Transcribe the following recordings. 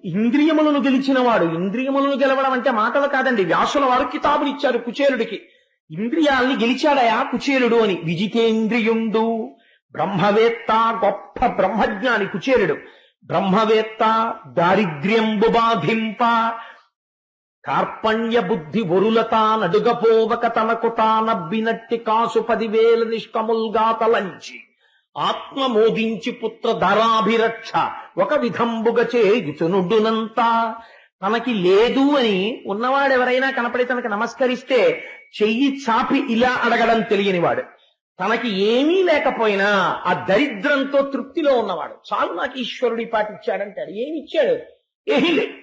ఇంద్రియములను గెలిచిన వాడు. ఇంద్రియములను గెలవడం అంటే మాటలు కాదండి. వ్యాసుల వారు కితాబులు ఇచ్చారు కుచేలుడికి. ఇంద్రియాల్ని గెలిచాడయా కుచేలుడు అని. విజితేంద్రియుండు, బ్రహ్మవేత్త, గొప్ప బ్రహ్మజ్ఞాని కుచేలుడు. బ్రహ్మవేత్త, దారిద్ర్యంబు బాధింప, కార్పణ్య బుద్ధి వరులత నడుగపోవక తనకు తానబ్బినట్టి కాసు 10,000 నిష్కముల్గా తలంచి ఆత్మమోదించి పుత్ర ధరాభిరక్ష ఒక విధంబుగ చేయుచునుడునంతా. తనకి లేదు అని ఉన్నవాడెవరైనా కనపడి తనకి నమస్కరిస్తే చెయ్యి చాపి ఇలా అడగడం తెలియనివాడు. తనకి ఏమీ లేకపోయినా ఆ దరిద్రంతో తృప్తిలో ఉన్నవాడు. చాలు నాకు ఈశ్వరుడి పాటిచ్చాడంటాడు. ఏమి ఇచ్చాడు? ఏమీ లేదు.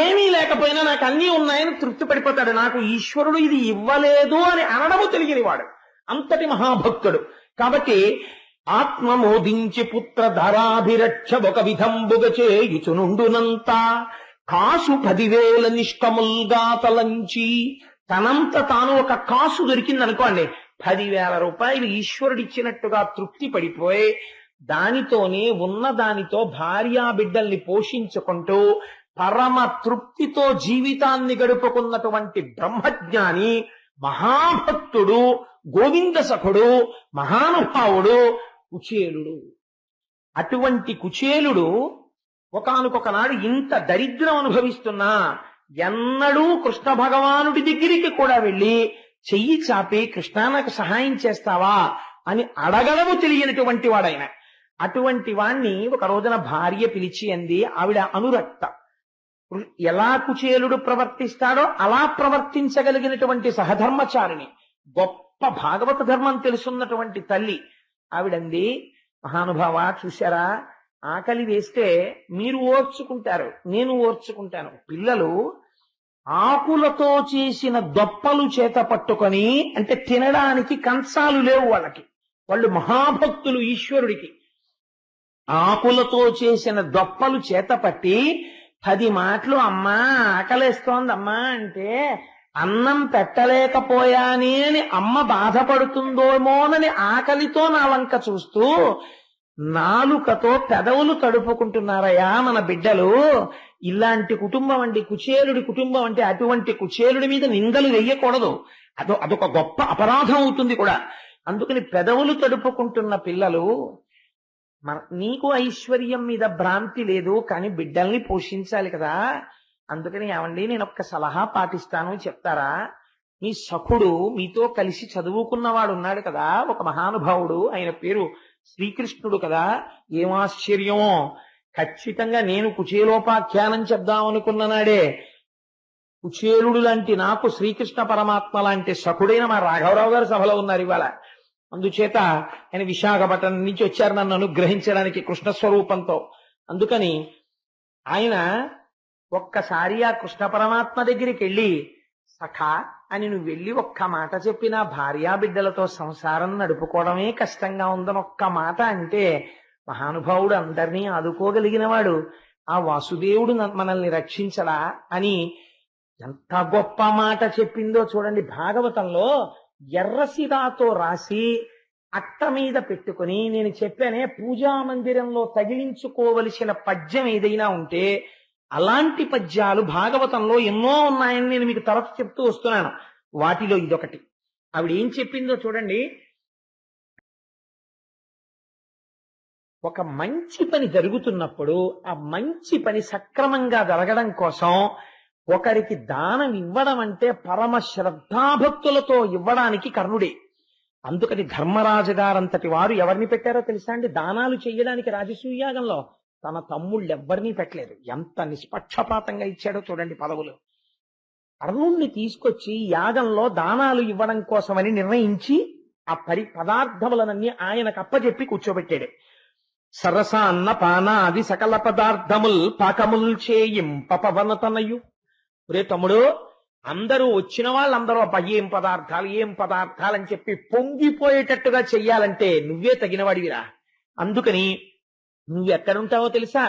ఏమీ లేకపోయినా నాకు అన్నీ ఉన్నాయని తృప్తి పడిపోతాడు. నాకు ఈశ్వరుడు ఇది ఇవ్వలేదు అని అనడము తెలియనివాడు. అంతటి మహాభక్తుడు. కాబట్టి ఆత్మమోదించి పుత్ర ధరాభిరక్ష ఒక విధంబుగ చేయుచునుండునంతా. కాసు 10,000 నిష్కముల్గా తలంచి, తనంత తాను ఒక కాసు దొరికిందనుకోండి, 10,000 రూపాయలు ఈశ్వరుడిచ్చినట్టుగా తృప్తి పడిపోయి దానితోనే ఉన్న దానితో భార్యా బిడ్డల్ని పోషించుకుంటూ పరమ తృప్తితో జీవితాన్ని గడుపుకున్నటువంటి బ్రహ్మజ్ఞాని, మహాభక్తుడు, గోవింద సఖుడు, మహానుభావుడు కుచేలుడు. అటువంటి కుచేలుడు ఒకానొకనాడు ఇంత దరిద్రం అనుభవిస్తున్నా ఎన్నడూ కృష్ణ భగవానుడి దగ్గరికి కూడా వెళ్ళి చెయ్యి చాపి కృష్ణ నాకు సహాయం చేస్తావా అని అడగడము తెలియనటువంటి వాడైన. అటువంటి వాణ్ణి ఒక రోజున భార్య పిలిచి అంది. ఆవిడ అనురక్త. ఎలా కుచేలుడు ప్రవర్తిస్తాడో అలా ప్రవర్తించగలిగినటువంటి సహధర్మచారిణి, గొప్ప భాగవత ధర్మం తెలుసున్నటువంటి తల్లి. ఆవిడంది, మహానుభావ చూశారా, ఆకలి వేస్తే మీరు ఓర్చుకుంటారు, నేను ఓర్చుకుంటాను. పిల్లలు ఆకులతో చేసిన దొప్పలు చేత పట్టుకొని, అంటే తినడానికి కంచాలు లేవు వాళ్ళకి, వాళ్ళు మహాభక్తులు ఈశ్వరుడికి. ఆకులతో చేసిన దొప్పలు చేత పట్టి 10 మాటలు అమ్మా ఆకలేస్తోందమ్మా అంటే, అన్నం పెట్టలేకపోయానే అని అమ్మ బాధపడుతుందోమోనని ఆకలితో నా వంక చూస్తూ నాలుకతో పెదవులు తడుపుకుంటున్నారయ్యా మన బిడ్డలు. ఇలాంటి కుటుంబం అండి కుచేలుడి కుటుంబం అంటే. అటువంటి కుచేలుడి మీద నిందలు వెయ్యకూడదు, అదొక గొప్ప అపరాధం అవుతుంది కూడా. అందుకని పెదవులు తడుపుకుంటున్న పిల్లలు, నీకు ఐశ్వర్యం మీద భ్రాంతి లేదు, కానీ బిడ్డల్ని పోషించాలి కదా. అందుకని ఏమండి నేను ఒక్క సలహా పాటిస్తాను చెప్తారా? మీ సఖుడు మీతో కలిసి చదువుకున్నవాడు ఉన్నాడు కదా, ఒక మహానుభావుడు, ఆయన పేరు శ్రీకృష్ణుడు కదా. ఏం ఆశ్చర్యమో, ఖచ్చితంగా నేను కుచేలోపాఖ్యానం చెప్దామనుకున్న నాడే కుచేలుడు లాంటి నాకు శ్రీకృష్ణ పరమాత్మ లాంటి సఖుడైన మా రాఘవరావు గారు సభలో ఉన్నారు ఇవాళ. అందుచేత ఆయన విశాఖపట్నం నుంచి వచ్చారు నన్ను అనుగ్రహించడానికి కృష్ణ స్వరూపంతో. అందుకని ఆయన ఒక్కసారి ఆ కృష్ణ పరమాత్మ దగ్గరికి వెళ్ళి, సఖా అని నువ్వు వెళ్ళి ఒక్క మాట చెప్పినా భార్యా బిడ్డలతో సంసారం నడుపుకోవడమే కష్టంగా ఉందని ఒక్క మాట అంటే, మహానుభావుడు అందరినీ ఆదుకోగలిగిన వాడు, ఆ వాసుదేవుడు మనల్ని రక్షించడా అని ఎంత గొప్ప మాట చెప్పిందో చూడండి. భాగవతంలో ఎర్రసిరాతో రాసి అట్ట మీద పెట్టుకుని నేను చెప్పానే, పూజా మందిరంలో తగిలించుకోవలసిన పద్యం ఏదైనా ఉంటే అలాంటి పద్యాలు భాగవతంలో ఎన్నో ఉన్నాయని నేను మీకు తరచు చెప్తూ వస్తున్నాను. వాటిలో ఇదొకటి. ఆవిడ ఏం చెప్పిందో చూడండి. ఒక మంచి పని జరుగుతున్నప్పుడు ఆ మంచి పని సక్రమంగా జరగడం కోసం ఒకరికి దానం ఇవ్వడం అంటే పరమ శ్రద్ధాభక్తులతో ఇవ్వడానికి కర్ణుడే. అందుకని ధర్మరాజు గారంతటి వారు ఎవరిని పెట్టారో తెలుసా అండి? దానాలు చెయ్యడానికి రాజసూయాగంలో తన తమ్ముళ్ళు ఎవ్వరినీ పెట్టలేదు. ఎంత నిష్పక్షపాతంగా ఇచ్చాడో చూడండి పదవులు. కర్ణుణ్ణి తీసుకొచ్చి యాగంలో దానాలు ఇవ్వడం కోసమని నిర్ణయించి ఆ పదార్థములనన్నీ ఆయనకు అప్పచెప్పి కూర్చోబెట్టాడు. సరస అన్న పానాది సకల పదార్థముల్ పాకముల్ చేయింపవనతనయు. ఒరే తమ్ముడు, అందరూ వచ్చిన వాళ్ళందరూ ఏం పదార్థాలు అని చెప్పి పొంగిపోయేటట్టుగా చెయ్యాలంటే నువ్వే తగినవాడివిరా. అందుకని నువ్వెక్కడుంటావో తెలుసా?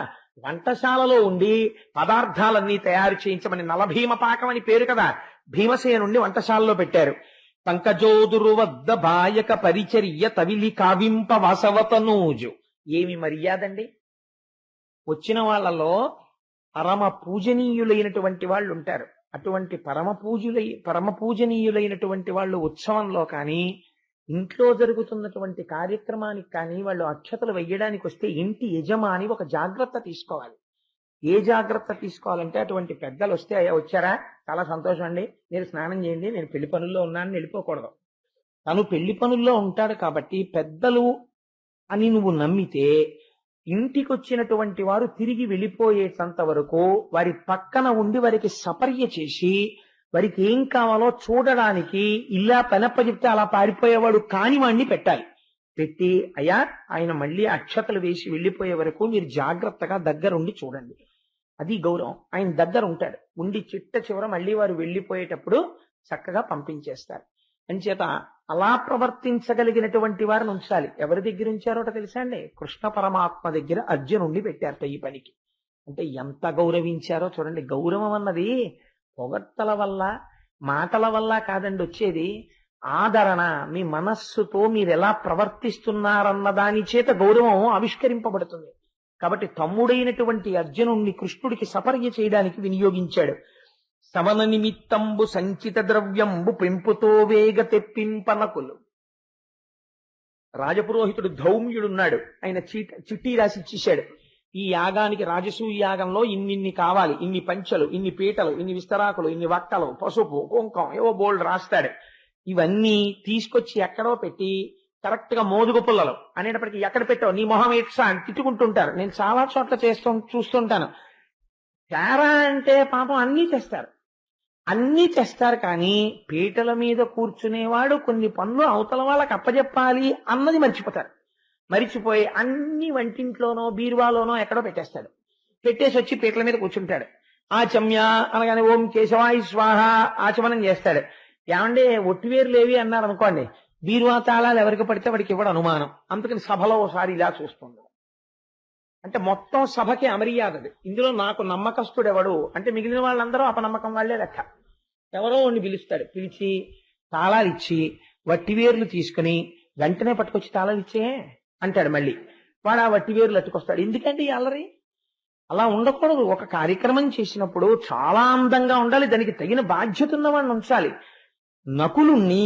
వంటశాలలో ఉండి పదార్థాలన్నీ తయారు చేయించమని నలభీమ పాకం అని పేరు కదా, భీమసేనుండి వంటశాలలో పెట్టారు. పంకజోదురు వద్ద బాయక పరిచర్య తవిలి కావింప వాసవతనూజు. ఏమి మర్యాదండి! వచ్చిన వాళ్ళలో పరమ పూజనీయులైనటువంటి వాళ్ళు ఉంటారు. అటువంటి పరమ పూజనీయులైనటువంటి వాళ్ళు ఉత్సవంలో కానీ ఇంట్లో జరుగుతున్నటువంటి కార్యక్రమానికి కానీ వాళ్ళు అక్షతలు వెయ్యడానికి వస్తే ఇంటి యజమాని ఒక జాగ్రత్త తీసుకోవాలి. ఏ జాగ్రత్త తీసుకోవాలంటే అటువంటి పెద్దలు వస్తే అయ్యా వచ్చారా, చాలా సంతోషం అండి, మీరు స్నానం చేయండి, నేను పెళ్లి పనుల్లో ఉన్నానని వెళ్ళిపోకూడదు. తను పెళ్లి పనుల్లో ఉంటాడు కాబట్టి పెద్దలు అని నువ్వు నమ్మితే ఇంటికి వచ్చినటువంటి వారు తిరిగి వెళ్ళిపోయేటంత వరకు వారి పక్కన ఉండి వారికి సపర్య చేసి వారికి ఏం కావాలో చూడడానికి ఇలా పెనప్ప చెప్తే అలా పారిపోయేవాడు కాని వాణ్ణి పెట్టాలి. పెట్టి అయ్యా ఆయన మళ్ళీ అక్షతలు వేసి వెళ్ళిపోయే వరకు మీరు జాగ్రత్తగా దగ్గరుండి చూడండి. అది గౌరవం. ఆయన దగ్గర ఉంటాడు, ఉండి చిట్ట చివర మళ్ళీ వారు వెళ్ళిపోయేటప్పుడు చక్కగా పంపించేస్తారు. అంచేత అలా ప్రవర్తించగలిగినటువంటి వారిని ఉంచాలి. ఎవరి దగ్గర ఉంచారోట తెలుసా అండి? కృష్ణ పరమాత్మ దగ్గర అర్జునుడిని పెట్టారట ఈ పనికి. అంటే ఎంత గౌరవించారో చూడండి. గౌరవం అన్నది పొగడ్తల వల్ల మాటల వల్ల కాదండి వచ్చేది, ఆదరణ. మీ మనస్సుతో మీరు ఎలా ప్రవర్తిస్తున్నారన్న దాని చేత గౌరవం ఆవిష్కరింపబడుతుంది. కాబట్టి తమ్ముడైనటువంటి అర్జునుణ్ణి కృష్ణుడికి సపర్య చేయడానికి వినియోగించాడు. సమన నిమిత్తంబు సంచిత ద్రవ్యంబు పెంపుతో వేగ తెప్పింపనకులు. రాజపురోహితుడు ధౌమ్యుడున్నాడు, ఆయన చిట్టి రాసి ఇచ్చేశాడు. ఈ యాగానికి రాజసూయ యాగంలో ఇన్నిన్ని కావాలి, ఇన్ని పంచెలు, ఇన్ని పీటలు, ఇన్ని విస్తరాకులు, ఇన్ని వక్కలు, పసుపు, కుంకం, ఏవో బోల్డ్ రాస్తాడు. ఇవన్నీ తీసుకొచ్చి ఎక్కడో పెట్టి కరెక్ట్ గా మోదుగు పుల్లలు అనేటప్పటికీ ఎక్కడ పెట్టావు నీ మొహం ఎట్సా అని తిట్టుకుంటుంటారు. నేను చాలా చోట్ల చూస్తుంటాను. తేరా అంటే పాపం అన్నీ చేస్తారు కానీ పీటల మీద కూర్చునేవాడు కొన్ని పనులు అవతల వాళ్ళకి అప్పచెప్పాలి అన్నది మర్చిపోయి అన్ని వంటింట్లోనో బీరువాలోనో ఎక్కడో పెట్టేస్తాడు. పెట్టేసి వచ్చి పీటల మీద కూర్చుంటాడు. ఆచమ్య అనగానే ఓం కేశవాయ స్వాహ ఆచమనం చేస్తాడు. ఏమంటే ఒట్టివేరు లేవి అన్నారు అనుకోండి, బీరువా తాళాలు ఎవరికి పడితే వాడికి ఇవ్వడం అనుమానం. అందుకని సభలో ఒకసారి ఇలా చూస్తుంది. అంటే మొత్తం సభకి అమర్యాదది. ఇందులో నాకు నమ్మకస్తుడు ఎవడు అంటే మిగిలిన వాళ్ళందరూ అపనమ్మకం వాళ్లే లెక్క. ఎవరో వాడిని పిలుస్తాడు, పిలిచి తాళాలు ఇచ్చి వట్టివేర్లు తీసుకుని వెంటనే పట్టుకొచ్చి తాళాలు ఇచ్చే అంటాడు. మళ్ళీ వాడు ఆ వట్టివేర్లు అట్టుకొస్తాడు. ఎందుకంటే అల్లరి అలా ఉండకూడదు. ఒక కార్యక్రమం చేసినప్పుడు చాలా అందంగా ఉండాలి, దానికి తగిన బాధ్యత ఉన్న వాడిని ఉంచాలి. నకులుణ్ణి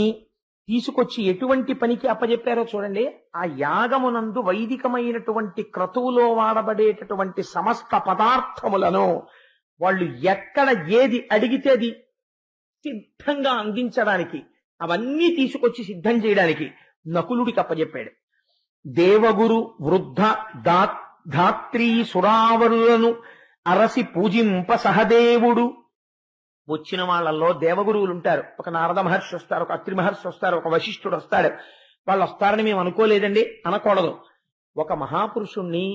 తీసుకొచ్చి ఎటువంటి పనికి అప్పచెప్పారో చూడండి. ఆ యాగమునందు వైదికమైనటువంటి క్రతువులో వాడబడేటటువంటి సమస్త పదార్థములను వాళ్ళు ఎక్కడ ఏది అడిగితే అది సిద్ధంగా అందించడానికి, అవన్నీ తీసుకొచ్చి సిద్ధం చేయడానికి నకులుడికి అప్పచెప్పాడు. దేవగురు వృద్ధ ధాత్రీ సురావరులను అరసి పూజింప సహదేవుడు. వచ్చిన వాళ్ళల్లో దేవగురువులు ఉంటారు. ఒక నారద మహర్షి వస్తారు, ఒక అత్రి మహర్షి వస్తారు, ఒక వశిష్ఠుడు వస్తాడు. వాళ్ళు వస్తారని మేము అనుకోలేదండి అనకూడదు. ఒక మహాపురుషుణ్ణి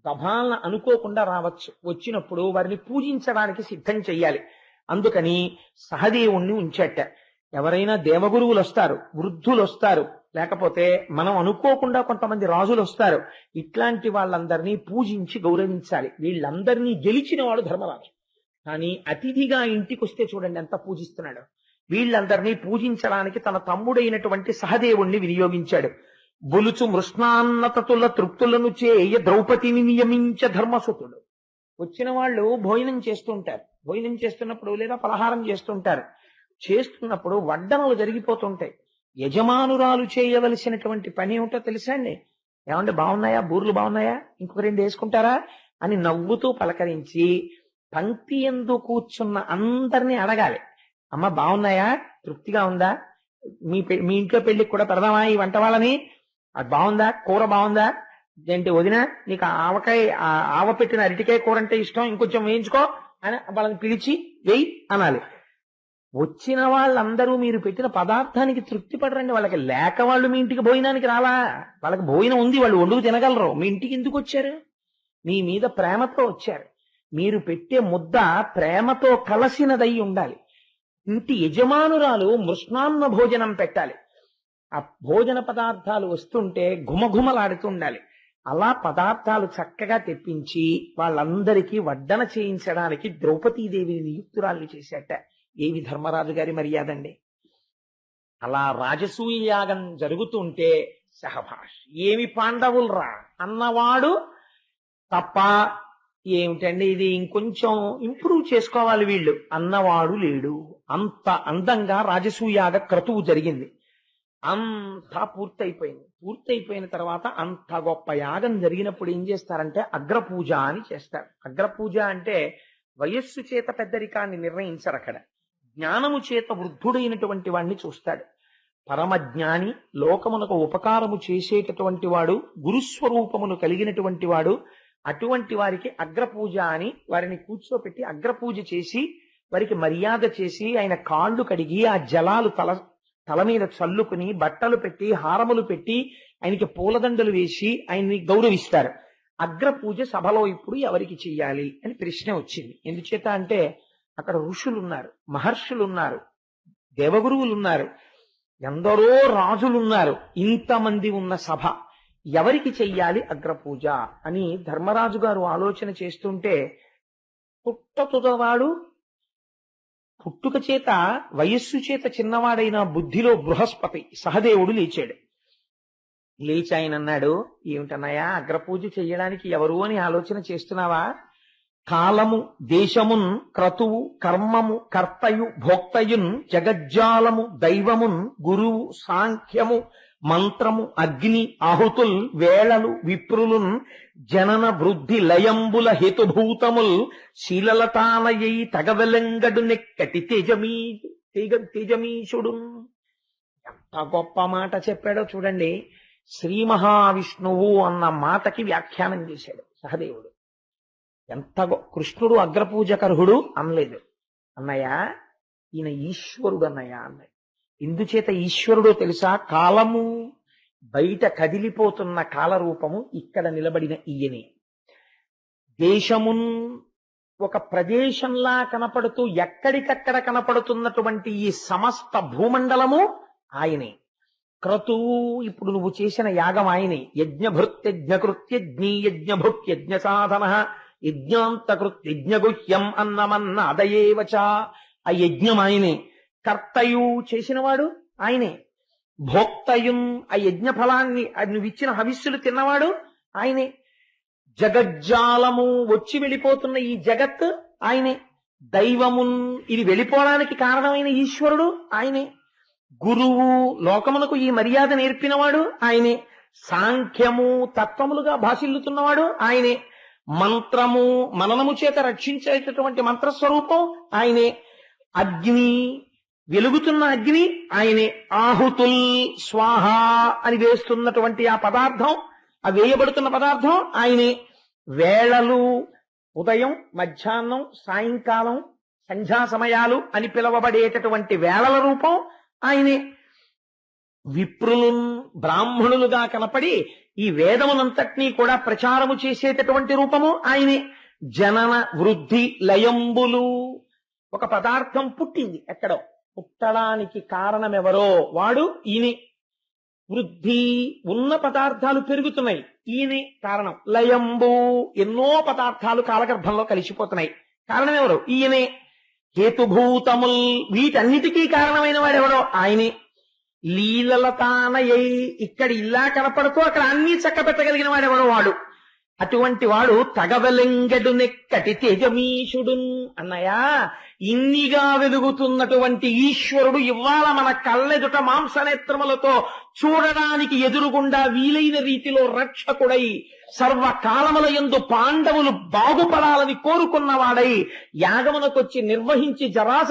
దభాలన అనుకోకుండా రావచ్చు. వచ్చినప్పుడు వారిని పూజించడానికి సిద్ధం చెయ్యాలి. అందుకని సహదేవుణ్ణి ఉంచేట. ఎవరైనా దేవగురువులు వస్తారు, వృద్ధులు వస్తారు, లేకపోతే మనం అనుకోకుండా కొంతమంది రాజులు వస్తారు. ఇట్లాంటి వాళ్ళందరినీ పూజించి గౌరవించాలి. వీళ్ళందరినీ గెలిచిన వాడు ధర్మరాజు. కానీ అతిథిగా ఇంటికి వస్తే చూడండి ఎంత పూజిస్తున్నాడు. వీళ్ళందరినీ పూజించడానికి తన తమ్ముడైనటువంటి సహదేవుణ్ణి వినియోగించాడు. బొలుచు మృష్ణాన్నతతుల తృప్తులను చేయ ద్రౌపదిని నియమించ ధర్మసుతుడు. వచ్చిన వాళ్ళు భోజనం చేస్తుంటారు. భోజనం చేస్తున్నప్పుడు లేదా పలహారం చేస్తున్నప్పుడు వడ్డనలు జరిగిపోతుంటాయి. యజమానురాలు చేయవలసినటువంటి పని ఏమిటో తెలుసా అండి? ఏమంటే బాగున్నాయా, బూర్లు బాగున్నాయా, ఇంకొక 2 వేసుకుంటారా అని నవ్వుతూ పలకరించి పంక్తి యందు కూర్చున్న అందరినీ అడగాలి. అమ్మ బాగున్నాయా, తృప్తిగా ఉందా, మీ ఇంట్లో పెళ్లికి కూడా పెడదామా ఈ వంట వాళ్ళని, అది బాగుందా, కూర బాగుందా, ఏంటి వదినా నీకు ఆవ పెట్టిన అరటికాయ కూర అంటే ఇష్టం, ఇంకొంచెం వేయించుకో అని వాళ్ళని పిలిచి వెయ్యి అనాలి. వచ్చిన వాళ్ళందరూ మీరు పెట్టిన పదార్థానికి తృప్తి పడరండి. వాళ్ళకి లేక వాళ్ళు మీ ఇంటికి భోజనానికి రాలా. వాళ్ళకి భోజనం ఉంది, వాళ్ళు వండుకు తినగలరు. మీ ఇంటికి ఎందుకు వచ్చారు? మీ మీద ప్రేమతో వచ్చారు. మీరు పెట్టే ముద్ద ప్రేమతో కలసినదై ఉండాలి. ఇంటి యజమానురాలు మృష్ణాన్న భోజనం పెట్టాలి. ఆ భోజన పదార్థాలు వస్తుంటే ఘుమఘుమలాడుతుండాలి. అలా పదార్థాలు చక్కగా తెప్పించి వాళ్ళందరికీ వడ్డన చేయించడానికి ద్రౌపదీదేవిని నియుక్తురాల్ని చేశాట. ఏవి ధర్మరాజు గారి మర్యాద అండి! అలా రాజసూయ యాగం జరుగుతుంటే సహభాష్ ఏమి పాండవులరా అన్నవాడు తప్ప ఏమిటండి ఇది, ఇంకొంచెం ఇంప్రూవ్ చేసుకోవాలి వీళ్ళు అన్నవాడు లేడు. అంత అందంగా రాజసూయాగ క్రతువు జరిగింది. అంతా పూర్తయిపోయింది. పూర్తయిపోయిన తర్వాత అంత గొప్ప యాగం జరిగినప్పుడు ఏం చేస్తారంటే అగ్రపూజ అని చేస్తారు. అగ్రపూజ అంటే వయస్సు చేత పెద్దరికాన్ని నిర్ణయించరు అక్కడ. జ్ఞానము చేత వృద్ధుడైనటువంటి వాడిని చూస్తాడు. పరమజ్ఞాని, లోకమునకు ఉపకారము చేసేటటువంటి వాడు, గురుస్వరూపమును కలిగినటువంటి వాడు. అటువంటి వారికి అగ్రపూజ అని వారిని కూర్చోపెట్టి అగ్రపూజ చేసి వారికి మర్యాద చేసి ఆయన కాళ్ళు కడిగి ఆ జలాలు తల మీద చల్లుకుని బట్టలు పెట్టి హారములు పెట్టి ఆయనకి పూలదండలు వేసి ఆయన్ని గౌరవిస్తారు. అగ్రపూజ సభలో ఇప్పుడు ఎవరికి చెయ్యాలి అని ప్రశ్న వచ్చింది. ఎందుచేత అంటే అక్కడ ఋషులున్నారు, మహర్షులున్నారు, దేవగురువులున్నారు, ఎందరో రాజులున్నారు. ఇంతమంది ఉన్న సభ ఎవరికి చెయ్యాలి అగ్రపూజ అని ధర్మరాజు గారు ఆలోచన చేస్తుంటే పుట్టతుదవాడు, పుట్టుక చేత వయస్సు చేత చిన్నవాడైన బుద్ధిలో బృహస్పతి సహదేవుడు లేచాడు. లేచి ఆయన అన్నాడు, ఏమిటన్నాయా అగ్రపూజ చెయ్యడానికి ఎవరు అని ఆలోచన చేస్తున్నావా? కాలము, దేశమున్, క్రతువు, కర్మము, కర్తయు, భోక్తయున్, జగజ్జాలము, దైవమున్, గురువు, సాంఖ్యము, మంత్రము, అగ్ని, ఆహుతుల్, వేళలు, విప్రులున్, జనన వృద్ధి లయంబుల హేతుభూతముల్, శీలలతానయై తగవెలంగడు నెక్కటి తేజమీషుడు. ఎంత గొప్ప మాట చెప్పాడో చూడండి. శ్రీ మహావిష్ణువు అన్న మాటకి వ్యాఖ్యానం చేశాడు సహదేవుడు. ఎంత కృష్ణుడు అగ్రపూజకర్హుడు అనలేదు. అన్నయ్య ఈయన ఈశ్వరుడు అన్నయ్య అన్నాడు. ఇందుచేత ఈశ్వరుడో తెలుసా? కాలము బయట కదిలిపోతున్న కాలరూపము ఇక్కడ నిలబడిన ఈయనే. దేశమున్ ఒక ప్రదేశంలా కనపడుతూ ఎక్కడికక్కడ కనపడుతున్నటువంటి ఈ సమస్త భూమండలము ఆయనే. క్రతువు ఇప్పుడు నువ్వు చేసిన యాగం ఆయనే. యజ్ఞభృత్యజ్ఞకృత్యజ్ఞీ యజ్ఞభుక్యజ్ఞ సాధన యజ్ఞాంతకృత్యజ్ఞగుహ్యం అన్నమన్న అదయేవచ. ఆ యజ్ఞం ఆయనే. కర్తయు చేసినవాడు ఆయనే. భోక్తయున్ ఆ యజ్ఞ ఫలాన్ని నువ్వు ఇచ్చిన హవిస్సులు తిన్నవాడు ఆయనే. జగజ్జాలము వచ్చి వెళ్ళిపోతున్న ఈ జగత్ ఆయనే. దైవమున్ ఇది వెళ్ళిపోవడానికి కారణమైన ఈశ్వరుడు ఆయనే. గురువు లోకమునకు ఈ మర్యాద నేర్పినవాడు ఆయనే. సాంఖ్యము తత్వములుగా భాషిల్లుతున్నవాడు ఆయనే. మంత్రము మననము చేత రక్షించేటటువంటి మంత్రస్వరూపం ఆయనే. అగ్ని వెలుగుతున్న అగ్ని ఆయనే. ఆహుతుల్ స్వాహ అని వేస్తున్నటువంటి ఆ పదార్థం, ఆ వేయబడుతున్న పదార్థం ఆయనే. వేళలు ఉదయం, మధ్యాహ్నం, సాయంకాలం, సంధ్యా సమయాలు అని పిలువబడేటటువంటి వేళల రూపం ఆయనే. విప్రులు బ్రాహ్మణులుగా కనపడి ఈ వేదమునంతటినీ కూడా ప్రచారము చేసేటటువంటి రూపము ఆయనే. జనన వృద్ధి లయంబులు ఒక పదార్థం పుట్టింది ఎక్కడో, పుట్టడానికి కారణమెవరో వాడు ఈయనే. వృద్ధి ఉన్న పదార్థాలు పెరుగుతున్నాయి, ఈయనే కారణం. లయంబు ఎన్నో పదార్థాలు కాలగర్భంలో కలిసిపోతున్నాయి, కారణం ఎవరు? ఈయనే. హేతుభూతముల్ వీటన్నిటికీ కారణమైన వాడు ఎవడో ఆయనే. లీలలతానయై ఇక్కడ ఇలా కనపడుతూ అక్కడ అన్ని చక్కబెట్టగలిగిన వాడు ఎవడో వాడు. అటువంటి వాడు తగవలెంగడు నెక్కటి తేజమీషుడు. అన్నయ్యా ఇన్నిగా వెలుగుతున్నటువంటి ఈశ్వరుడు ఇవాళ మన కళ్ళెదుట మాంసనేత్రములతో చూడడానికి ఎదురుగుండా వీలైన రీతిలో రక్షకుడై సర్వకాలముల యందు పాండవులు బాగుపడాలని కోరుకున్నవాడై యాగమునకొచ్చి నిర్వహించి జరాస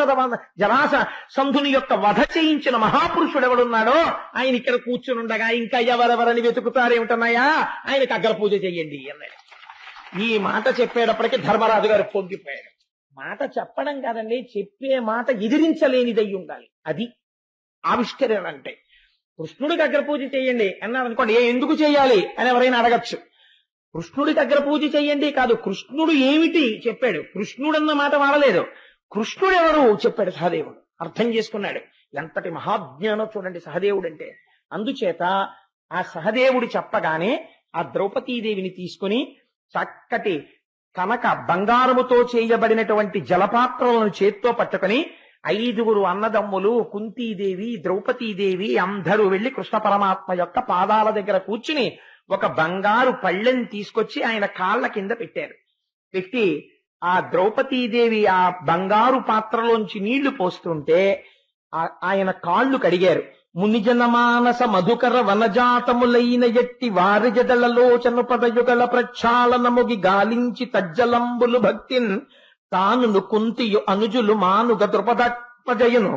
సంధుని యొక్క వధ చేయించిన మహాపురుషుడెవడున్నాడో ఆయన ఇక్కడ కూర్చునుండగా ఇంకా ఎవరెవరని వెతుకుతారేమిటన్నాయా, ఆయనకు అగ్రపూజ చెయ్యండి అన్నాడు. ఈ మాట చెప్పేటప్పటికి ధర్మరాజు గారు పొంగిపోయాడు. మాట చెప్పడం కాదండి, చెప్పే మాట ఎదిరించలేనిదై ఉండాలి. అది ఆవిష్కరణ అంటే. కృష్ణుడికి అగ్రపూజ చేయండి అన్నారు అనుకోండి, ఎందుకు చేయాలి అని ఎవరైనా అడగచ్చు. కృష్ణుడికి అగ్రపూజ చెయ్యండి కాదు, కృష్ణుడు ఏమిటి చెప్పాడు. కృష్ణుడన్న మాట వాడలేదు, కృష్ణుడు ఎవరు చెప్పాడు. సహదేవుడు అర్థం చేసుకున్నాడు. ఎంతటి మహాజ్ఞానం చూడండి సహదేవుడు అంటే. అందుచేత ఆ సహదేవుడు చెప్పగానే ఆ ద్రౌపదీదేవిని తీసుకుని చక్కటి కనక బంగారముతో చేయబడినటువంటి జలపాత్రలను చేత్తో పట్టుకుని 5 అన్నదమ్ములు, కుంతీదేవి, ద్రౌపదీదేవి అందరూ వెళ్లి కృష్ణ పరమాత్మ యొక్క పాదాల దగ్గర కూర్చుని ఒక బంగారు పళ్ళెని తీసుకొచ్చి ఆయన కాళ్ల కింద పెట్టారు. పెట్టి ఆ ద్రౌపదీదేవి ఆ బంగారు పాత్రలోంచి నీళ్లు పోస్తుంటే ఆయన కాళ్ళు కడిగారు. మునిజనమానస మధుకర వనజాతములైన ఎట్టి వారి జడలలోచను పదయుగల ప్రక్షాళనముగి గాలించి తజ్జలంబులు భక్తిన్ తానును కుంతియు అనుజులు మానుగ ద్రుపదజయును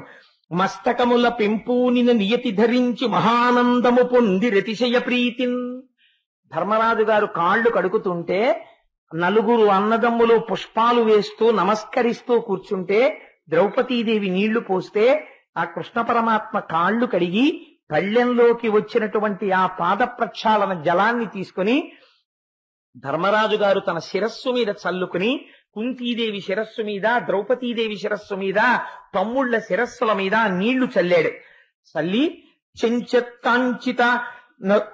మస్తకముల పెంపూనిన నియతి ధరించి మహానందము పొంది రతిశయ ప్రీతిన్. ధర్మరాజు గారు కాళ్ళు కడుగుతుంటే నలుగురు అన్నదమ్ములు పుష్పాలు వేస్తూ నమస్కరిస్తూ కూర్చుంటే ద్రౌపదీదేవి నీళ్లు పోస్తే ఆ కృష్ణ పరమాత్మ కాళ్ళు కడిగి పళ్ళెంలోకి వచ్చినటువంటి ఆ పాద ప్రక్షాళన జలాన్ని తీసుకుని ధర్మరాజు గారు తన శిరస్సు మీద చల్లుకుని కుంతీదేవి శిరస్సు మీద ద్రౌపదీదేవి శిరస్సు మీద తమ్ముళ్ల శిరస్సుల మీద నీళ్లు చల్లాడు. చల్లి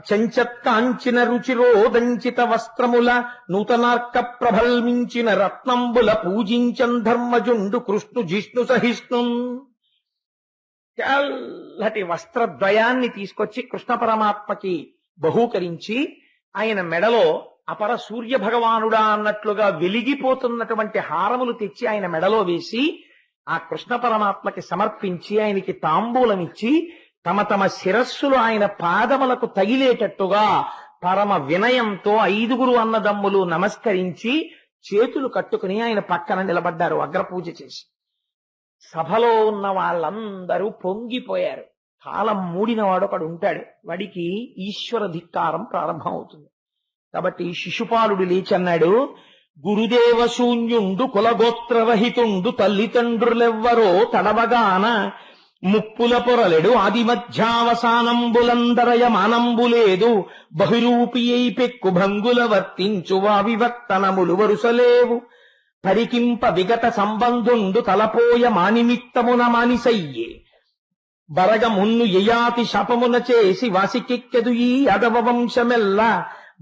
చెంచత్కాంచిన రుచిరోదంచిత వస్త్రముల నూతనార్క ప్రభల్మించిన రత్నంబుల పూజించన్ ధర్మజుండు కృష్ణు జిష్ణు సహిష్ణు. చల్లటి వస్త్రద్వయాన్ని తీసుకొచ్చి కృష్ణ పరమాత్మకి బహూకరించి ఆయన మెడలో అపర సూర్య భగవానుడా అన్నట్లుగా వెలిగిపోతున్నటువంటి హారములు తెచ్చి ఆయన మెడలో వేసి ఆ కృష్ణ పరమాత్మకి సమర్పించి ఆయనకి తాంబూలమిచ్చి తమ తమ శిరస్సులు ఆయన పాదములకు తగిలేటట్టుగా పరమ వినయంతో 5 అన్నదమ్ములు నమస్కరించి చేతులు కట్టుకుని ఆయన పక్కన నిలబడ్డారు అగ్రపూజ చేసి. సభలో ఉన్న వాళ్ళందరూ పొంగిపోయారు. కాలం మూడినవాడు ఒకడు ఉంటాడు, వాడికి ఈశ్వర ధిక్కారం ప్రారంభం అవుతుంది. కాబట్టి శిశుపాలుడు లేచన్నాడు, గురుదేవ శూన్యుండు కులగోత్రరహితుండు తల్లిదండ్రులెవ్వరో తడవగాన ముప్పుల పొరలెడు ఆది మధ్యావసానంబులందరయ మానంబులేదు బహురూపి అయి పెక్కు భంగుల వర్తించు వావివర్తనములు వరుసలేవు పరికింప విగత సంబంధుండు తలపోయ మానిమిత్తమున మానిసయ్యే బరగ మున్ను యయాతి శాపమున చేసి వాసికెక్కెదు ఈ యాదవ వంశమెల్ల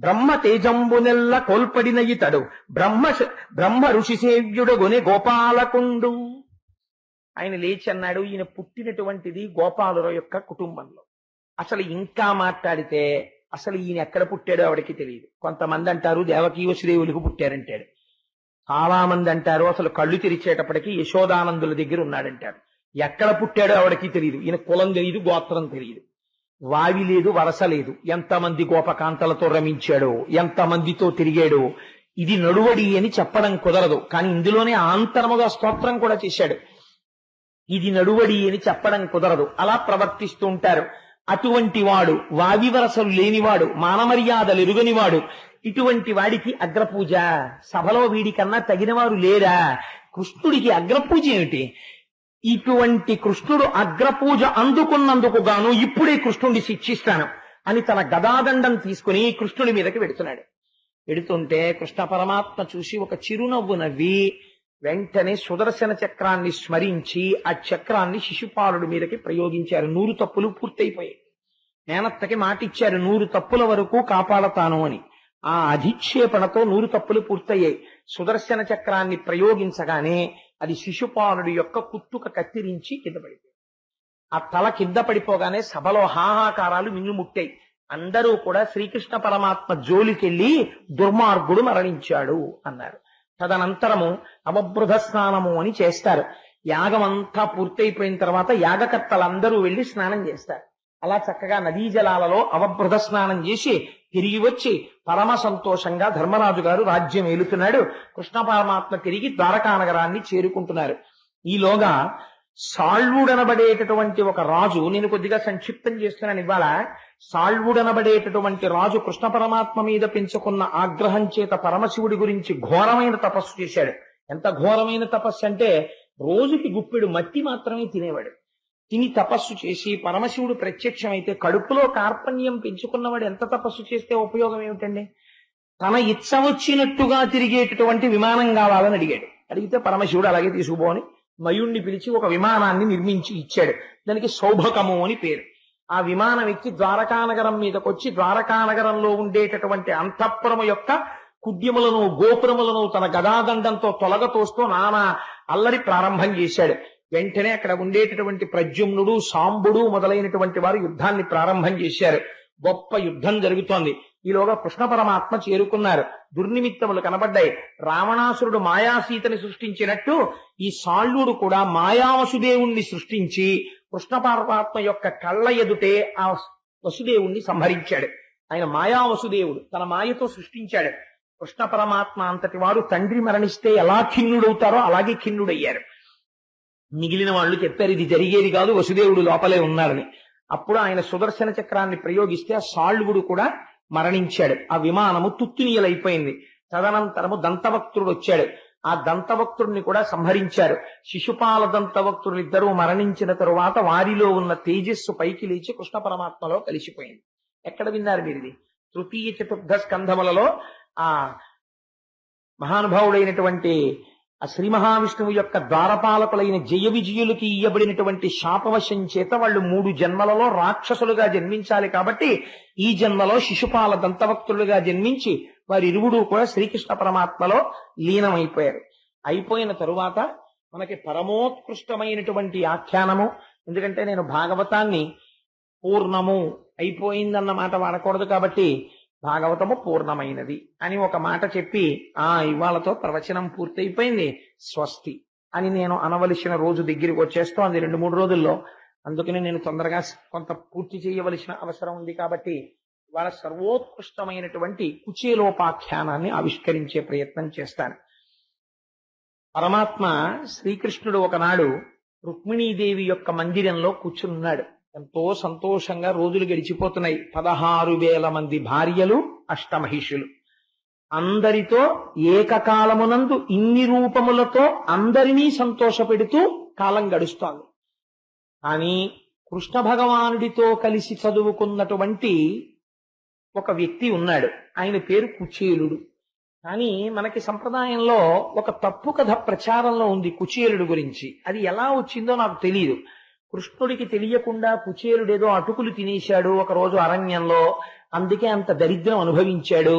బ్రహ్మ తేజంబునెల్ల కోల్పడిన ఇతడు బ్రహ్మ ఋషి సేవ్యుడగొని గోపాలకుండు. ఆయన లేచి అన్నాడు, ఈయన పుట్టినటువంటిది గోపాలుల యొక్క కుటుంబంలో. అసలు ఇంకా మాట్లాడితే అసలు ఈయన ఎక్కడ పుట్టాడో ఆవిడకి తెలియదు. కొంతమంది అంటారు దేవకీ వసుదేవులకు పుట్టారంటాడు, చాలా మంది అంటారు అసలు కళ్ళు తెరిచేటప్పటికి యశోదానందుల దగ్గర ఉన్నాడంటారు. ఎక్కడ పుట్టాడో ఆవిడకి తెలియదు. ఈయన కులం తెలియదు, గోత్రం తెలియదు, వావి లేదు, వరస లేదు. ఎంతమంది గోపకాంతలతో రమించాడో, ఎంతమందితో తిరిగాడో ఇది నడువడి అని చెప్పడం కుదరదు. కానీ ఇందులోనే ఆంతరముగా స్తోత్రం కూడా చేశాడు. ఇది నడువడి అని చెప్పడం కుదరదు. అలా ప్రవర్తిస్తూ ఉంటారు. అటువంటి వాడు, వావి వరసలు లేనివాడు, మానమర్యాదలు ఎరుగనివాడు, ఇటువంటి వాడికి అగ్రపూజ. సభలో వీడికన్నా తగినవారు లేరా? కృష్ణుడికి అగ్రపూజ ఏమిటి? ఇటువంటి కృష్ణుడు అగ్రపూజ అందుకున్నందుకు గాను ఇప్పుడే కృష్ణుడిని శిక్షిస్తాను అని తన గదాదండం తీసుకుని కృష్ణుడి మీదకి వెడుతున్నాడు. వెడుతుంటే కృష్ణ పరమాత్మ చూసి ఒక చిరునవ్వు నవ్వి వెంటనే సుదర్శన చక్రాన్ని స్మరించి ఆ చక్రాన్ని శిశుపాలుడి మీదకి ప్రయోగించారు. 100 తప్పులు పూర్తయిపోయాయి. మేనత్తకి మాటిచ్చారు 100 తప్పుల వరకు కాపాడతాను అని. ఆ అధిక్షేపణతో 100 తప్పులు పూర్తయ్యాయి. సుదర్శన చక్రాన్ని ప్రయోగించగానే అది శిశుపాలుడి యొక్క కుత్తుక కత్తిరించి కింద పడిపోయింది. ఆ తల కింద పడిపోగానే సభలో హాహాకారాలు మిన్నుముట్టాయి. అందరూ కూడా శ్రీకృష్ణ పరమాత్మ జోలికెళ్లి దుర్మార్గుడు మరణించాడు అన్నారు. తదనంతరము అవబృధ స్నానము అని చేస్తారు. యాగమంతా పూర్తయిపోయిన తర్వాత యాగకర్తలందరూ వెళ్లి స్నానం చేస్తారు. అలా చక్కగా నదీ జలాలలో అవబృధ స్నానం చేసి తిరిగి వచ్చి పరమ సంతోషంగా ధర్మరాజు గారు రాజ్యం ఏలుతున్నాడు. కృష్ణ పరమాత్మ తిరిగి ద్వారకా నగరాన్ని చేరుకుంటున్నారు. ఈలోగా సాళ్వుడనబడేటటువంటి ఒక రాజు, నేను కొద్దిగా సంక్షిప్తం చేస్తున్నాను ఇవాళ. సాళ్వుడనబడేటటువంటి రాజు కృష్ణ పరమాత్మ మీద పెంచుకున్న ఆగ్రహం చేత పరమశివుడి గురించి ఘోరమైన తపస్సు చేశాడు. ఎంత ఘోరమైన తపస్సు అంటే రోజుకి గుప్పెడు మట్టి మాత్రమే తినేవాడు. తిని తపస్సు చేసి పరమశివుడు ప్రత్యక్షమైతే కడుపులో కార్పణ్యం పెంచుకున్నవాడు ఎంత తపస్సు చేస్తే ఉపయోగం ఏమిటండి? తన ఇచ్చ వచ్చినట్టుగా తిరిగేటటువంటి విమానం కావాలని అడిగాడు. అడిగితే పరమశివుడు అలాగే తీసుకుపోని మయుణ్ణి పిలిచి ఒక విమానాన్ని నిర్మించి ఇచ్చాడు. దానికి సౌభకము అని పేరు. ఆ విమానం ఎక్కి ద్వారకానగరం మీదకొచ్చి ద్వారకానగరంలో ఉండేటటువంటి అంతఃపురము యొక్క కుడ్యములను గోపురములను తన గదాదండంతో తొలగతోస్తూ నానా అల్లరి ప్రారంభం చేశాడు. వెంటనే అక్కడ ఉండేటటువంటి ప్రద్యుమ్నుడు, సాంబుడు మొదలైనటువంటి వారు యుద్ధాన్ని ప్రారంభం చేశారు. గొప్ప యుద్ధం జరుగుతోంది. ఈలోగా కృష్ణ పరమాత్మ చేరుకున్నారు. దుర్నిమిత్తములు కనబడ్డాయి. రావణాసురుడు మాయాసీతని సృష్టించినట్టు ఈ సాళ్లుడు కూడా మాయావసుదేవుణ్ణి సృష్టించి కృష్ణ పరమాత్మ యొక్క కళ్ళ ఎదుటే ఆ వసుదేవుణ్ణి సంహరించాడు. ఆయన మాయావసుదేవుడు తన మాయతో సృష్టించాడు. కృష్ణ పరమాత్మ అంతటి వారు తండ్రి మరణిస్తే ఎలా ఖిన్నుడవుతారో అలాగే ఖిన్నుడయ్యారు. మిగిలిన వాళ్ళు చెప్పారు ఇది జరిగేది కాదు, వసుదేవుడు లోపలే ఉన్నారని. అప్పుడు ఆయన సుదర్శన చక్రాన్ని ప్రయోగిస్తే ఆ సాళ్వుడు కూడా మరణించాడు. ఆ విమానము తుత్తునీయలైపోయింది. తదనంతరము దంతవక్తుడు వచ్చాడు. ఆ దంతవక్తుడిని కూడా సంహరించారు. శిశుపాల దంతవక్తులు ఇద్దరూ మరణించిన తరువాత వారిలో ఉన్న తేజస్సు పైకి లేచి కృష్ణ పరమాత్మలో కలిసిపోయింది. ఎక్కడ విన్నారు మీరు ఇది? తృతీయ చతుర్థ స్కంధములలో ఆ మహానుభావుడైనటువంటి ఆ శ్రీ మహావిష్ణువు యొక్క ద్వారపాలకులైన జయ విజయులకి ఇయ్యబడినటువంటి శాపవశం చేత వాళ్ళు 3 జన్మలలో రాక్షసులుగా జన్మించాలి కాబట్టి ఈ జన్మలో శిశుపాల దంతవక్తులుగా జన్మించి వారిరువుడు కూడా శ్రీకృష్ణ పరమాత్మలో లీనమైపోయారు. అయిపోయిన తరువాత మనకి పరమోత్కృష్టమైనటువంటి ఆఖ్యానము, ఎందుకంటే నేను భాగవతాన్ని పూర్ణము అయిపోయిందన్న మాట వాడకూడదు కాబట్టి భాగవతము పూర్ణమైనది అని ఒక మాట చెప్పి ఇవాళతో ప్రవచనం పూర్తయిపోయింది స్వస్తి అని నేను అనవలసిన రోజు దగ్గరికి వచ్చేస్తోంది 2-3 రోజుల్లో. అందుకని నేను తొందరగా కొంత పూర్తి చేయవలసిన అవసరం ఉంది కాబట్టి ఇవాళ సర్వోత్కృష్టమైనటువంటి కుచేలోపాఖ్యానాన్ని ఆవిష్కరించే ప్రయత్నం చేస్తాను. పరమాత్మ శ్రీకృష్ణుడు ఒకనాడు రుక్మిణీదేవి యొక్క మందిరంలో కూర్చున్నాడు. ఎంతో సంతోషంగా రోజులు గడిచిపోతున్నాయి. 16,000 మంది భార్యలు, అష్టమహిషులు, అందరితో ఏకకాలమునందు ఇన్ని రూపములతో అందరినీ సంతోషపెడుతూ కాలం గడుస్తోంది. కానీ కృష్ణ భగవానుడితో కలిసి చదువుకున్నటువంటి ఒక వ్యక్తి ఉన్నాడు. ఆయన పేరు కుచేలుడు. కానీ మనకి సంప్రదాయంలో ఒక తప్పు కథ ప్రచారంలో ఉంది కుచేలుడు గురించి. అది ఎలా వచ్చిందో నాకు తెలియదు. కృష్ణుడికి తెలియకుండా కుచేలుడేదో అటుకులు తినేశాడు ఒక రోజు అరణ్యంలో, అందుకే అంత దరిద్రం అనుభవించాడు.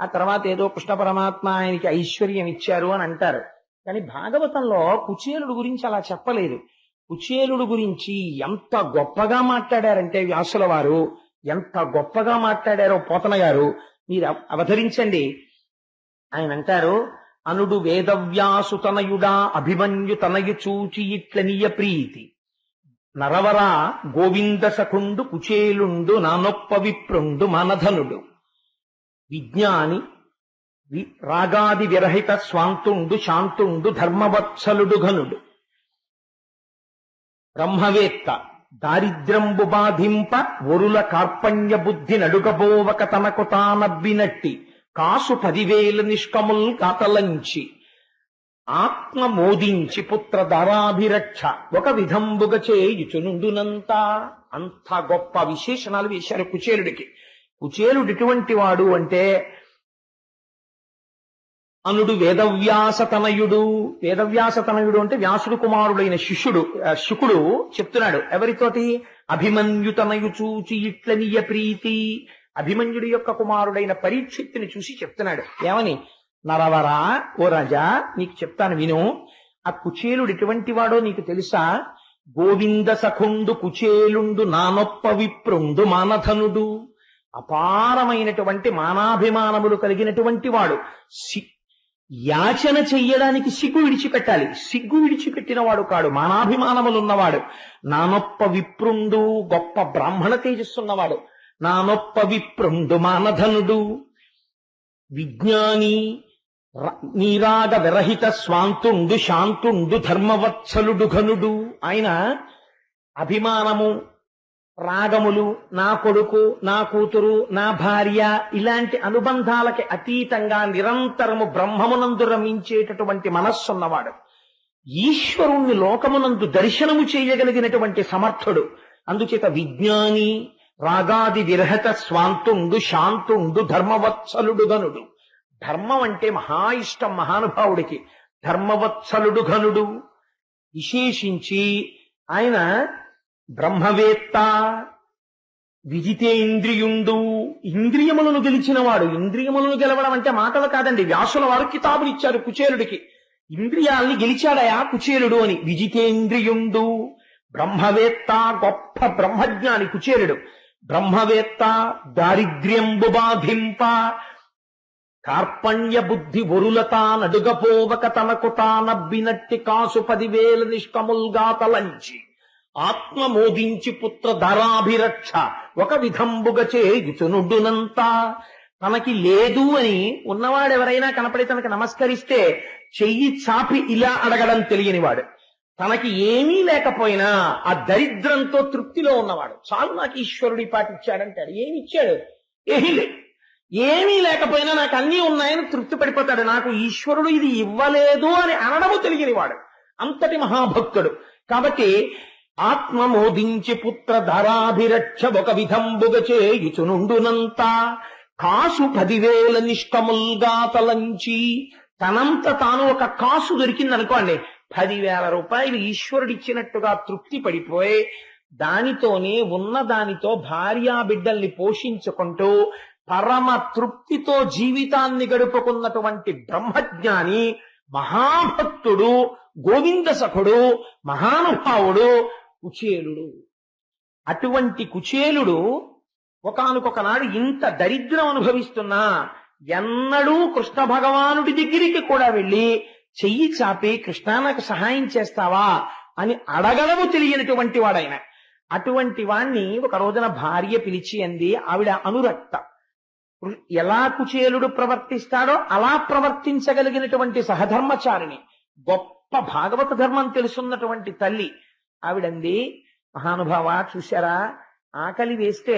ఆ తర్వాత ఏదో కృష్ణ పరమాత్మ ఆయనకి ఐశ్వర్యం ఇచ్చారు అని అంటారు. కానీ భాగవతంలో కుచేలుడు గురించి అలా చెప్పలేదు. కుచేలుడు గురించి ఎంత గొప్పగా మాట్లాడారంటే వ్యాసుల వారు, ఎంత గొప్పగా మాట్లాడారో పోతన గారు మీరు అవతరించండి. ఆయన అంటారు, అనుడు వేదవ్యాసు తనయుడా అభిమన్యు తనయు చూచి ఇట్లనియ ప్రీతి నరవరా గోవింద సఖుండు కుచేలుండు నానొప్ప విప్రుండు మనధనుడు విజ్ఞాని రాగాది విరహిత స్వాంతుండు శాంతుండు ధర్మవత్సలుడు ఘనుడు బ్రహ్మవేత్త దారిద్ర్యంబు బాధింప వరుల కార్పణ్య బుద్ధి నడుగబోవక తనకు తానబ్బినట్టి కాసు 10,000 నిష్కముల్ కాతలంచి ఆత్మ మోదించి పుత్ర దారాభిరక్ష ఒక విధంబుగ చేయుచునుండునంత. అంత గొప్ప విశేషణాలు వేశారు కుచేలుడికి. కుచేలుడు ఎటువంటి వాడు అంటే అనుడు వేదవ్యాసతనయుడు. వేదవ్యాసతనయుడు అంటే వ్యాసుడు కుమారుడైన శుకుడు చెప్తున్నాడు ఎవరితోటి? అభిమన్యుతనయు చూచి ఇట్లనియ ప్రీతి. అభిమన్యుడి యొక్క కుమారుడైన పరీక్షిత్తుని చూసి చెప్తున్నాడు. ఏమని? నరవరా, ఓ రాజా నీకు చెప్తాను విను. ఆ కుచేలుడు ఎటువంటి వాడో నీకు తెలుసా? గోవింద సఖుండు కుచేలుండు నానొప్ప విప్రుండు మానధనుడు. అపారమైనటువంటి మానాభిమానములు కలిగినటువంటి వాడు. యాచన చెయ్యడానికి సిగ్గు విడిచిపెట్టాలి. సిగ్గు విడిచిపెట్టిన వాడు కాడు, మానాభిమానములున్నవాడు. నానొప్ప విప్రుండు, గొప్ప బ్రాహ్మణ తేజస్సున్నవాడు. నానొప్ప విప్రుండు మానధనుడు విజ్ఞాని నీరాగ విరహిత స్వాంతుండు శాంతుండు ధర్మవత్సలుడు ఘనుడు. ఆయన అభిమానము, రాగములు, నా కొడుకు, నా కూతురు, నా భార్య ఇలాంటి అనుబంధాలకి అతీతంగా నిరంతరము బ్రహ్మమునందు రమించేటటువంటి మనస్సున్నవాడు. ఈశ్వరుణ్ణి లోకమునందు దర్శనము చేయగలిగినటువంటి సమర్థుడు. అందుచేత విజ్ఞాని రాగాది విరహిత స్వాంతుండు శాంతుండు ధర్మవత్సలుడు ఘనుడు. ధర్మం అంటే మహా ఇష్టం మహానుభావుడికి. ధర్మవత్సలుడు ఘనుడు. విశేషించి ఆయన బ్రహ్మవేత్త, విజితేంద్రియుండు, ఇంద్రియములను గెలిచినవాడు. ఇంద్రియములను గెలవడం అంటే మాటలు కాదండి. వ్యాసుల వారు కితాబులు ఇచ్చారు కుచేలుడికి. ఇంద్రియాల్ని గెలిచాడయా కుచేలుడు అని. విజితేంద్రియుండు, బ్రహ్మవేత్త, గొప్ప బ్రహ్మజ్ఞాని కుచేలుడు. బ్రహ్మవేత్త దారిద్ర్యంబు బాధింప కార్పణ్య బుద్ధి ఒరులతా నడుగపోవక తనకు తానబ్బినట్టి కాసు 10,000 నిష్కముల్గా తలంచి ఆత్మమోదించి పుత్ర ధరాభిరక్ష ఒక విధంబుగ చేయుచునుడునంతా. తనకి లేదు అని ఉన్నవాడెవరైనా కనపడి తనకి నమస్కరిస్తే చెయ్యి చాపి ఇలా అడగడం తెలియనివాడు, తనకి ఏమీ లేకపోయినా ఆ దరిద్రంతో తృప్తిలో ఉన్నవాడు. చాలు నాకు ఈశ్వరుడి పాటిచ్చాడంటాడు. ఏమి ఇచ్చాడు? ఏమీ లేదు. ఏమీ లేకపోయినా నాకు అన్నీ ఉన్నాయని తృప్తి పడిపోతాడు. నాకు ఈశ్వరుడు ఇది ఇవ్వలేదు అని అనడము తెలియనివాడు, అంతటి మహాభక్తుడు. కాబట్టి ఆత్మమోదించి పుత్ర ధరాభిరక్ష ఒక విధంబుగ చేయుచునుండునంతా కాసు 10,000 నిష్కముల్గా తలంచి. తనంత తాను ఒక కాసు దొరికిందనుకోండి, 10,000 రూపాయలు ఈశ్వరుడిచ్చినట్టుగా తృప్తి పడిపోయి దానితోనే ఉన్న దానితో భార్యా బిడ్డల్ని పోషించుకుంటూ పరమ తృప్తితో జీవితాన్ని గడుపుకున్నటువంటి బ్రహ్మజ్ఞాని, మహాభక్తుడు, గోవింద సఖుడు, మహానుభావుడు కుచేలుడు. అటువంటి కుచేలుడు ఒకానొకనాడు ఇంత దరిద్రం అనుభవిస్తున్నా ఎన్నడూ కృష్ణ భగవానుడి దగ్గరికి కూడా వెళ్ళి చెయ్యి చాపి కృష్ణ నాకు సహాయం చేస్తావా అని అడగడము తెలియనటువంటి వాడైన. అటువంటి వాణ్ణి ఒక రోజున భార్య పిలిచి అంది. ఆవిడ అనురక్త. ఎలా కుచేలుడు ప్రవర్తిస్తాడో అలా ప్రవర్తించగలిగినటువంటి సహధర్మచారిణి, గొప్ప భాగవత ధర్మం తెలుసున్నటువంటి తల్లి. ఆవిడంది, మహానుభావ చూశారా, ఆకలి వేస్తే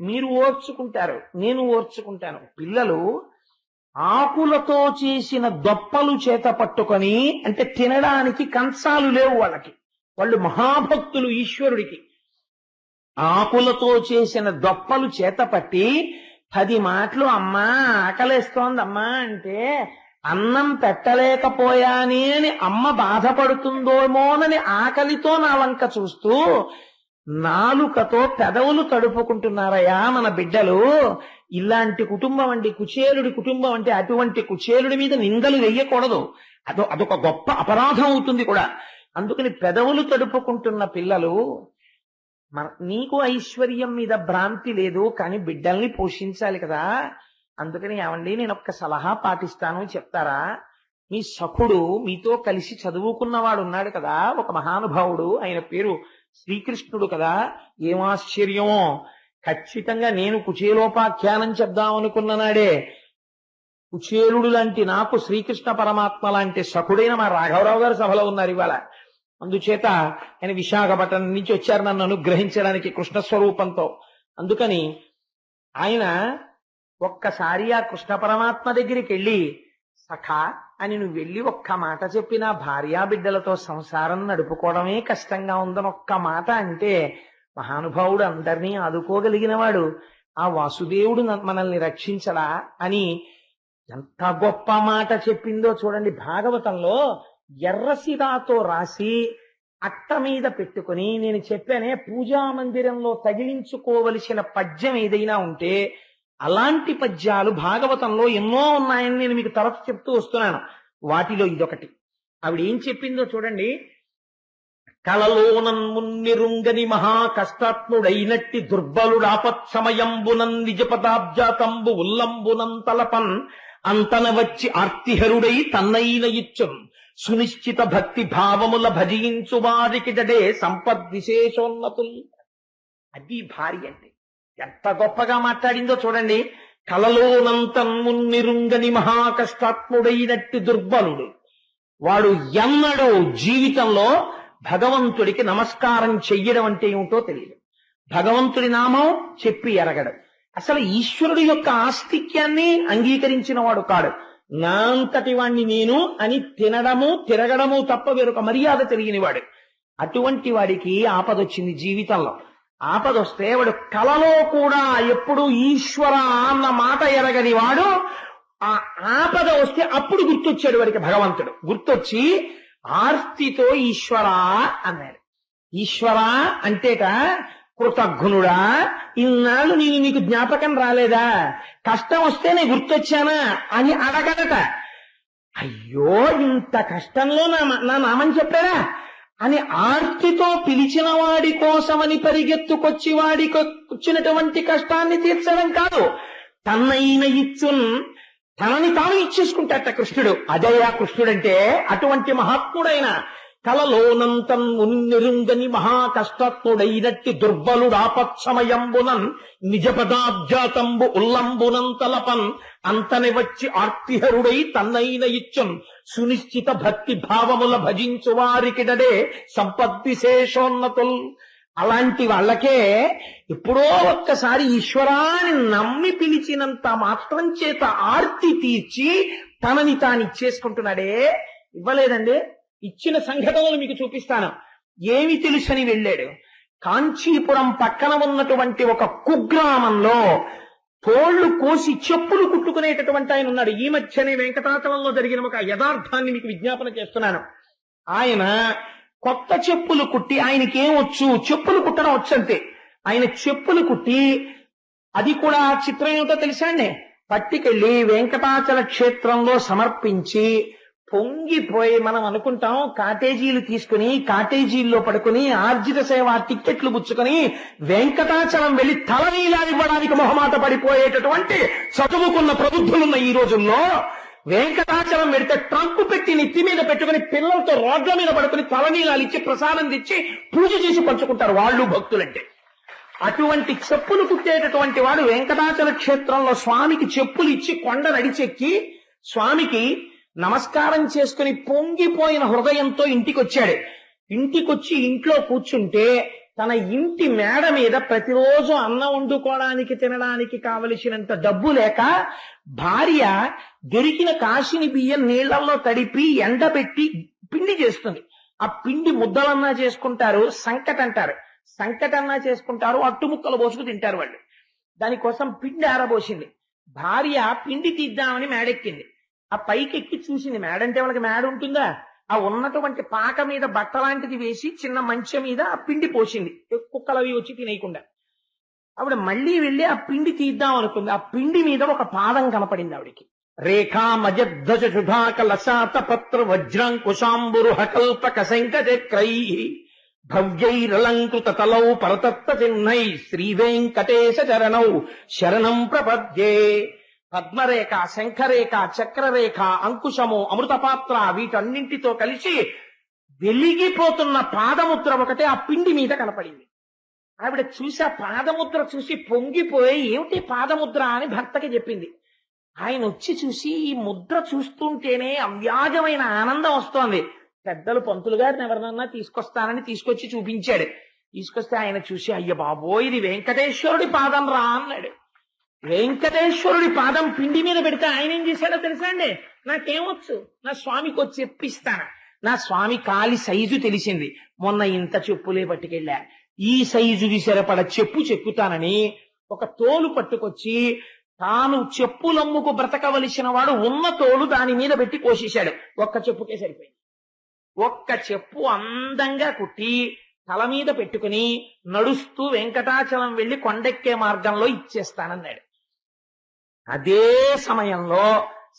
మీరు ఓర్చుకుంటారు, నేను ఓర్చుకుంటాను. పిల్లలు ఆకులతో చేసిన దొప్పలు చేత పట్టుకొని, అంటే తినడానికి కంచాలు లేవు వాళ్ళకి, వాళ్ళు మహాభక్తులు ఈశ్వరుడికి. ఆకులతో చేసిన దొప్పలు చేత పట్టి 10 మాటలు అమ్మా ఆకలేస్తోందమ్మా అంటే అన్నం పెట్టలేకపోయానే అని అమ్మ బాధపడుతుందోమోనని ఆకలితో నా వంక చూస్తూ నాలుకతో పెదవులు తడుపుకుంటున్నారయ్యా మన బిడ్డలు. ఇలాంటి కుటుంబం అండి కుచేలుడి కుటుంబం అంటే. అటువంటి కుచేలుడి మీద నిందలు వెయ్యకూడదు, అదొక గొప్ప అపరాధం అవుతుంది కూడా. అందుకని పెదవులు తడుపుకుంటున్న పిల్లలు, నీకు ఐశ్వర్యం మీద భ్రాంతి లేదు, కానీ బిడ్డల్ని పోషించాలి కదా. అందుకని ఏమండి నేను ఒక్క సలహా పాటిస్తాను చెప్తారా? మీ సఖుడు మీతో కలిసి చదువుకున్నవాడు ఉన్నాడు కదా, ఒక మహానుభావుడు, ఆయన పేరు శ్రీకృష్ణుడు కదా. ఏం ఆశ్చర్యమో, ఖచ్చితంగా నేను కుచేలోపాఖ్యానం చెప్దామనుకున్న నాడే కుచేలుడు లాంటి నాకు శ్రీకృష్ణ పరమాత్మ లాంటి సఖుడైన మా రాఘవరావు గారు సభలో ఉన్నారు ఇవాళ. అందుచేత ఆయన విశాఖపట్నం నుంచి వచ్చారు నన్ను అనుగ్రహించడానికి కృష్ణస్వరూపంతో. అందుకని ఆయన ఒక్కసారి ఆ కృష్ణ పరమాత్మ దగ్గరికి వెళ్ళి, సఖా అని నువ్వు వెళ్ళి ఒక్క మాట చెప్పినా భార్యా బిడ్డలతో సంసారం నడుపుకోవడమే కష్టంగా ఉందని ఒక్క మాట అంటే, మహానుభావుడు అందరినీ ఆదుకోగలిగిన వాడు, ఆ వాసుదేవుడు మనల్ని రక్షించడా అని ఎంత గొప్ప మాట చెప్పిందో చూడండి. భాగవతంలో ఎర్రసిరాతో రాసి అట్ట మీద పెట్టుకుని, నేను చెప్పానే పూజా మందిరంలో తగిలించుకోవలసిన పద్యం ఏదైనా ఉంటే అలాంటి పద్యాలు భాగవతంలో ఎన్నో ఉన్నాయని నేను మీకు తరచు చెప్తూ వస్తున్నాను. వాటిలో ఇదొకటి. ఆవిడ ఏం చెప్పిందో చూడండి. కలలోనన్ మున్నిరుంగని మహా కష్టాత్ముడైనట్టి దుర్బలుడాపత్సమయంబునన్ నిజ పదాబ్జాతంబు ఉల్లంబునం తలపన్ అంతన వచ్చి ఆర్తిహరుడై తన్నైన ఇచ్చున్ సునిశ్చిత భక్తి భావముల భజించు వారికి జడే సంపద్విశేషోన్నతుల్. అది భార్య అంటే. ఎంత గొప్పగా మాట్లాడిందో చూడండి. కలలోనంతన్మున్నిరుంగని మహాకష్టాత్ముడైనట్టి దుర్బలుడు వాడు ఎన్నడూ జీవితంలో భగవంతుడికి నమస్కారం చెయ్యడం అంటే ఏమిటో తెలియదు, భగవంతుడి నామం చెప్పి ఎరగడు, అసలు ఈశ్వరుడి యొక్క ఆస్తిక్యాన్ని అంగీకరించిన వాడు కాడు. నా అంతటి వాణ్ణి నేను అని తినడము తిరగడము తప్ప వేరొక మర్యాద తెలియనివాడు. అటువంటి వాడికి ఆపదొచ్చింది జీవితంలో. ఆపదొస్తే వాడు కలలో కూడా ఎప్పుడు ఈశ్వర అన్న మాట ఎరగని వాడు, ఆ ఆపద వస్తే అప్పుడు గుర్తొచ్చాడు వాడికి భగవంతుడు. గుర్తొచ్చి ఆర్తితో ఈశ్వర అన్నాడు. ఈశ్వర అంటేట కృతజ్ఞుడా, ఇన్నాళ్ళు నేను నీకు జ్ఞాపకం రాలేదా, కష్టం వస్తే నేను గుర్తొచ్చానా అని అడగడట. అయ్యో ఇంత కష్టంలో నా నామని చెప్పారా అని ఆర్తితో పిలిచిన వాడి కోసమని పరిగెత్తుకొచ్చి వాడికి వచ్చినటువంటి కష్టాన్ని తీర్చడం కాదు, తన్నైన ఇచ్చున్, తనని తాను ఇచ్చేసుకుంటాట కృష్ణుడు. అదయ్యా కృష్ణుడంటే. అటువంటి మహాత్ముడైన కలలోనంతం ఉన్నెరుంగని మహా కష్టత్ముడైనట్టి దుర్బలుడాపత్సమయంబునన్ నిజ పదాబ్జాతంబు ఉల్లంబునంతలపన్ అంతని వచ్చి ఆర్తిహరుడై తన్నైన ఇచ్చున్ సునిశ్చిత భక్తి భావముల భజించు వారికిడడే సంపద్విశేషోన్నతుల్. అలాంటి వాళ్ళకే ఎప్పుడో ఒక్కసారి ఈశ్వరాన్ని నమ్మి పిలిచినంత మాత్రం చేత ఆర్తి తీర్చి తనని తానిచ్చేసుకుంటున్నాడే. ఇవ్వలేదండి. ఇచ్చిన సంఘటనలు మీకు చూపిస్తాను. ఏమి తెలుసని వెళ్ళాడు. కాంచీపురం పక్కన ఉన్నటువంటి ఒక కుగ్రామంలో తోళ్లు కోసి చెప్పులు కుట్టుకునేటటువంటి ఆయన ఉన్నాడు. ఈ మధ్యనే వెంకటాచలంలో జరిగిన ఒక యథార్థాన్ని మీకు విజ్ఞాపన చేస్తున్నాను. ఆయన కొత్త చెప్పులు కుట్టి, ఆయనకి ఏమొచ్చు, చెప్పులు కుట్టడం వచ్చంతే. ఆయన చెప్పులు కుట్టి, అది కూడా చిత్రం ఏమిటో తెలుసా అండి, పట్టుకెళ్ళి వెంకటాచల క్షేత్రంలో సమర్పించి పొంగిపోయి, మనం అనుకుంటాం కాటేజీలు తీసుకుని కాటేజీల్లో పడుకుని ఆర్జిత సేవ టిక్కెట్లు పుచ్చుకొని వెంకటాచలం వెళ్లి తలనీలాడివ్వడానికి మొహమాట పడిపోయేటటువంటి చదువుకున్న ప్రబుద్ధులున్న ఈ రోజుల్లో వెంకటాచలం వెడితే ట్రంక్ పెట్టి నెత్తి మీద పెట్టుకుని పిల్లలతో రోడ్ల మీద పడుకుని తలనీలాలు ఇచ్చి ప్రసాదం తెచ్చి పూజ చేసి పంచుకుంటారు వాళ్ళు భక్తులంటే. అటువంటి చెప్పులు కుట్టేటటువంటి వాడు వెంకటాచల క్షేత్రంలో స్వామికి చెప్పులు ఇచ్చి కొండ నడిచెక్కి స్వామికి నమస్కారం చేసుకుని పొంగిపోయిన హృదయంతో ఇంటికొచ్చాడు. ఇంటికొచ్చి ఇంట్లో కూర్చుంటే తన ఇంటి మేడ మీద ప్రతిరోజు అన్నం వండుకోవడానికి తినడానికి కావలసినంత డబ్బు లేక భార్య దొరికిన కాశీని బియ్యం నీళ్లలో తడిపి ఎండబెట్టి పిండి చేస్తుంది. ఆ పిండి ముద్దలన్నా చేసుకుంటారు, సంకట అంటారు, సంకటన్నా చేసుకుంటారు, అట్టుముక్కలు పోసుకు తింటారు వాళ్ళు. దానికోసం పిండి ఆరబోసింది. భార్య పిండి తీద్దామని మేడెక్కింది. ఆ పైకెక్కి చూసింది. మేడంటే వాళ్ళకి మేడ ఉంటుందా, ఆ ఉన్నటువంటి పాక మీద బట్ట లాంటిది వేసి చిన్న మంచె మీద ఆ పిండి పోసింది, కుక్కలవి వచ్చి తినేయకుండా. ఆవిడ మళ్ళీ వెళ్ళి ఆ పిండి తీద్దాం అనుకుంది. ఆ పిండి మీద ఒక పాదం కనపడింది ఆవిడికి. రేఖా మజద్ధజ సుధాక లసాత పత్ర వజ్రాంకుశాంబురు హకల్పక శంకచక్రై భవ్యైరలంకృత తలౌ పరతత్వ చిహ్నై శ్రీ వెంకటేశ చరణౌ శరణం ప్రపద్యే. పద్మరేఖ, శంఖరేఖ, చక్రరేఖ, అంకుశము, అమృతపాత్ర వీటన్నింటితో కలిసి వెలిగిపోతున్న పాదముద్ర ఒకటే ఆ పిండి మీద కనపడింది. ఆవిడ చూసి ఆ పాదముద్ర చూసి పొంగిపోయి ఏమిటి పాదముద్ర అని భర్తకి చెప్పింది. ఆయన వచ్చి చూసి ఈ ముద్ర చూస్తుంటేనే అవ్యాజమైన ఆనందం వస్తోంది. పెద్దలు పంతులు గారిని ఎవరినన్నా తీసుకొస్తానని తీసుకొచ్చి చూపించాడు. తీసుకొస్తే ఆయన చూసి అయ్య బాబోయ్ ఇది వెంకటేశ్వరుడి పాదం రా అన్నాడు. వెంకటేశ్వరుడి పాదం పిండి మీద పెడితే ఆయన ఏం చేశాడో తెలుసా అండి, నాకేమొచ్చు, నా స్వామికి వచ్చి చెప్పిస్తాను. నా స్వామి కాలి సైజు తెలిసింది, మొన్న ఇంత చెప్పులే పట్టుకెళ్ళా, ఈ సైజుకి సరిపడ చెప్పు చెక్కుతానని ఒక తోలు పట్టుకొచ్చి తాను చెప్పులమ్ముకు బ్రతకవలసిన వాడు ఉన్న తోలు దాని మీద పెట్టి కోసేశాడు. ఒక్క చెప్పుకే సరిపోయింది. ఒక్క చెప్పు అందంగా కుట్టి తల మీద పెట్టుకుని నడుస్తూ వెంకటాచలం వెళ్లి కొండెక్కే మార్గంలో ఇచ్చేస్తానన్నాడు. అదే సమయంలో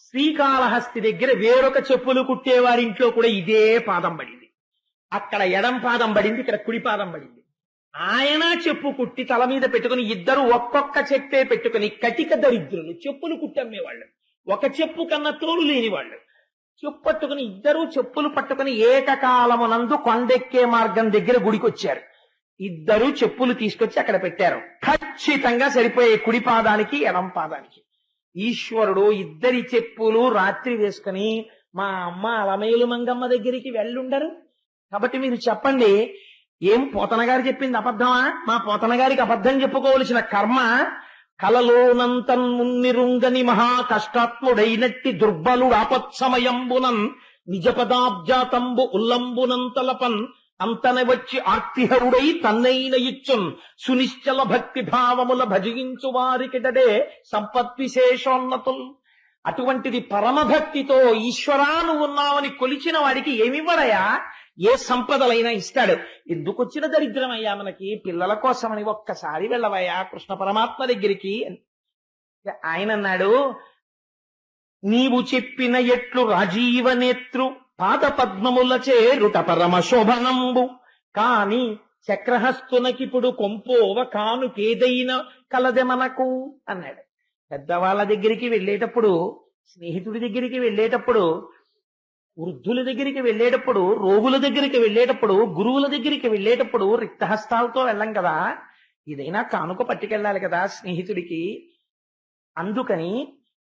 శ్రీకాళహస్తి దగ్గర వేరొక చెప్పులు కుట్టేవారింట్లో కూడా ఇదే పాదం పడింది. అక్కడ ఎడం పాదం పడింది, ఇక్కడ కుడి పాదం పడింది. ఆయన చెప్పు కుట్టి తల మీద పెట్టుకుని ఇద్దరు ఒక్కొక్క చెప్పే పెట్టుకుని కటిక దరిద్రులు, చెప్పులు కుట్టమ్మేవాళ్ళు, ఒక చెప్పు కన్నా తోలు లేని వాళ్ళు చెప్పు పట్టుకుని ఇద్దరూ చెప్పులు పట్టుకుని ఏకకాలమునందు కొండెక్కే మార్గం దగ్గర గుడికొచ్చారు. ఇద్దరు చెప్పులు తీసుకొచ్చి అక్కడ పెట్టారు. ఖచ్చితంగా సరిపోయే కుడి పాదానికి ఎడం పాదానికి. ఈశ్వరుడు ఇద్దరి చెప్పులు రాత్రి వేసుకుని మా అమ్మ అలమేలు మంగమ్మ దగ్గరికి వెళ్ళుండరు. కాబట్టి మీరు చెప్పండి, ఏం పోతన గారు చెప్పింది అబద్ధమా? మా పోతన గారికి అబద్ధం చెప్పుకోవలసిన కర్మ. కలలోనంతం మున్నిరుంగని మహా కష్టాత్ముడైనట్టి దుర్బలుడు ఆపత్సమయంబునన్ నిజ పదాబ్జాతంబు ఉల్లంబునంతలపన్ అంతన వచ్చి ఆర్తిహరుడై తన్నైన ఇచ్చున్ సునిశ్చల భక్తి భావముల భజించు వారికిడడే సంపద్విశేషోన్నతుల్. అటువంటిది పరమభక్తితో ఈశ్వరాను ఉన్నావని కొలిచిన వాడికి ఏమివ్వడయా? ఏ సంపదలైనా ఇస్తాడు. ఎందుకొచ్చిన దరిద్రమయ్యా మనకి? పిల్లల కోసమని ఒక్కసారి వెళ్ళవయ్యా కృష్ణ పరమాత్మ దగ్గరికి. ఆయన అన్నాడు, నీవు చెప్పిన ఎట్లు రాజీవ నేత్రు పాద పద్మముల చేరుట పరమ శోభనంబు కాని చక్రహస్తునకిప్పుడు కొంపోవ కానుకేదైనా కలదె మనకు అన్నాడు. పెద్దవాళ్ళ దగ్గరికి వెళ్ళేటప్పుడు, స్నేహితుడి దగ్గరికి వెళ్ళేటప్పుడు, వృద్ధుల దగ్గరికి వెళ్ళేటప్పుడు, రోగుల దగ్గరికి వెళ్ళేటప్పుడు, గురువుల దగ్గరికి వెళ్ళేటప్పుడు రిక్తహస్తాలతో వెళ్ళం కదా, ఏదైనా కానుక పట్టుకెళ్ళాలి కదా స్నేహితుడికి. అందుకని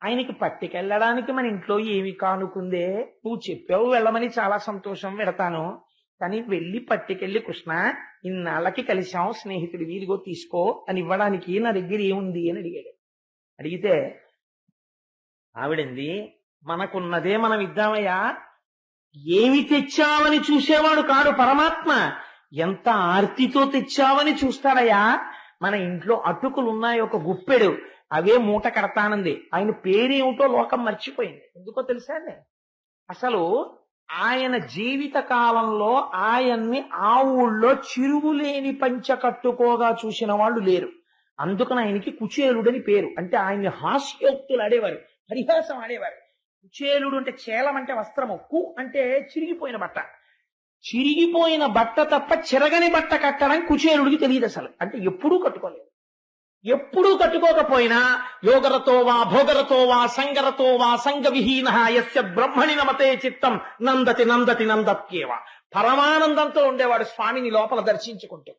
ఆయనకి పట్టుకెళ్ళడానికి మన ఇంట్లో ఏమి కానుకుందే, నువ్వు చెప్పావు వెళ్ళమని చాలా సంతోషం, వెడతాను. కానీ వెళ్ళి పట్టుకెళ్ళి, కృష్ణ ఇన్నాళ్ళకి కలిశాం, స్నేహితుడి వీధిగో తీసుకో అని ఇవ్వడానికి నా దగ్గర ఏముంది అని అడిగాడు. అడిగితే ఆవిడంది, మనకున్నదే మనం ఇద్దామయ్యా. ఏమి తెచ్చావని చూసేవాడు కాడు పరమాత్మ, ఎంత ఆర్తితో తెచ్చావని చూస్తాడయ్యా. మన ఇంట్లో అటుకులు ఉన్నాయి ఒక గుప్పెడు, అవే మూట కడతానంది. ఆయన పేరేమిటో లోకం మర్చిపోయింది. ఎందుకో తెలుసా అండి, అసలు ఆయన జీవిత కాలంలో ఆయన్ని ఆ ఊళ్ళో చిరువులేని పంచ కట్టుకోగా చూసిన వాళ్ళు లేరు. అందుకని ఆయనకి కుచేలుడని పేరు. అంటే ఆయన్ని హాస్యోక్తులు ఆడేవారు, పరిహాసం ఆడేవారు. కుచేలుడు అంటే చేలం అంటే వస్త్రము, కు అంటే చిరిగిపోయిన బట్ట. చిరిగిపోయిన బట్ట తప్ప చిరగని బట్ట కట్టడం కుచేలుడికి తెలియదు అసలు. అంటే ఎప్పుడూ కట్టుకోలేదు. ఎప్పుడూ కట్టుకోకపోయినా యోగరతో వా భోగరతో వా సంగరతో వా సంగ విహీన యస్య బ్రహ్మణి నమతే చిత్తం నందతి నందతి నందత్యేవ. పరమానందంతో ఉండేవాడు స్వామిని లోపల దర్శించుకుంటూ.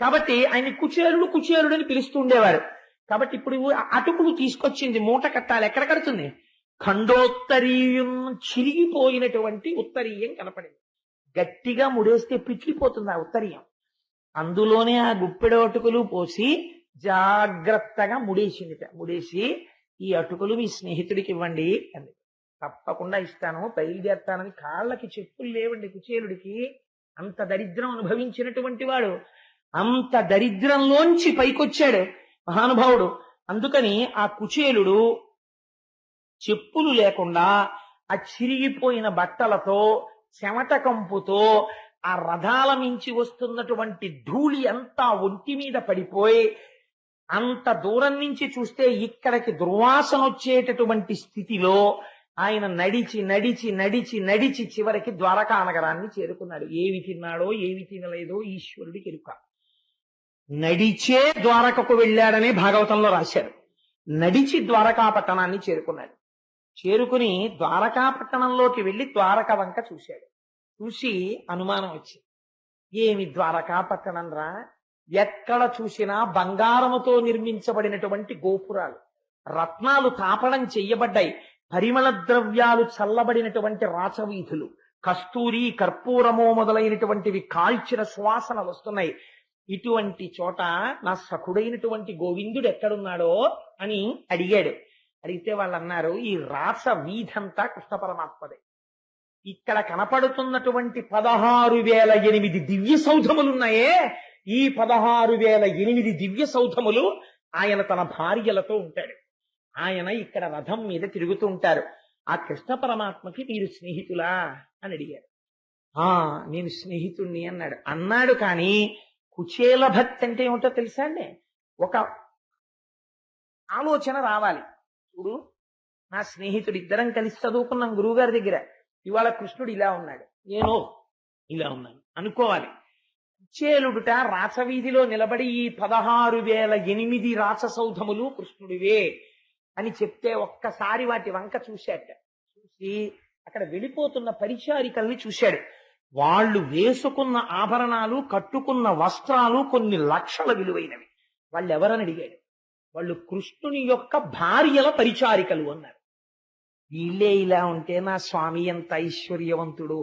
కాబట్టి ఆయన కుచేలుడు కుచేలుడు అని పిలుస్తూ ఉండేవారు. కాబట్టి ఇప్పుడు అటుకులు తీసుకొచ్చింది, మూట కట్టాలి. ఎక్కడ కడుతుంది? ఖండోత్తరీయం, చిరిగిపోయినటువంటి ఉత్తరీయం కనపడింది. గట్టిగా ముడేస్తే పిచ్చిపోతుంది ఆ ఉత్తరీయం. అందులోనే ఆ గుప్పెడు అటుకులు పోసి జాగ్రత్తగా ముడేసిందిట. ముడేసి, ఈ అటుకులు మీ స్నేహితుడికి ఇవ్వండి అంది. తప్పకుండా ఇస్తాను, బయలుదేరుతానని. కాళ్ళకి చెప్పులు లేవండి కుచేలుడికి, అంత దరిద్రం అనుభవించినటువంటి వాడు. అంత దరిద్రంలోంచి పైకొచ్చాడు మహానుభావుడు. అందుకని ఆ కుచేలుడు చెప్పులు లేకుండా ఆ చిరిగిపోయిన బట్టలతో, చెమట కంపుతో, ఆ రథాల మించి వస్తున్నటువంటి ధూళి అంతా ఒంటి మీద పడిపోయి, అంత దూరం నుంచి చూస్తే ఇక్కడికి దుర్వాసన వచ్చేటటువంటి స్థితిలో ఆయన నడిచి నడిచి నడిచి నడిచి చివరికి ద్వారకా నగరాన్ని చేరుకున్నాడు. ఏమి తిన్నాడో ఏమి తినలేదో ఈశ్వరుడికి ఎరుక. నడిచే ద్వారకకు వెళ్ళాడని భాగవతంలో రాశారు. నడిచి ద్వారకా పట్టణాన్ని చేరుకున్నాడు. చేరుకుని ద్వారకా పట్టణంలోకి వెళ్లి ద్వారక వంక చూశాడు. చూసి అనుమానం వచ్చింది, ఏమి ద్వారకా పట్టణం రా, ఎక్కడ చూసినా బంగారముతో నిర్మించబడినటువంటి గోపురాలు, రత్నాలు తాపడం చెయ్యబడ్డాయి, పరిమళ ద్రవ్యాలు చల్లబడినటువంటి రాచవీధులు, కస్తూరి కర్పూరము మొదలైనటువంటివి కాల్చిన సువాసనలు వస్తున్నాయి. ఇటువంటి చోట నా సఖుడైనటువంటి గోవిందుడు ఎక్కడున్నాడో అని అడిగాడు. అడిగితే వాళ్ళు అన్నారు, ఈ రాస వీధంతా కృష్ణ పరమాత్మదే. ఇక్కడ కనపడుతున్నటువంటి 16,008 దివ్య సౌధములున్నాయే, ఈ 16,008 దివ్య సౌధములు ఆయన తన భార్యలతో ఉంటాడు. ఆయన ఇక్కడ రథం మీద తిరుగుతూ ఉంటారు. ఆ కృష్ణ పరమాత్మకి మీరు స్నేహితులా అని అడిగారు. నేను స్నేహితుణ్ణి అన్నాడు. కానీ కుచేల భక్తి అంటే ఏమిటో తెలుసా అండి? ఒక ఆలోచన రావాలి. ఇప్పుడు నా స్నేహితుడు, ఇద్దరం కలిసి చదువుకున్నాం గురువుగారి దగ్గర, ఇవాళ కృష్ణుడు ఇలా ఉన్నాడు, నేను ఇలా ఉన్నాను అనుకోవాలి. కుచేలుడుట రాచవీధిలో నిలబడి ఈ 16,008 రాచసౌధములు కృష్ణుడివే అని చెప్తే ఒక్కసారి వాటి వంక చూశాట. చూసి అక్కడ వెళ్ళిపోతున్న పరిచారికల్ని చూశాడు. వాళ్ళు వేసుకున్న ఆభరణాలు, కట్టుకున్న వస్త్రాలు కొన్ని లక్షల విలువైనవి. వాళ్ళు ఎవరని అడిగాడు. వాళ్ళు కృష్ణుని యొక్క భార్యల పరిచారికలు అన్నారు. వీళ్ళే ఇలా ఉంటే నా స్వామి ఎంత ఐశ్వర్యవంతుడు,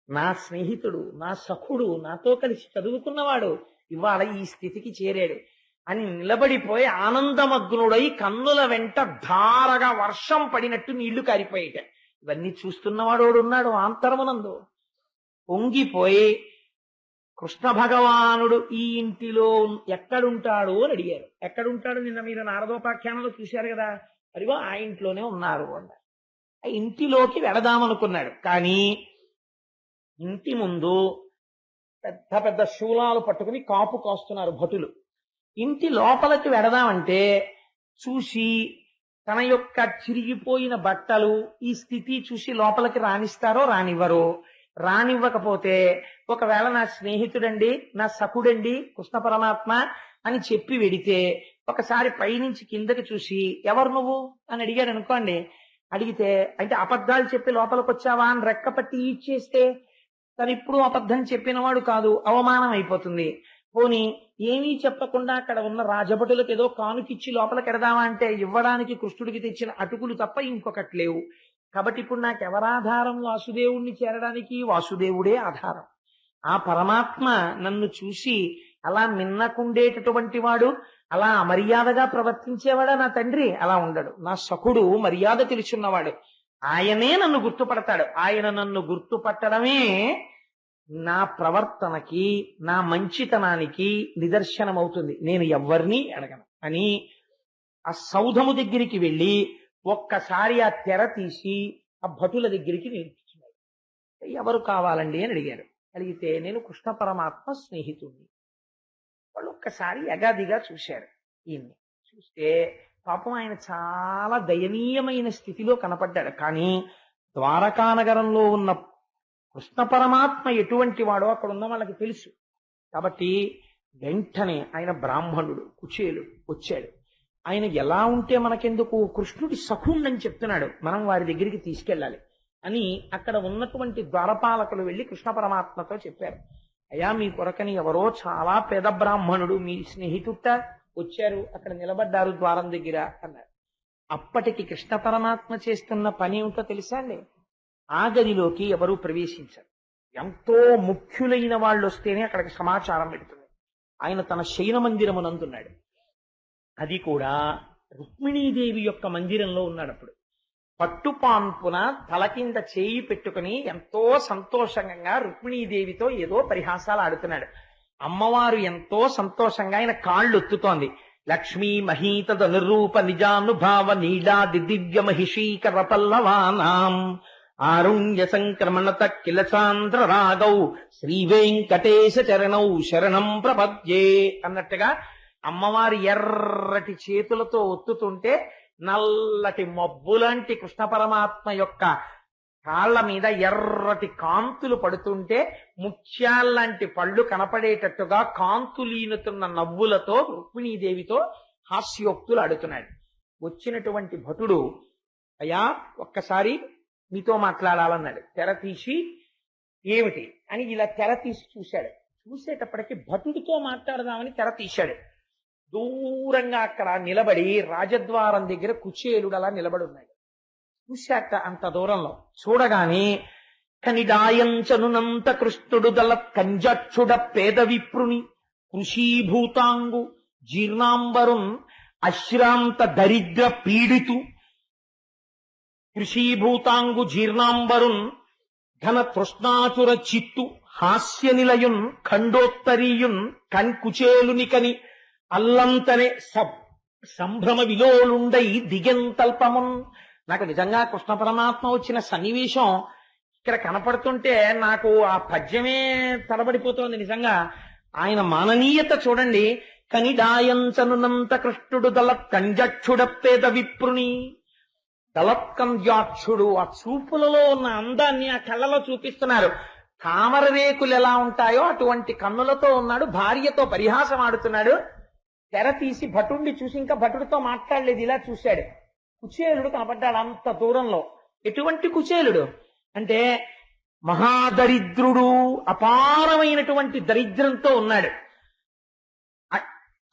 నా స్నేహితుడు, నా సఖుడు, నాతో కలిసి చదువుకున్నవాడు ఇవాళ ఈ స్థితికి చేరాడు అని నిలబడిపోయి ఆనందమగ్నుడై కన్నుల వెంట ధారగా వర్షం పడినట్టు నీళ్లు కారిపోయేట. ఇవన్నీ చూస్తున్నవాడు ఉన్నాడు ఆంతరమునందు. పొంగిపోయి కృష్ణ భగవానుడు ఈ ఇంటిలో ఎక్కడుంటాడు అని అడిగారు. ఎక్కడుంటాడు? నిన్న మీరు నారదోపాఖ్యానంలో చూశారు కదా, అదిగో ఆ ఇంట్లోనే ఉన్నారు అన్నారు. ఆ ఇంటిలోకి వెళదామనుకున్నాడు. కానీ ఇంటి ముందు పెద్ద పెద్ద శూలాలు పట్టుకుని కాపు కాస్తున్నారు భటులు. ఇంటి లోపలికి వెడదామంటే చూసి తన యొక్క చిరిగిపోయిన బట్టలు ఈ స్థితి చూసి లోపలికి రానిస్తారో రానివ్వరో. రానివ్వకపోతే ఒకవేళ నా స్నేహితుడండి, నా సఖుడండి కృష్ణ పరమాత్మ అని చెప్పి వెడితే ఒకసారి పైనుంచి కిందకి చూసి ఎవరు నువ్వు అని అడిగాడు అనుకోండి. అడిగితే అంటే అబద్ధాలు చెప్పి లోపలికి వచ్చావా అని రెక్కపట్టి ఇచ్చేస్తే తను ఇప్పుడు అబద్ధం చెప్పినవాడు కాదు, అవమానం అయిపోతుంది. పోని ఏమీ చెప్పకుండా అక్కడ ఉన్న రాజభటులకు ఏదో కానుకిచ్చి లోపలికి ఎడదామా అంటే ఇవ్వడానికి కృష్ణుడికి తెచ్చిన అటుకులు తప్ప ఇంకొకటి లేవు. కాబట్టి ఇప్పుడు నాకెవరాధారం? వాసుదేవుణ్ణి చేరడానికి వాసుదేవుడే ఆధారం. ఆ పరమాత్మ నన్ను చూసి అలా మిన్నకుండేటటువంటి వాడు, అలా అమర్యాదగా ప్రవర్తించేవాడా నా తండ్రి? అలా ఉండడు. నా సఖుడు మర్యాద తెలుసున్నవాడు, ఆయనే నన్ను గుర్తుపడతాడు. ఆయన నన్ను గుర్తుపట్టడమే నా ప్రవర్తనకి, నా మంచితనానికి నిదర్శనమవుతుంది. నేను ఎవ్వరినీ అడగను అని ఆ సౌధము దగ్గరికి వెళ్ళి ఒక్కసారి ఆ తెర తీసి ఆ భటుల దగ్గరికి నిలిపించినాడు. ఎవరు కావాలండి అని అడిగారు. అడిగితే నేను కృష్ణ పరమాత్మ స్నేహితుడిని. వాళ్ళు ఒక్కసారి యగాదిగా చూశారు. ఈయన్ని చూస్తే పాపం ఆయన చాలా దయనీయమైన స్థితిలో కనపడ్డాడు. కానీ ద్వారకానగరంలో ఉన్న కృష్ణ పరమాత్మ ఎటువంటి వాడో అక్కడ ఉన్న వాళ్ళకి తెలుసు. కాబట్టి వెంటనే ఆయన బ్రాహ్మణుడు కుచేలుడు వచ్చాడు. ఆయన ఎలా ఉంటే మనకెందుకు, కృష్ణుడి సఖుండని చెప్తున్నాడు, మనం వారి దగ్గరికి తీసుకెళ్ళాలి అని అక్కడ ఉన్నటువంటి ద్వారపాలకులు వెళ్లి కృష్ణ పరమాత్మతో చెప్పారు. అయ్యా, మీ కొరకని ఎవరో చాలా పేద బ్రాహ్మణుడు మీ స్నేహితుట వచ్చారు, అక్కడ నిలబడ్డారు ద్వారం దగ్గర అన్నారు. అప్పటికి కృష్ణ పరమాత్మ చేస్తున్న పని ఏమిటో తెలుసా అండి? ఆ గదిలోకి ఎవరూ ప్రవేశించారు. ఎంతో ముఖ్యులైన వాళ్ళు వస్తేనే అక్కడికి సమాచారం పెడుతుంది. ఆయన తన శయన మందిరమునందున్నాడు. అది కూడా రుక్మిణీదేవి యొక్క మందిరంలో ఉన్నాడు. అప్పుడు పట్టుపాన్పున తల కింద చేయి పెట్టుకుని ఎంతో సంతోషంగా రుక్మిణీదేవితో ఏదో పరిహాసాలు ఆడుతున్నాడు. అమ్మవారు ఎంతో సంతోషంగా ఆయన కాళ్ళు ఒత్తుతోంది. లక్ష్మీ మహీతద నిరూప నిజానుభావ నీడాది దివ్య మహిషీకర పల్లవానాం ఆరుణ్య సంక్రమణత కిల సాంద్ర రాగౌ శ్రీ వెంకటేశ చరణౌ శరణం ప్రపద్యే అన్నట్టుగా అమ్మవారి ఎర్రటి చేతులతో ఒత్తుతుంటే నల్లటి మబ్బులాంటి కృష్ణ పరమాత్మ యొక్క కాళ్ల మీద ఎర్రటి కాంతులు పడుతుంటే ముత్యాల్లాంటి పళ్ళు కనపడేటట్టుగా కాంతులీనుతున్న నవ్వులతో రుక్మిణీదేవితో హాస్యోక్తులు ఆడుతున్నాడు. వచ్చినటువంటి భటుడు, అయ్యా ఒక్కసారి మీతో మాట్లాడాలన్నాడు. తెర తీసి ఏమిటి అని ఇలా తెర తీసి చూశాడు. చూసేటప్పటికి భటుడితో మాట్లాడదామని తెర తీశాడు. దూరంగా అక్కడ నిలబడి రాజద్వారం దగ్గర కుచేలుడు అలా నిలబడి ఉన్నాడు. చూశాక అంత దూరంలో చూడగానే కనిడాయంచనునంత కృష్ణుడు దళ కంజక్షుడ పేద విప్రుని కృషీభూతాంగు జీర్ణాంబరున్ అశ్రాంత దరిద్ర పీడితు కృషీభూతాంగు జీర్ణాంబరున్ ఘన తృష్ణాచుర చిత్తు హాస్య నిలయున్ ఖండోత్తరీయున్ కన్కుచేలునికని అల్లంతనే సంభ్రమ విలోలుండై దిగెంతల్పమున్. నాకు నిజంగా కృష్ణ పరమాత్మ వచ్చిన సన్నివేశం ఇక్కడ కనపడుతుంటే నాకు ఆ పద్యమే తడబడిపోతోంది. నిజంగా ఆయన మాననీయత చూడండి. కనిడాయంచనునంత కృష్ణుడు దళత్కంజక్షుడ పేద విప్రుని. దళత్కంజాక్షుడు ఆ చూపులలో ఉన్న అందాన్ని ఆ కళ్ళలో చూపిస్తున్నారు. తామర రేకులు ఎలా ఉంటాయో అటువంటి కన్నులతో ఉన్నాడు. భార్యతో పరిహాసం ఆడుతున్నాడు. తెర తీసి భటుడిని చూసి ఇంకా భటుడితో మాట్లాడలేదు, ఇలా చూశాడు. కుచేలుడు కనపడ్డాడు అంత దూరంలో. ఎటువంటి కుచేలుడు అంటే మహాదరిద్రుడు, అపారమైనటువంటి దరిద్రంతో ఉన్నాడు.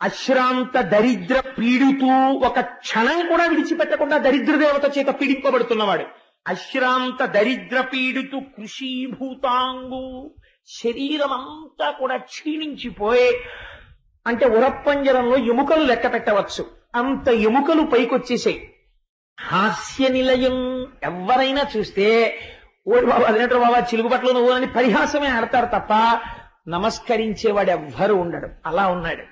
అశ్రాంత దరిద్ర పీడితూ, ఒక క్షణం కూడా విడిచిపెట్టకుండా దరిద్ర దేవత చేత పీడింపబడుతున్నవాడు. అశ్రాంత దరిద్ర పీడితు కృషీభూతాంగు, శరీరం అంతా కూడా క్షీణించిపోయి, అంటే ఉరప్పంజరంలో ఎముకలు లెక్క పెట్టవచ్చు అంత ఎముకలు పైకొచ్చేసాయి. హాస్య నిలయం, ఎవరైనా చూస్తే ఓడి బాబా అదేంటో బాబా చిలుగుబట్లు నువ్వు అని పరిహాసమే ఆడతారు తప్ప నమస్కరించేవాడు ఎవ్వరు ఉండడు. అలా ఉన్నాడు.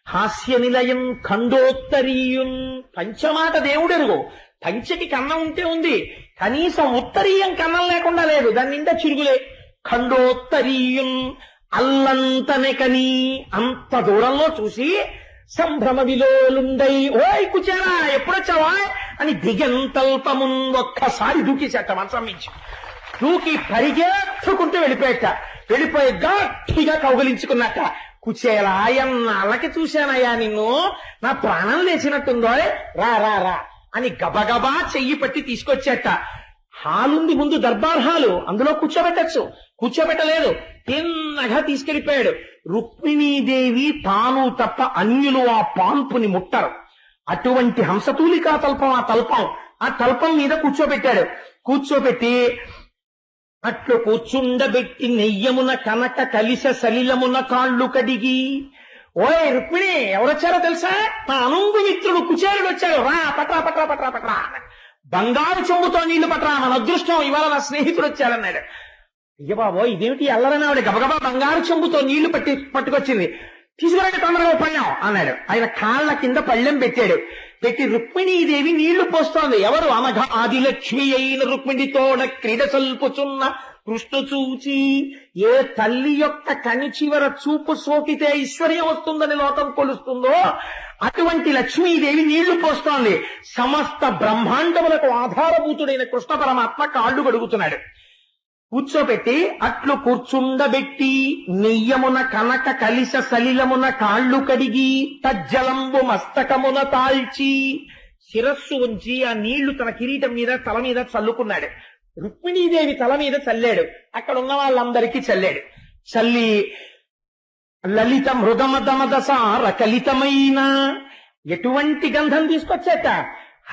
హాస్య నిలయం ఖండోత్తరీయున్, పంచమాట దేవుడెరుగు. పంచకి కన్నం ఉంటే ఉంది, కనీసం ఉత్తరీయం కన్నం లేకుండా లేదు, దాని నిండా చిరుగులే. ఖండోత్తరీయున్ అల్లంతనే కని, అంత దూరంలో చూసి సంభ్రమ విలోలుండై ఓయ్ కుచేలా ఎప్పుడొచ్చావా అని దిగంతల్పమున్ ఒక్కసారి దూకేసేట మంచం మించి దూకి పరిగెత్తుకుంటూ వెళ్ళిపోయి గట్టిగా కౌగిలించుకున్నాక కుచేలా ఎన్నాళ్ళకి చూశానయ్యా నిన్ను, నా ప్రాణం లేచినట్టుందో, రా రా రా అని గబగబా చెయ్యి పట్టి తీసుకొచ్చేట. హాలుంది ముందు, దర్బార్ హాలు, అందులో కూర్చోబెట్టలేదు, తిన్నగా తీసుకెళ్లిపోయాడు. రుక్మిణీదేవి తాను తప్ప అన్యులు ఆ పాన్పుని ముట్టరు. అటువంటి హంసతూలికా తల్పం ఆ తల్పం మీద కూర్చోబెట్టి అట్లు కూర్చుండబెట్టి నెయ్యమున కనక కలిస సలిలమున కాళ్ళు కడిగి, ఓయ్ రుక్మిణి ఎవరొచ్చారో తెలుసా, నా అనుంగు మిత్రుడు కుచేరుడు వచ్చాడు, రా పట్రా బంగారు చెంబుతో నీళ్లు పట్రా, మన అదృష్టం ఇవాళ నా స్నేహితుడు వచ్చాడన్నాడు. అయ్య బాబో ఇదేమిటి అల్లరని ఆవిడ గబగబా బంగారు చెంబుతో నీళ్లు పట్టుకొచ్చింది. తీసుకురండి తొందరగా పళ్ళెం అన్నాడు. ఆయన కాళ్ళ కింద పళ్ళెం పెట్టి రుక్మిణీదేవి నీళ్లు పోస్తోంది. ఎవరు? అనఘ ఆదిలక్ష్మి అయిన రుక్మిణితోడ క్రీడ సల్పుచున్న కృష్ణ చూచి, ఏ తల్లి యొక్క కని చివర చూపు సోకితే ఐశ్వర్యం వస్తుందని లోకం కొలుస్తుందో అటువంటి లక్ష్మీదేవి నీళ్లు పోస్తోంది. సమస్త బ్రహ్మాండములకు ఆధారభూతుడైన కృష్ణ పరమాత్మ కాళ్ళు కడుగుతున్నాడు. కూర్చోబెట్టి అట్లు కూర్చుండబెట్టి నెయ్యమున కనక కలిస సలిలమున కాళ్ళు కడిగి తజ్జలంబు మస్తకమున తాల్చి, శిరస్సు ఉంచి ఆ నీళ్లు తన కిరీటం మీద తల మీద చల్లుకున్నాడు. రుక్మిణీదేవి తల మీద చల్లాడు, అక్కడ ఉన్న వాళ్ళందరికీ చల్లి లలిత మృగమదమదసార కలితమైన ఎటువంటి గంధం తీసుకొచ్చేట.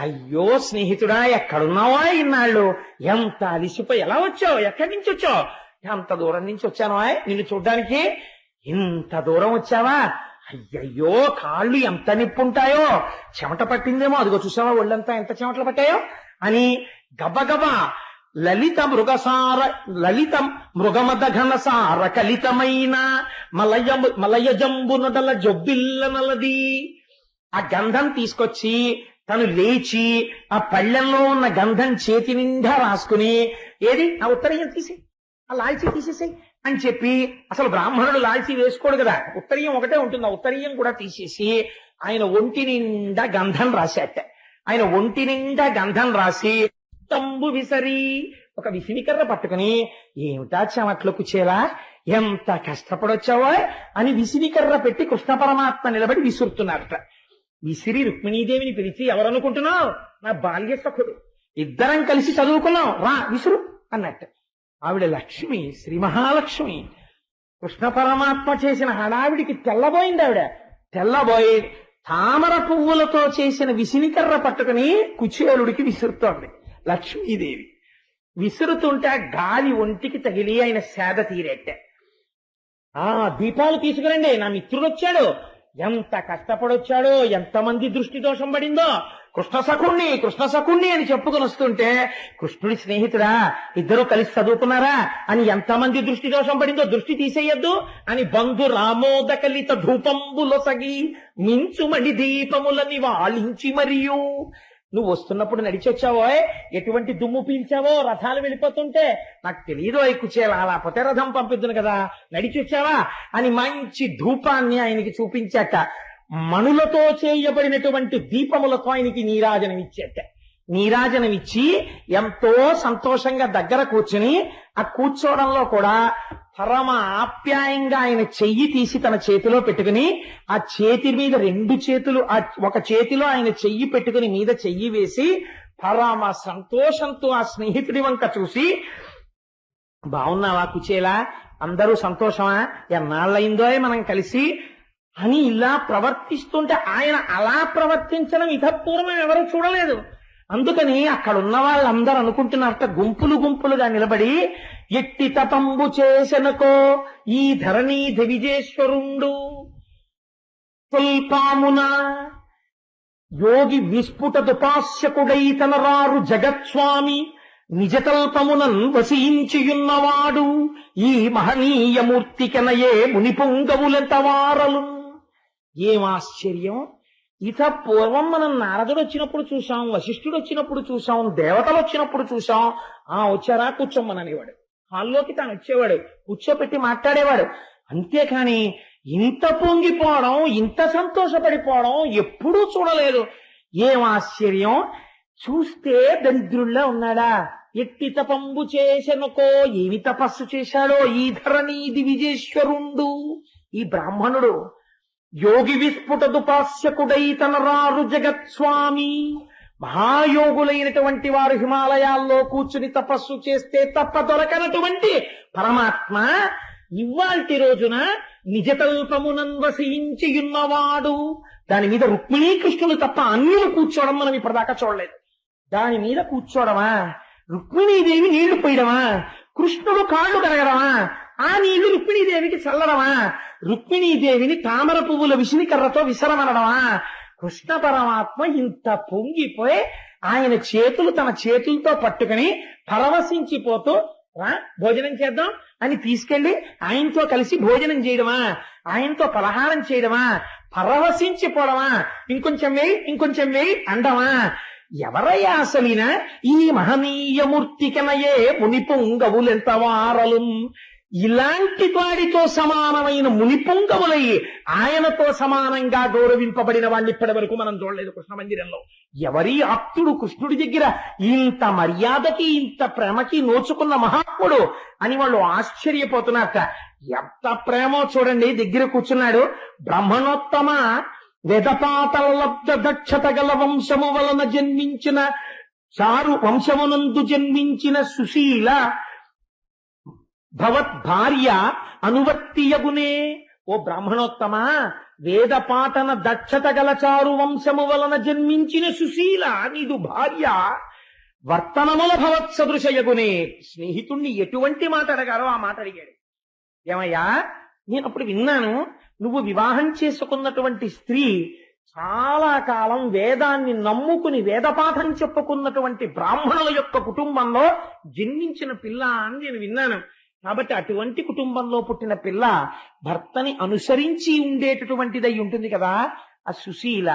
అయ్యో స్నేహితుడా ఎక్కడున్నావా ఇన్నాళ్ళు, ఎంత అలిసిపోయి ఎలా వచ్చావు, ఎక్కడి నుంచి వచ్చావు? అంత దూరం నుంచి వచ్చాను నిన్ను చూడ్డానికి. ఇంత దూరం వచ్చావా? అయ్యయ్యో కాళ్ళు ఎంత నిప్పుంటాయో, చెమట పట్టిందేమో, అదిగో చూసావా ఒళ్ళంతా ఎంత చెమటలు పట్టాయో అని గబగబా లలిత మృగమద ఘనసార కలితమైన మలయజంబు నొడల జొబ్బిల్ల నలది ఆ గంధం తీసుకొచ్చి తను లేచి ఆ పళ్ళెంలో ఉన్న గంధం చేతి నిండా రాసుకుని, ఏది ఆ ఉత్తరీయం తీసేయి, ఆ లాల్చీ తీసేసాయి అని చెప్పి, అసలు బ్రాహ్మణుడు లాల్చీ వేసుకోడు కదా, ఉత్తరీయం ఒకటే ఉంటుంది, ఆ ఉత్తరీయం కూడా తీసేసి ఆయన ఒంటి నిండా గంధం రాశాట. ఆయన ఒంటి నిండా గంధం రాసి తంబు విసరి ఒక విసినికర్ర పట్టుకుని, ఏమిటా చెమట్లు కుచేలా ఎంత కష్టపడొచ్చావో అని విసినికర్ర పెట్టి కృష్ణ పరమాత్మ నిలబడి విసురుతున్నారట. విసిరి రుక్మిణీదేవిని పిలిచి, ఎవరనుకుంటున్నావు? నా బాల్య సఖుడు, ఇద్దరం కలిసి చదువుకున్నాం, రా విసురు అన్నట్టు. ఆవిడ లక్ష్మి, శ్రీ మహాలక్ష్మి. కృష్ణ పరమాత్మ చేసిన హడావిడికి తెల్లబోయి తామర పువ్వులతో చేసిన విసినికర్ర పట్టుకుని కుచేలుడికి విసురుతోంది లక్ష్మీదేవి. విసురుతుంటే గాలి ఒంటికి తగిలి ఆయన సేద తీరేట. దీపాలు తీసుకురండి, నా మిత్రుడు వచ్చాడు, ఎంత కష్టపడొచ్చాడో, ఎంతమంది దృష్టి దోషం పడిందో, కృష్ణ సఖుణ్ణి అని చెప్పుకుని వస్తుంటే, కృష్ణుడి స్నేహితుడా, ఇద్దరు కలిసి చదువుకున్నారా అని ఎంతమంది దృష్టి దోషం పడిందో, దృష్టి తీసేయద్దు అని బంధు రామోదకలిత ధూపంబులొసగి మించుమణి దీపములని వాళించి మరియు, నువ్వు వస్తున్నప్పుడు నడిచొచ్చావో, ఎటువంటి దుమ్ము పీల్చావో రథాలు వెళ్ళిపోతుంటే, నాకు తెలియదు కుచేలా, లేకపోతే రథం పంపిద్దును కదా, నడిచొచ్చావా అని మంచి ధూపాన్ని ఆయనకి చూపించాక, మణులతో చేయబడినటువంటి దీపములతో ఆయనకి నీరాజనమిచ్చి ఎంతో సంతోషంగా దగ్గర కూర్చుని, ఆ కూర్చోవడంలో కూడా పరమ ఆప్యాయంగా ఆయన చెయ్యి తీసి తన చేతిలో పెట్టుకుని, ఆ చేతి మీద రెండు చేతులు, ఒక చేతిలో ఆయన చెయ్యి పెట్టుకుని మీద చెయ్యి వేసి పరమ సంతోషంతో ఆ స్నేహితుడి వంక చూసి, బాగున్నావా కుచేలా, అందరూ సంతోషమా, ఎన్నాళ్ళయిందో మనం కలిసి అని ఇలా ప్రవర్తిస్తుంటే, ఆయన అలా ప్రవర్తించడం ఇతపూర్వం ఎవరూ చూడలేదు. అందుకని అక్కడున్న వాళ్ళందరూ అనుకుంటున్నారట, గుంపులుగా నిలబడి, ఎట్టి తపంబు చేసెనకో ఈ ధరణీ దివిజేశ్వరుండు స్వల్పామున యోగి విస్ఫుట దుపాస్యకుడై తనరారు జగత్స్వామి నిజతల్పమునన్ వసించియున్నవాడు ఈ మహనీయమూర్తికెనయే ముని పొంగవులెంతవారలు. ఏం ఆశ్చర్యం! ఇత పూర్వం మనం నారదుడు వచ్చినప్పుడు చూసాం, వశిష్ఠుడు వచ్చినప్పుడు చూసాం, దేవతలు వచ్చినప్పుడు చూసాం. వచ్చారా కూర్చోమ్మననేవాడు, హాల్లోకి తాను వచ్చేవాడు, కూర్చోపెట్టి మాట్లాడేవాడు. అంతేకాని ఇంత పొంగిపోవడం, ఇంత సంతోషపడిపోవడం ఎప్పుడూ చూడలేదు. ఏం ఆశ్చర్యం! చూస్తే దరిద్రుల్లా ఉన్నాడా? ఎట్టి తపంబు చేసెనుకో, ఏమి తపస్సు చేశాడో ఈ ధరణీది విజేశ్వరుండు ఈ బ్రాహ్మణుడు. యోగి విస్ఫుటదుపాస్యకుడై తనరారు జగత్స్వామి. మహాయోగులైనటువంటి వారు హిమాలయాల్లో కూర్చుని తపస్సు చేస్తే తప్ప దొరకనటువంటి పరమాత్మ ఇవాల్టి రోజున నిజతల్పమునందసించియున్నవాడు. దాని మీద రుక్మిణీకృష్ణులు తప్ప అన్యులు కూర్చోవడం మనం ఇప్పటిదాకా చూడలేదు. దాని మీద కూర్చోవడమా, రుక్మిణీదేవి నీళ్లు పోయడమా, కృష్ణుడు కాళ్ళు కడగడమా, ఆ నీళ్లు రుక్మిణీదేవికి చల్లడమా, రుక్మిణీదేవిని తామర పువ్వుల విసినికర్రతో విసరమనడమా? కృష్ణ పరమాత్మ ఇంత పొంగిపోయి ఆయన చేతులు తన చేతులతో పట్టుకుని పరవశించిపోతూ రా భోజనం చేద్దాం అని తీసుకెళ్లి ఆయనతో కలిసి భోజనం చేయడమా, ఆయనతో పలహారం చేయడమా, పరవశించిపోవడమా, ఇంకొంచెం వేయి ఇంకొంచెం వేయి అండమా? ఎవరయ్యా అసలిన ఈ మహనీయమూర్తికనయే మునిపొంగవులెంత వారలు. ఇలాంటి వాడితో సమానమైన మునిపొంగవులై ఆయనతో సమానంగా గౌరవింపబడిన వాడిని ఇప్పటి వరకు మనం చూడలేదు కృష్ణ మందిరంలో. ఎవరి ఆప్తుడు కృష్ణుడి దగ్గర ఇంత మర్యాదకి ఇంత ప్రేమకి నోచుకున్న మహాత్ముడు అని వాళ్ళు ఆశ్చర్యపోతున్నారట. ఎంత ప్రేమో చూడండి. దగ్గర కూర్చున్నాడు. బ్రహ్మణోత్తమ వేదపాతలబ్ధ దక్షత గల వంశము వలన జన్మించిన చారు వంశమునందు జన్మించిన సుశీల భవద్భార్య అనువర్తియగునే. ఓ బ్రాహ్మణోత్తమ, వేదపాఠన దక్షత గల చారు వంశము వలన జన్మించిన సుశీల నీదు భార్య వర్తనముల భవత్సదృశయగునే. స్నేహితుణ్ణి ఎటువంటి మాట అడగారో ఆ మాట అడిగాడు. ఏమయ్యా, నేను అప్పుడు విన్నాను, నువ్వు వివాహం చేసుకున్నటువంటి స్త్రీ చాలా కాలం వేదాన్ని నమ్ముకుని వేదపాఠం చెప్పుకున్నటువంటి బ్రాహ్మణుల యొక్క కుటుంబంలో జన్మించిన పిల్ల అని నేను విన్నాను. కాబట్టి అటువంటి కుటుంబంలో పుట్టిన పిల్ల భర్తని అనుసరించి ఉండేటటువంటిదై ఉంటుంది కదా. ఆ సుశీల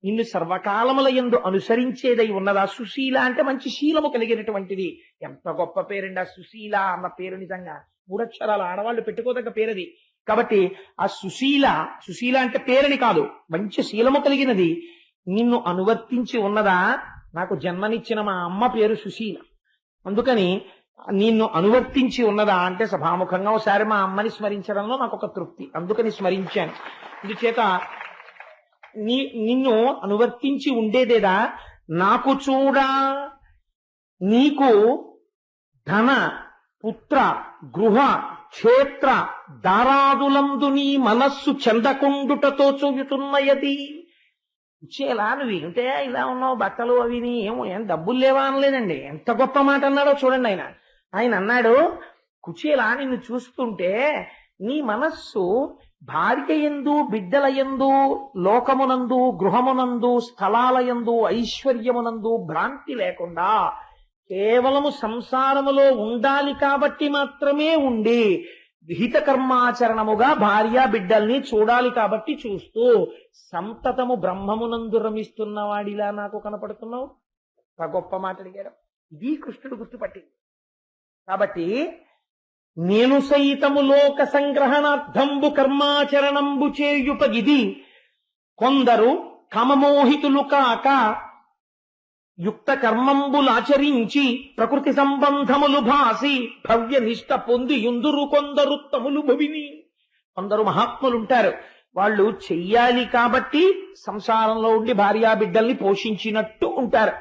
నిన్ను సర్వకాలముల యందు అనుసరించేదై ఉన్నదా? సుశీల అంటే మంచి శీలము కలిగినటువంటిది. ఎంత గొప్ప పేరండి ఆ సుశీల అన్న పేరు. నిజంగా 3 అక్షరాలు ఆడవాళ్ళు పెట్టుకోదగ్గ పేరది. కాబట్టి ఆ సుశీల, సుశీల అంటే పేరని కాదు, మంచి శీలము కలిగినది నిన్ను అనువర్తించి ఉన్నదా? నాకు జన్మనిచ్చిన మా అమ్మ పేరు సుశీల, అందుకని నిన్ను అనువర్తించి ఉన్నదా అంటే సభాముఖంగా ఒకసారి మా అమ్మని స్మరించడంలో నాకు ఒక తృప్తి, అందుకని స్మరించాను. ఇందుచేత నిన్ను అనువర్తించి ఉండేదేదా? నాకు చూడా నీకు ధన పుత్ర గృహ క్షేత్ర దారాదులందు నీ మనస్సు చెందకుండుటతో చూయుతున్నయది. ఇచ్చేలా నువ్వు ఏంటే ఇలా ఉన్నావు, బట్టలు అవిని ఏం డబ్బులు లేవా అనలేదండి. ఎంత గొప్ప మాట అన్నాడో చూడండి. ఆయన అన్నాడు, కుచేలా నిన్ను చూస్తుంటే నీ మనస్సు భార్య యందు బిడ్డల యందు లోకమునందు గృహమునందు స్థలాలయందు ఐశ్వర్యమునందు భ్రాంతి లేకుండా కేవలము సంసారములో ఉండాలి కాబట్టి మాత్రమే ఉండి విహిత కర్మాచరణముగా భార్య బిడ్డల్ని చూడాలి కాబట్టి చూస్తూ సంతతము బ్రహ్మమునందు రమిస్తున్న వాడిలా నాకు కనపడుతున్నావు. గొప్ప మాట అడిగాడు. ఇది కృష్ణుడు గుర్తుపట్టింది. కాబట్టి నేను సైతము లోక సంగ్రహణార్థంబు కర్మాచరణంబు చేయుపగిది. కొందరు కమమోహితులు కాక యుక్త కర్మంబులాచరించి ప్రకృతి సంబంధములు భాసి భవ్య నిష్ట పొంది యుందురు కొందరుత్తములు భవిని. కొందరు మహాత్ములుంటారు, వాళ్ళు చెయ్యాలి కాబట్టి సంసారంలో ఉండి భార్యా బిడ్డల్ని పోషించినట్టు ఉంటారు.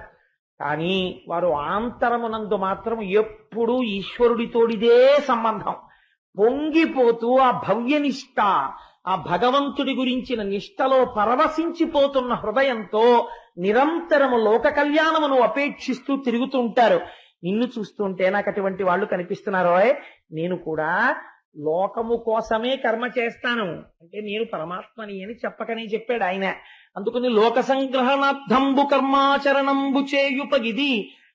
కానీ వారు ఆంతరమునందు మాత్రం ఎప్పుడూ ఈశ్వరుడితోడిదే సంబంధం. పొంగిపోతూ ఆ భవ్యనిష్ట, ఆ భగవంతుడి గురించిన నిష్టలో పరవశించిపోతున్న హృదయంతో నిరంతరము లోక కళ్యాణమును అపేక్షిస్తూ తిరుగుతూ ఉంటారు. నిన్ను చూస్తుంటే నాకు అటువంటి వాళ్ళు కనిపిస్తున్నారో. నేను కూడా లోకము కోసమే కర్మ చేస్తాను అంటే నేను పరమాత్మని అని చెప్పకనే చెప్పాడు ఆయన. అందుకని లోక సంగ్రహణార్థంబు కర్మాచరణంబు చేయుపగిది.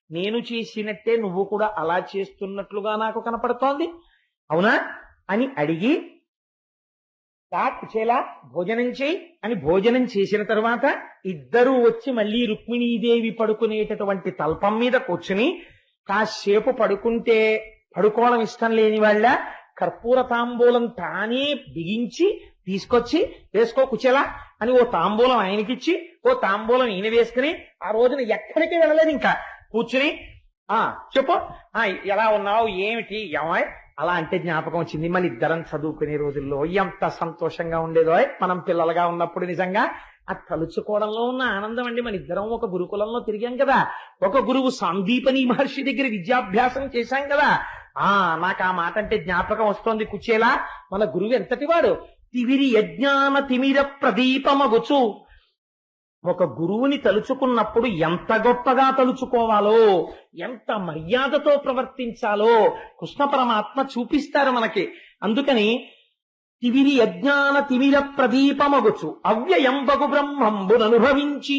నేను చేసినట్టే నువ్వు కూడా అలా చేస్తున్నట్లుగా నాకు కనపడుతోంది, అవునా అని అడిగి కుచేలా భోజనం చేయి అని భోజనం చేసిన తర్వాత ఇద్దరూ వచ్చి మళ్ళీ రుక్మిణీదేవి పడుకునేటటువంటి తల్పం మీద కూర్చుని కాసేపు పడుకోవడం ఇష్టం లేని వాళ్ళ కర్పూర తాంబూలం తానే బిగించి తీసుకొచ్చి వేసుకో కుచేలా అని ఓ తాంబూలం ఆయనకిచ్చి ఓ తాంబూలం ఈయన వేసుకుని ఆ రోజున ఎక్కడికి వెళ్ళలేదు. ఇంకా కూర్చుని చెప్పు ఎలా ఉన్నావు ఏమిటి ఏమాయ్ అలా అంటే జ్ఞాపకం వచ్చింది మన ఇద్దరం చదువుకునే రోజుల్లో ఎంత సంతోషంగా ఉండేదో మనం పిల్లలుగా ఉన్నప్పుడు. నిజంగా ఆ తలుచుకోవడంలో ఉన్న ఆనందం అండి. మన ఇద్దరం ఒక గురుకులంలో తిరిగాం కదా, ఒక గురువు సాందీపని మహర్షి దగ్గర విద్యాభ్యాసం చేశాం కదా. నాకు ఆ మాట అంటే జ్ఞాపకం వస్తోంది కుచేలా. మన గురువు ఎంతటి వాడు, తివిరి యజ్ఞాన తిమిర ప్రదీపమగుచు. ఒక గురువుని తలుచుకున్నప్పుడు ఎంత గొప్పగా తలుచుకోవాలో, ఎంత మర్యాదతో ప్రవర్తించాలో కృష్ణ పరమాత్మ చూపిస్తారు మనకి. అందుకని తివిరి యజ్ఞాన తిమిర ప్రదీపమగుచు అవ్యయంబగు బ్రహ్మంబుననుభవించి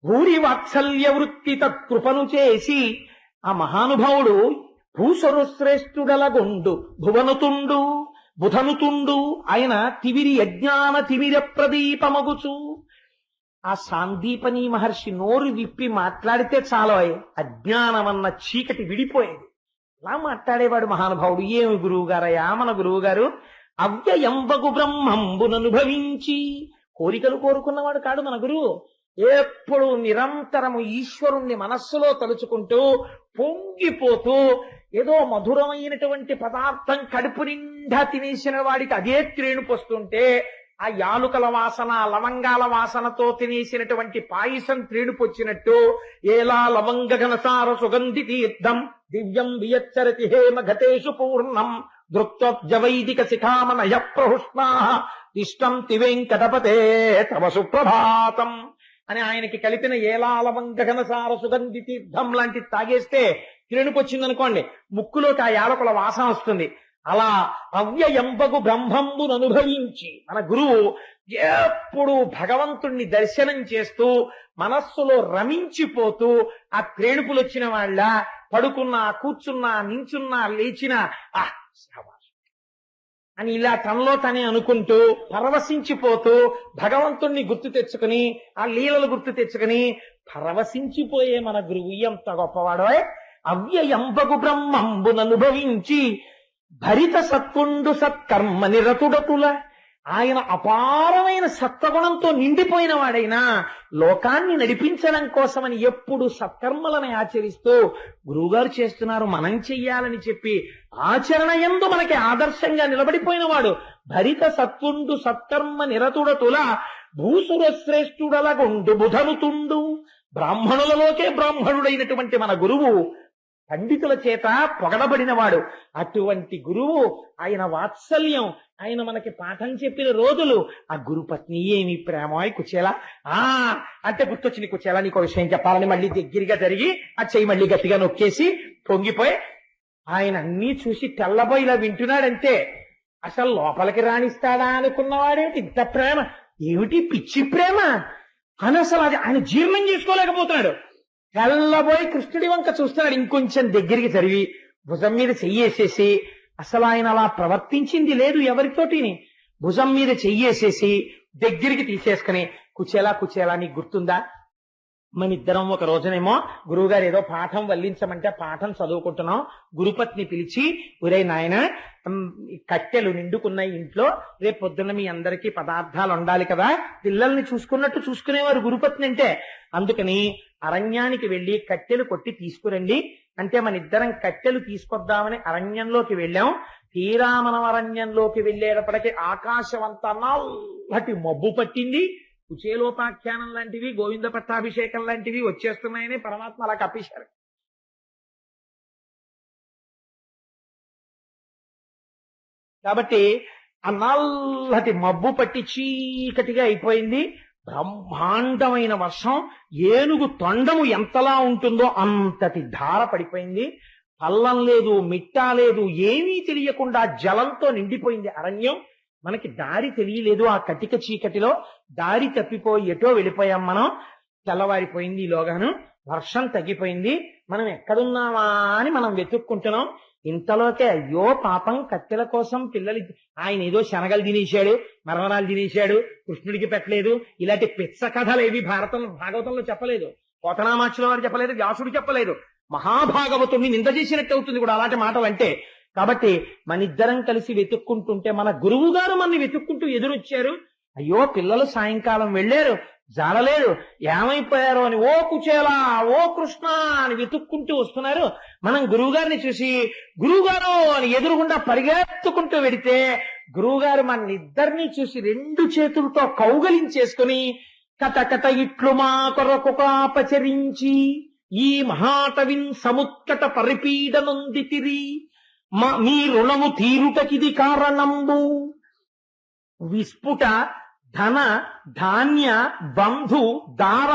భూరి వాత్సల్య వృత్తి తత్కృపను చేసి. ఆ మహానుభావుడు భూసరు శ్రేష్ఠుడలగొండు భువనుతుండు బుధనుతుండు. ఆయన తివిరి యజ్ఞాన తిమిర ప్రదీపమగుచు. ఆ సాందీపని మహర్షి నోరు విప్పి మాట్లాడితే చాలు అజ్ఞానమన్న చీకటి విడిపోయేది. అలా మాట్లాడేవాడు మహానుభావుడు. ఏమి గురువు గారయ్యా మన గురువు గారు, అవ్యయంబగు బ్రహ్మంబుననుభవించి. కోరికలు కోరుకున్నవాడు కాడు మన గురువు. ఎప్పుడు నిరంతరము ఈశ్వరుణ్ణి మనస్సులో తలుచుకుంటూ పొంగిపోతూ ఏదో మధురమైనటువంటి పదార్థం కడుపు నిండా తినేసిన వాడికి అదే త్రేణుపు వస్తుంటే, ఆ యాలుకల వాసన లవంగాల వాసనతో తినేసినటువంటి పాయసం త్రేణుపొచ్చినట్టు ఏలా లవంగ ఘనసార సుగంధి తీర్థం దివ్యం వియచ్చరతి హేమ ఘటేషు పూర్ణం దృక్తోజ్జవైదిక శిఖామనయ ప్రహుష్ణా ఇష్టం తివేంకటపతే తవ సుప్రభాతం అని ఆయనకి కలిపిన ఏలా లవంగ ఘనసార సుగంధి తీర్థం లాంటి తాగేస్తే త్రేణుపొచ్చిందనుకోండి, ముక్కులోకి ఆ యాలకుల వాసన వస్తుంది. అలా అవ్యయంబగు బ్రహ్మంబును అనుభవించి మన గురువు ఎప్పుడు భగవంతుణ్ణి దర్శనం చేస్తూ మనస్సులో రమించిపోతూ ఆ త్రేణుపులు వచ్చిన వాళ్ళ పడుకున్నా కూర్చున్నా నించున్నా లేచినా అని ఇలా తనలో తనే అనుకుంటూ పరవశించిపోతూ భగవంతుణ్ణి గుర్తు తెచ్చుకుని ఆ లీలలు గుర్తు తెచ్చుకుని పరవశించిపోయే మన గురువు ఎంత గొప్పవాడో. అవ్యయంబగు బ్రహ్మంబును అనుభవించి భరిత సత్పుండు సత్కర్మ నిరతుడతుల. ఆయన అపారమైన సత్వగుణంతో నిండిపోయిన వాడైనా లోకాన్ని నడిపించడం కోసమని ఎప్పుడు సత్కర్మలను ఆచరిస్తూ గురువుగారు చేస్తున్నారు మనం చెయ్యాలని చెప్పి ఆచరణ యందు మనకి ఆదర్శంగా నిలబడిపోయిన వాడు. భరిత సత్పుండు సత్కర్మ నిరతుడతుల భూసుర శ్రేష్ఠుడలగొండు బుధనుతుండు. బ్రాహ్మణులలోకే బ్రాహ్మణుడైనటువంటి మన గురువు పండితుల చేత పొగడబడినవాడు. అటువంటి గురువు, ఆయన వాత్సల్యం, ఆయన మనకి పాఠం చెప్పిన రోజులు, ఆ గురుపత్ని ఏమి ప్రేమాయ్ కుచేలా. అంటే గుర్తొచ్చింది కుచేలా, నీకు విషయం చెప్పాలని మళ్ళీ దగ్గరగా జరిగి ఆ చెయ్యి మళ్ళీ గట్టిగా నొక్కేసి పొంగిపోయి ఆయన అన్నీ చూసి తెల్లబోయి ఇలా వింటున్నాడంతే. అసలు లోపలికి రాణిస్తాడా అనుకున్నవాడేమిటి ఇంత ప్రేమ, ఏమిటి పిచ్చి ప్రేమ అని అసలు అది ఆయన జీర్ణం చేసుకోలేకపోతున్నాడు. తెల్లబోయి కృష్ణుడి వంక చూస్తున్నాడు. ఇంకొంచెం దగ్గరికి జరిగి భుజం మీద చెయ్యేసేసి, అసలు ఆయన అలా ప్రవర్తించింది లేదు ఎవరితోటిని, భుజం మీద చెయ్యేసేసి దగ్గరికి తీసేసుకుని కుచేలా కుచేలా నీకు గుర్తుందా, మన ఇద్దరం ఒక రోజునేమో గురువుగారు ఏదో పాఠం వల్లించమంటే పాఠం చదువుకుంటున్నాం. గురుపత్ని పిలిచి, ఒరే నాయన కట్టెలు నిండుకున్న ఇంట్లో రేపు పొద్దున్న మీ అందరికీ పదార్థాలు ఉండాలి కదా, పిల్లల్ని చూసుకున్నట్టు చూసుకునేవారు గురుపత్ని అంటే. అందుకని అరణ్యానికి వెళ్లి కట్టెలు కొట్టి తీసుకురండి అంటే మన ఇద్దరం కట్టెలు తీసుకొద్దామని అరణ్యంలోకి వెళ్ళాం. తీరా మనం అరణ్యంలోకి వెళ్ళేటప్పటికీ ఆకాశం అంతా నల్లటి మబ్బు పట్టింది. కుచేలోపాఖ్యానం లాంటివి, గోవింద పట్టాభిషేకం లాంటివి వచ్చేస్తున్నాయని పరమాత్మ అలా కప్పేశారు. కాబట్టి ఆ నల్లటి మబ్బు పట్టి చీకటిగా అయిపోయింది. బ్రహ్మాండమైన వర్షం, ఏనుగు తొండము ఎంతలా ఉంటుందో అంతటి ధార పడిపోయింది. పల్లం లేదు, మిట్టా లేదు, ఏమీ తెలియకుండా జలంతో నిండిపోయింది అరణ్యం. మనకి దారి తెలియలేదు. ఆ కటిక చీకటిలో దారి తప్పిపోయి ఎటో వెళ్ళిపోయాం మనం. తెల్లవారిపోయింది. ఈలోగాను వర్షం తగ్గిపోయింది. మనం ఎక్కడున్నామా అని మనం వెతుక్కుంటున్నాం. ఇంతలోకే అయ్యో పాపం కట్టెల కోసం పిల్లలు, ఆయన ఏదో శనగలు తినేశాడు, మరమరాలు తినేశాడు, కృష్ణుడికి పెట్టలేదు, ఇలాంటి పిచ్చ కథలు ఏవి భాగవతంలో చెప్పలేదు, పోతనామాచుల వారు చెప్పలేదు, వ్యాసుడు చెప్పలేదు. మహాభాగవతుడిని నింద చేసినట్టు అవుతుంది కూడా అలాంటి మాటలు అంటే. కాబట్టి మన ఇద్దరం కలిసి వెతుక్కుంటుంటే మన గురువు గారు మనని వెతుక్కుంటూ ఎదురొచ్చారు. అయ్యో పిల్లలు సాయంకాలం వెళ్ళారు, జాడలేరు, ఏమైపోయారో అని ఓ కుచేలా ఓ కృష్ణ అని వెతుక్కుంటూ వస్తున్నారు. మనం గురువు గారిని చూసి గురువుగారు అని ఎదురుగుండా పరిగెత్తుకుంటూ వెడితే గురువుగారు మన ఇద్దరిని చూసి రెండు చేతులతో కౌగలించేసుకుని కథ కథ ఇట్లు మా కొరకు కాపచరించి ఈ మహాటవిన్ సముత్కట పరిపీడనుందితిరి మీ రుణము తీరుటకిది కారణంబు. విస్ఫుట ధన ధాన్య బంధు దార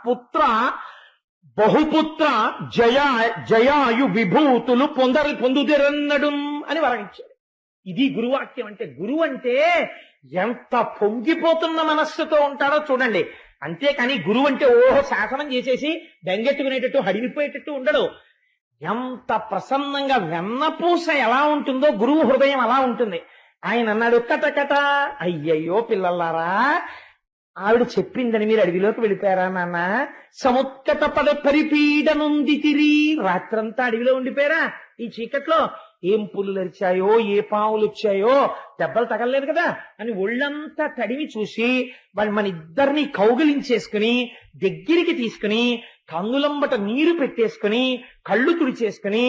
పుత్ర బహుపుత్ర జయాయు విభూతులు పొందుదిరన్నడు అని వరంచాడు. ఇది గురువాక్యం అంటే. గురువు అంటే ఎంత పొంగిపోతున్న మనస్సుతో ఉంటాడో చూడండి. అంతేకాని గురువు అంటే ఓహో శాసనం చేసేసి బెంగెట్టుకునేటట్టు హడిలిపోయేటట్టు ఉండడు. ఎంత ప్రసన్నంగా వెన్నపూస ఎలా ఉంటుందో గురువు హృదయం అలా ఉంటుంది. ఆయన అన్నాడు కట కట, అయ్యయ్యో పిల్లలారా ఆవిడ చెప్పిందని మీరు అడవిలోకి వెళ్ళిపోయారా నాన్న? సముత్కట పరిపీడనుందితిరి, రాత్రంతా అడవిలో ఉండిపోయారా ఈ చీకట్లో? ఏం పులులు అరిచాయో, ఏ పావులు వచ్చాయో, దెబ్బలు తగలలేదు కదా అని ఒళ్ళంతా తడివి చూసి వాళ్ళు మన ఇద్దరిని కౌగిలించేసుకుని దగ్గరికి తీసుకుని కన్నులంబట నీరు పెట్టేసుకుని కళ్ళు తుడిచేసుకుని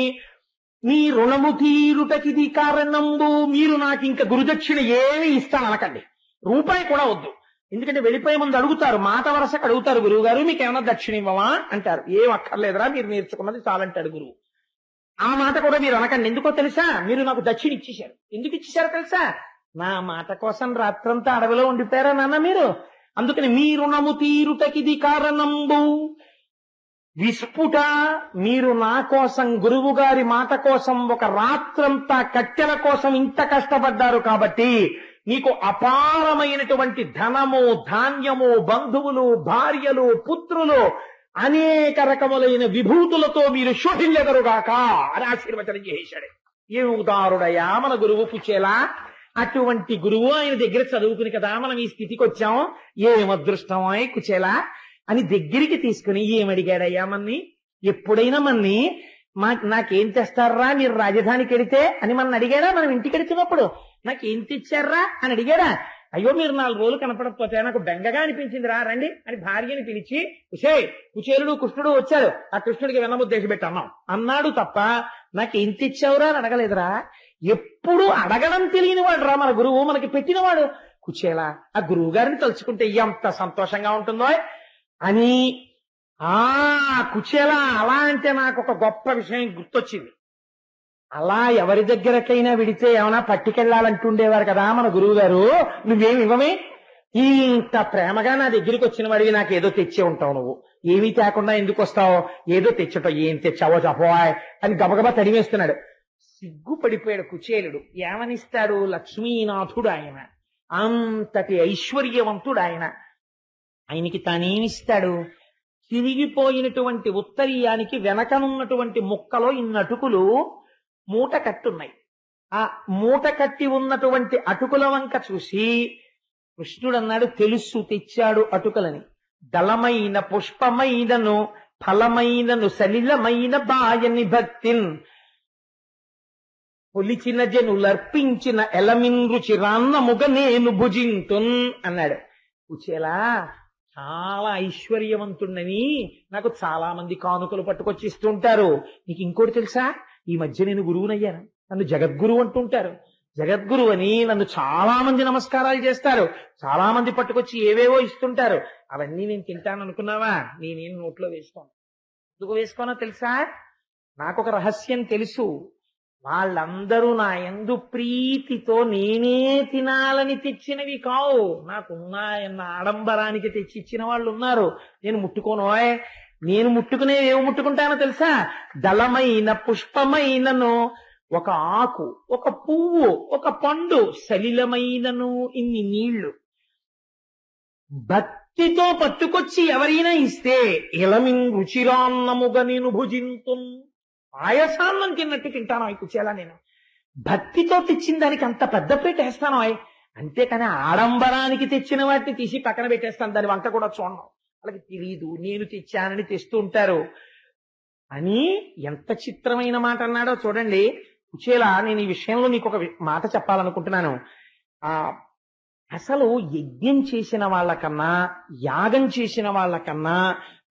మీ రుణము తీరుటకిది కారణంబు, మీరు నాకు ఇంకా గురుదక్షిణ ఏమి ఇస్తాననకండి, రూపాయి కూడా వద్దు. ఎందుకంటే వెళ్ళిపోయే ముందు అడుగుతారు, మాట వరసకు అడుగుతారు, గురువు గారు మీకు ఏమన్నా దక్షిణ ఇవ్వమా అంటారు. ఏం అక్కర్లేదురా, మీరు నేర్చుకున్నది చాలంటాడు గురువు. ఆ మాట కూడా మీరు అనకండి. ఎందుకో తెలుసా? మీరు నాకు దక్షిణ ఇచ్చేశారు. ఎందుకు ఇచ్చేశారో తెలుసా? నా మాట కోసం రాత్రంతా అడవిలో ఉండిపోయారా నాన్న మీరు? అందుకని మీ రుణము తీరుటకిది కారణంబు. విస్ఫుట, మీరు నా కోసం గురువు గారి మాట కోసం ఒక రాత్రంతా కట్టెల కోసం ఇంత కష్టపడ్డారు కాబట్టి మీకు అపారమైనటువంటి ధనము ధాన్యము బంధువులు భార్యలు పుత్రులు అనేక రకములైన విభూతులతో మీరు శోభించగరుగాక అని ఆశీర్వచనం చేశాడు. ఏ ఉదారుడయా మన గురువు పుచ్చేలా. అటువంటి గురువు ఆయన దగ్గర చదువుకుని కదా మనం ఈ స్థితికి వచ్చాం. ఏం అదృష్టమో కుచేలా అని దగ్గరికి తీసుకుని ఏమడిగాడయ్యా మన్ని? ఎప్పుడైనా మన్ని నాకేం తెస్తారా మీరు రాజధానికి వెడితే అని మన అడిగాడా? మనం ఇంటికి వెడుతున్నప్పుడు నాకేం తెచ్చారా అని అడిగాడా? అయ్యో మీరు 4 రోజులు కనపడకపోతే నాకు బెంగగా అనిపించింది రా రండి అని భార్యని పిలిచి కుచేలుడు కృష్ణుడు వచ్చారు, ఆ కృష్ణుడికి వెన్నముద్దేశం పెట్టి అన్నాం అన్నాడు తప్ప నాకేం తెచ్చావురా అని అడగలేదురా. ఎప్పుడు అడగడం తెలియని వాడు రా మన గురువు, మనకి పెట్టినవాడు. కుచేలా ఆ గురువు గారిని తలుచుకుంటే ఎంత సంతోషంగా ఉంటుందో అని. కుచేలా అలా అంటే నాకు ఒక గొప్ప విషయం గుర్తొచ్చింది. అలా ఎవరి దగ్గరకైనా విడితే ఏమైనా పట్టుకెళ్లాలంటుండేవారు కదా మన గురువు గారు. నువ్వేమి ఇవ్వమే, ఇంత ప్రేమగా నా దగ్గరికి వచ్చిన వాడివి నాకేదో తెచ్చే ఉంటావు, నువ్వు ఏమీ తేకుండా ఎందుకు వస్తావు, ఏదో తెచ్చటం, ఏం తెచ్చావో చెప్పవాయ్ అని గబగబా తడివేస్తున్నాడు. సిగ్గుపడిపోయాడు కుచేలుడు. ఏమనిస్తాడు? లక్ష్మీనాథుడు ఆయన, అంతటి ఐశ్వర్యవంతుడు ఆయన. ఆయనకి తానేమిస్తాడు? తిరిగిపోయినటువంటి ఉత్తరీయానికి వెనకనున్నటువంటి ముక్కలో ఇన్ని అటుకులు మూట కట్టున్నాయి. ఆ మూట కట్టి ఉన్నటువంటి అటుకుల వంక చూసి కృష్ణుడు అన్నాడు, తెలుసు తెచ్చాడు అటుకులని. దళమైన పుష్పమైనను ఫలమైనను సలిలమైన బాయని భక్తిన్ పొలిచిన జనులర్పించిన ఎలమిన్ రుచిరాన్నముగ నేను భుజింతున్ అన్నాడు. కుచేలా చాలా ఐశ్వర్యవంతుడని నాకు చాలా మంది కానుకలు పట్టుకొచ్చి ఇస్తుంటారు. నీకు ఇంకోటి తెలుసా? ఈ మధ్య నేను గురువునయ్యాను, నన్ను జగద్గురు అంటుంటారు. జగద్గురు అని నన్ను చాలా మంది నమస్కారాలు చేస్తారు, చాలా మంది పట్టుకొచ్చి ఏవేవో ఇస్తుంటారు. అవన్నీ నేను తింటాను అనుకున్నావా? నేనేం నోట్లో వేసుకోను. ఎందుకు వేసుకోనో తెలుసా? నాకొక రహస్యం తెలుసు. వాళ్ళందరూ నా యందు ప్రీతితో నేనే తినాలని తెచ్చినవి కావు, నాకున్నాయన్న ఆడంబరానికి తెచ్చి ఇచ్చిన వాళ్ళు ఉన్నారు. నేను ముట్టుకోను. నేను ముట్టుకునేవి ఏవి ముట్టుకుంటానో తెలుసా? దళమైన పుష్పమైనను, ఒక ఆకు, ఒక పువ్వు, ఒక పండు, సలిలమైనను ఇన్ని నీళ్లు భక్తితో పట్టుకొచ్చి ఎవరైనా ఇస్తే ఇలమిన్ రుచిరాన్నముగా నేను భుజింతున్, పాయసాన్నం తిన్నట్టు తింటాను అవి కుచేలా. నేను భక్తితో తెచ్చిన దానికి అంత పెద్ద పెట్టేస్తాను అవి. అంతేకాని ఆడంబరానికి తెచ్చిన వాటిని తీసి పక్కన పెట్టేస్తాను, దాని వంట కూడా చూడను. వాళ్ళకి తెలీదు నేను తెచ్చానని తెస్తూ ఉంటారు అని. ఎంత చిత్రమైన మాట అన్నాడో చూడండి. కుచేలా, నేను ఈ విషయంలో నీకు ఒక మాట చెప్పాలనుకుంటున్నాను. ఆ అసలు యజ్ఞం చేసిన వాళ్ళకన్నా, యాగం చేసిన వాళ్ళకన్నా,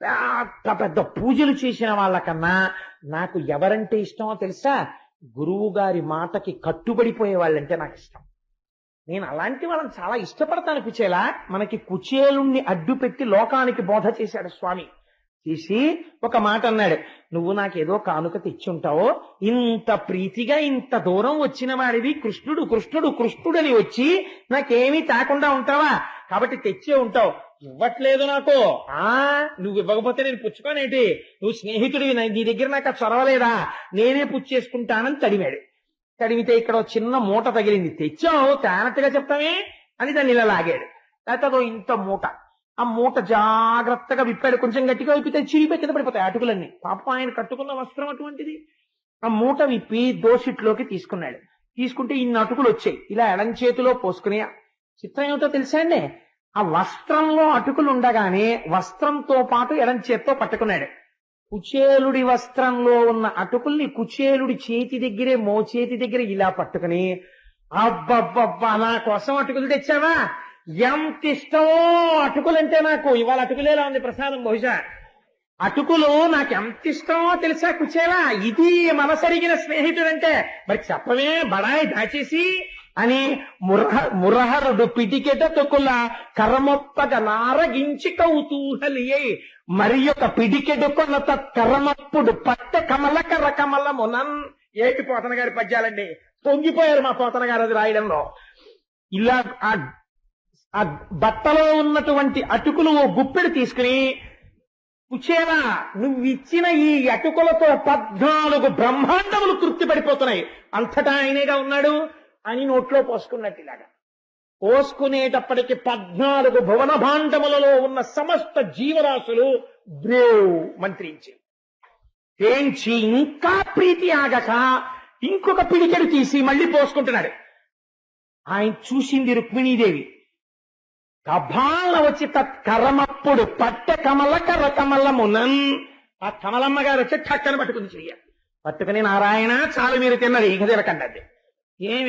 పెద్ద పెద్ద పూజలు చేసిన వాళ్ళకన్నా నాకు ఎవరంటే ఇష్టమో తెలుసా? గురువు గారి మాటకి కట్టుబడిపోయే వాళ్ళంటే నాకు ఇష్టం. నేను అలాంటి వాళ్ళని చాలా ఇష్టపడతాను. కుచేలా, మనకి కుచేలుణ్ణి అడ్డు పెట్టి లోకానికి బోధ చేశాడు స్వామి. చేసి ఒక మాట అన్నాడు, నువ్వు నాకేదో కానుక తెచ్చుంటావో, ఇంత ప్రీతిగా ఇంత దూరం వచ్చిన వాడివి, కృష్ణుడు కృష్ణుడు కృష్ణుడని వచ్చి నాకేమీ తాకుండా ఉంటావా? కాబట్టి తెచ్చే ఉంటావు. ఇవ్వట్లేదు నాకు. నువ్వు ఇవ్వకపోతే నేను పుచ్చుకోనేటి? నువ్వు స్నేహితుడివి, నీ దగ్గర నాకు చొరవలేదా? నేనే పుచ్చేసుకుంటానని తడిమాడు. తడిమితే ఇక్కడ చిన్న మూట తగిలింది. తెచ్చావు, తేనట్టుగా చెప్తామే అని దాన్ని ఇలా లాగాడు. లేకపోతే అదో ఇంత మూట. ఆ మూట జాగ్రత్తగా విప్పాడు. కొంచెం గట్టిగా విప్పితే చిరిగిపోయి కింద పడిపోతాయి అటుకులన్నీ. పాపం ఆయన కట్టుకున్న వస్త్రం అటువంటిది. ఆ మూట విప్పి దోసిట్లోకి తీసుకున్నాడు. తీసుకుంటే ఇన్ని అటుకులు వచ్చాయి. ఇలా ఎడం చేతిలో పోసుకుని, చిత్రం ఏమిటో తెలుసా అండి, ఆ వస్త్రంలో అటుకులు ఉండగానే వస్త్రంతో పాటు ఎడం చేత్తో పట్టుకున్నాడు. కుచేలుడి వస్త్రంలో ఉన్న అటుకుల్ని కుచేలుడి చేతి దగ్గరే, మోచేతి దగ్గర ఇలా పట్టుకుని, అబ్బబ్బబ్బా నా కోసం అటుకులు తెచ్చావా? ఎంత ఇష్టమో అటుకులంటే నాకు. ఇవాళ అటుకులేలా ఉంది ప్రసాదం. బహుశా అటుకులు నాకు ఎంత ఇష్టమో తెలుసా కుచేలా? ఇది మనసరిగిన స్నేహితుడంటే. మరి చెప్పమే బడాయి దాచేసి అని మురహరుడు పిటికెట తొక్కుల కర్రమొప్పగ నారగించి కౌతూహలియై మరి ఒక పిడికెడు కొనత కర్రమప్పుడు పట్ట కమల కర్ర కమలమునన్. ఏటి పోతన గారి పద్యాలండి, పొంగిపోయారు మా పోతన గారు అది రాయడంలో. ఇలా ఆ బట్టలో ఉన్నటువంటి అటుకులు ఓ గుప్పెడు తీసుకుని, కుచేలా నువ్విచ్చిన ఈ అటుకులతో 14 బ్రహ్మాండములు తృప్తి పడిపోతున్నాయి, అంతటా ఆయనేగా ఉన్నాడు అని నోట్లో పోసుకున్నట్టు. ఇలాగా పోసుకునేటప్పటికి 14 భువన భాండములలో ఉన్న సమస్త జీవరాశులు బ్రేవ్ మంత్రించి తేంచి ఇంకా ప్రీతి ఆగక ఇంకొక పిడికెడు తీసి మళ్ళీ పోసుకుంటున్నాడు. ఆయన చూసింది రుక్మిణీదేవి. కభాల వచ్చి కర్రమప్పుడు పట్ట కమల కర్ర కమలమునన్. ఆ కమలమ్మ గారు వచ్చి ఠక్కన పట్టుకుని చెయ్య పట్టుకుని, నారాయణ చాలు మీరు తిన్నది, ఇక తినకండి.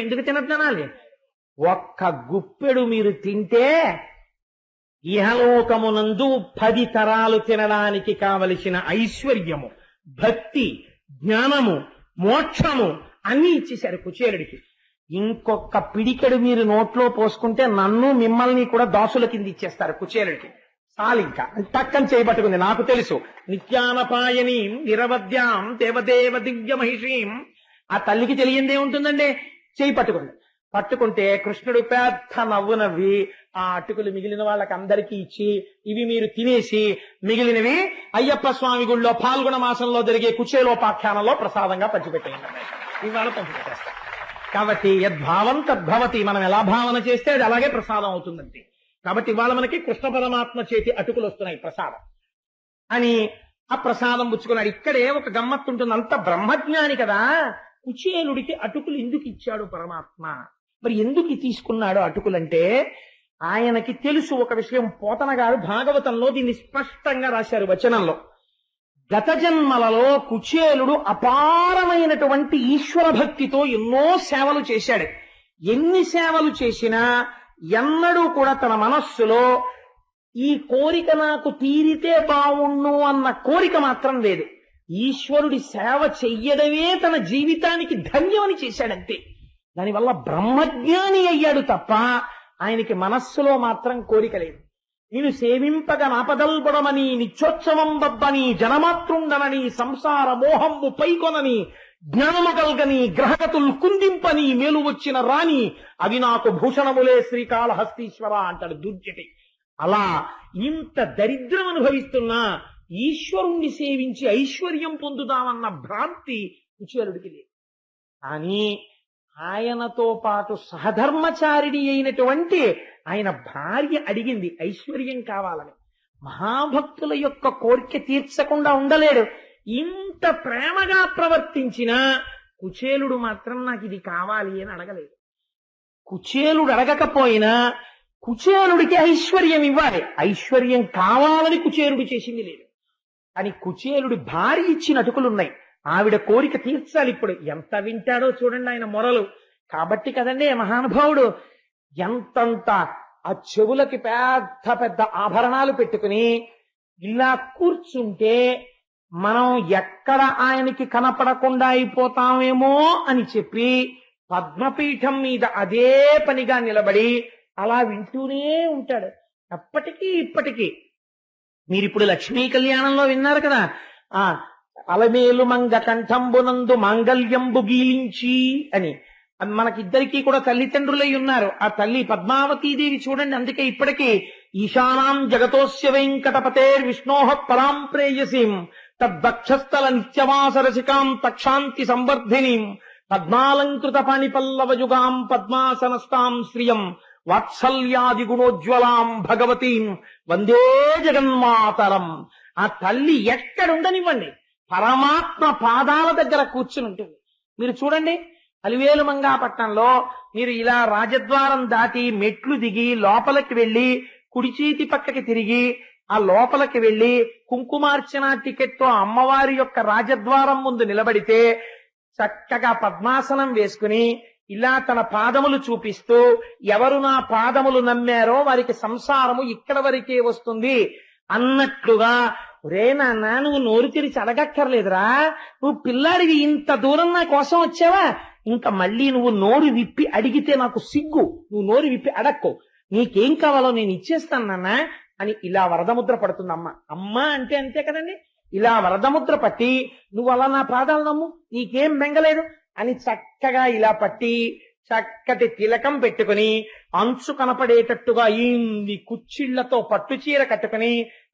ఎందుకు తినద్దానాలి? ఒక్క గుప్పెడు మీరు తింటే ఇహలోకమునందు 10 తరాలు తినడానికి కావలసిన ఐశ్వర్యము, భక్తి, జ్ఞానము, మోక్షము అన్ని ఇచ్చేశారు కుచేలుడికి. ఇంకొక పిడికెడు మీరు నోట్లో పోసుకుంటే నన్ను మిమ్మల్ని కూడా దాసుల కింద ఇచ్చేస్తారు కుచేలుడికి. చాలింకా పక్కన చేయబట్టుకుంది. నాకు తెలుసు, నిత్యానపాయని నిరవద్యాం దేవదేవ దివ్య మహిషీం. ఆ తల్లికి తెలియందే ఉంటుందండి. చేయి పట్టుకుంది. పట్టుకుంటే కృష్ణుడు పెద్ద నవ్వు నవ్వి ఆ అటుకులు మిగిలిన వాళ్ళకి అందరికీ ఇచ్చి, ఇవి మీరు తినేసి మిగిలినవి అయ్యప్ప స్వామి గుళ్ళో పాల్గొన మాసంలో జరిగే కుచేలోపాఖ్యానంలో ప్రసాదంగా పంచిపెట్టేయండి. ఇవాళ పంచిపెట్టేస్తాం. కాబట్టి యద్భావం తద్భవతి. మనం ఎలా భావన చేస్తే అది అలాగే ప్రసాదం అవుతుందండి. కాబట్టి ఇవాళ మనకి కృష్ణ పరమాత్మ చేతి అటుకులు వస్తున్నాయి ప్రసాదం అని ఆ ప్రసాదం పుచ్చుకున్నాడు. ఇక్కడే ఒక గమ్మత్తు ఉంటుంది. అంత బ్రహ్మజ్ఞాని కదా, కుచేలుడికి అటుకులు ఎందుకు ఇచ్చాడు పరమాత్మ? మరి ఎందుకు తీసుకున్నాడు అటుకులంటే ఆయనకి తెలుసు ఒక విషయం. పోతన గారు భాగవతంలో దీన్ని స్పష్టంగా రాశారు వచనంలో. గత జన్మలలో కుచేలుడు అపారమైనటువంటి ఈశ్వర భక్తితో ఎన్నో సేవలు చేశాడు. ఎన్ని సేవలు చేసినా ఎన్నడూ కూడా తన మనస్సులో ఈ కోరిక నాకు తీరితే బావుణ్ణు అన్న కోరిక మాత్రం లేదు. ఈశ్వరుడి సేవ చెయ్యడమే తన జీవితానికి ధన్యమని చేశాడంతే. దానివల్ల బ్రహ్మజ్ఞాని అయ్యాడు తప్ప ఆయనకి మనస్సులో మాత్రం కోరిక లేదు. నేను సేవింపగ నాపదల్బడమని నిత్యోత్సవం బబ్బని జనమాతృండనని సంసార మోహంబు పైకొనని జ్ఞానము కల్గని గ్రహగతుల్ కుందింపని మేలు వచ్చిన రాని అవి నాకు భూషణములే శ్రీకాళహస్తీశ్వర అంటాడు దుర్జటి. అలా ఇంత దరిద్రం అనుభవిస్తున్నా ఈశ్వరుణ్ణి సేవించి ఐశ్వర్యం పొందుదామన్న భ్రాంతి కుచేలుడికి లేదు. కానీ ఆయనతో పాటు సహధర్మచారిణి అయినటువంటి ఆయన భార్య అడిగింది ఐశ్వర్యం కావాలని. మహాభక్తుల యొక్క కోరిక తీర్చకుండా ఉండలేడు. ఇంత ప్రేమగా ప్రవర్తించిన కుచేలుడు మాత్రం నాకు ఇది కావాలి అని అడగలేదు. కుచేలుడు అడగకపోయినా కుచేలుడికి ఐశ్వర్యం ఇవ్వాలి. ఐశ్వర్యం కావాలని కుచేలుడు చేసింది లేదు. కానీ కుచేలుడి భార్య ఇచ్చిన అటుకులున్నాయి. ఆవిడ కోరిక తీర్చాలి. ఇప్పుడు ఎంత వింటాడో చూడండి ఆయన మొరలు. కాబట్టి కదండి మహానుభావుడు ఎంతంత ఆ చెవులకి పెద్ద పెద్ద ఆభరణాలు పెట్టుకుని ఇలా కూర్చుంటే మనం ఎక్కడ ఆయనకి కనపడకుండా అయిపోతామేమో అని చెప్పి పద్మపీఠం మీద అదే పనిగా నిలబడి అలా వింటూనే ఉంటాడు అప్పటికీ ఇప్పటికీ. మీరిప్పుడు లక్ష్మీ కళ్యాణంలో విన్నారు కదా, ఆ అలమేలు మంగ కంఠంబునందు మాంగళ్యంబు గీలించి అని. మనకిద్దరికీ కూడా తల్లిదండ్రులై ఉన్నారు. ఆ తల్లి పద్మావతీదేవి చూడండి. అందుకే ఇప్పటికీ ఈశానాం జగతోస్య వెంకటపతేర్ విష్ణోహ పరాం ప్రేయసీం తద్వక్షస్థల నిత్యవాసరసికాం తక్షాంతి సంవర్ధినీం పద్మాలంకృత పాణిపల్లవయుగాం పద్మాసనస్తాం శ్రియం వాత్సల్యాది గుణోజ్వలాం భగవతీం వందే జగన్మాతరం. ఆ తల్లి ఎక్కడుండనివ్వండి, పరమాత్మ పాదాల దగ్గర కూర్చుని ఉంటుంది. మీరు చూడండి, అలివేలు మంగాపట్నంలో మీరు ఇలా రాజద్వారం దాటి మెట్లు దిగి లోపలికి వెళ్లి కుడి చేతి పక్కకి తిరిగి ఆ లోపలికి వెళ్లి కుంకుమార్చన టికెట్ తో అమ్మవారి యొక్క రాజద్వారం ముందు నిలబడితే చక్కగా పద్మాసనం వేసుకుని ఇలా తన పాదములు చూపిస్తూ ఎవరు నా పాదములు నమ్మారో వారికి సంసారము ఇక్కడ వరకే వస్తుంది అన్నట్లుగా, ఒరే నాన్న నువ్వు నోరు తెరిచి అడగక్కర్లేదురా, నువ్వు పిల్లాడివి, ఇంత దూరం నా కోసం వచ్చావా, ఇంకా మళ్ళీ నువ్వు నోరు విప్పి అడిగితే నాకు సిగ్గు, నువ్వు నోరు విప్పి అడక్కో, నీకేం కావాలో నేను ఇచ్చేస్తాను నాన్న అని ఇలా వరదముద్ర పడుతుంది అమ్మ. అమ్మ అంటే అంతే కదండి. ఇలా వరదముద్ర పట్టి నువ్వు అలా నా పాదాలు నమ్ము, నీకేం బెంగలేదు అని చక్కగా ఇలా పట్టి చక్కటి తిలకం పెట్టుకుని అంచు కనపడేటట్టుగా ఇన్ని కుచ్చిళ్లతో పట్టు చీర కట్టుకుని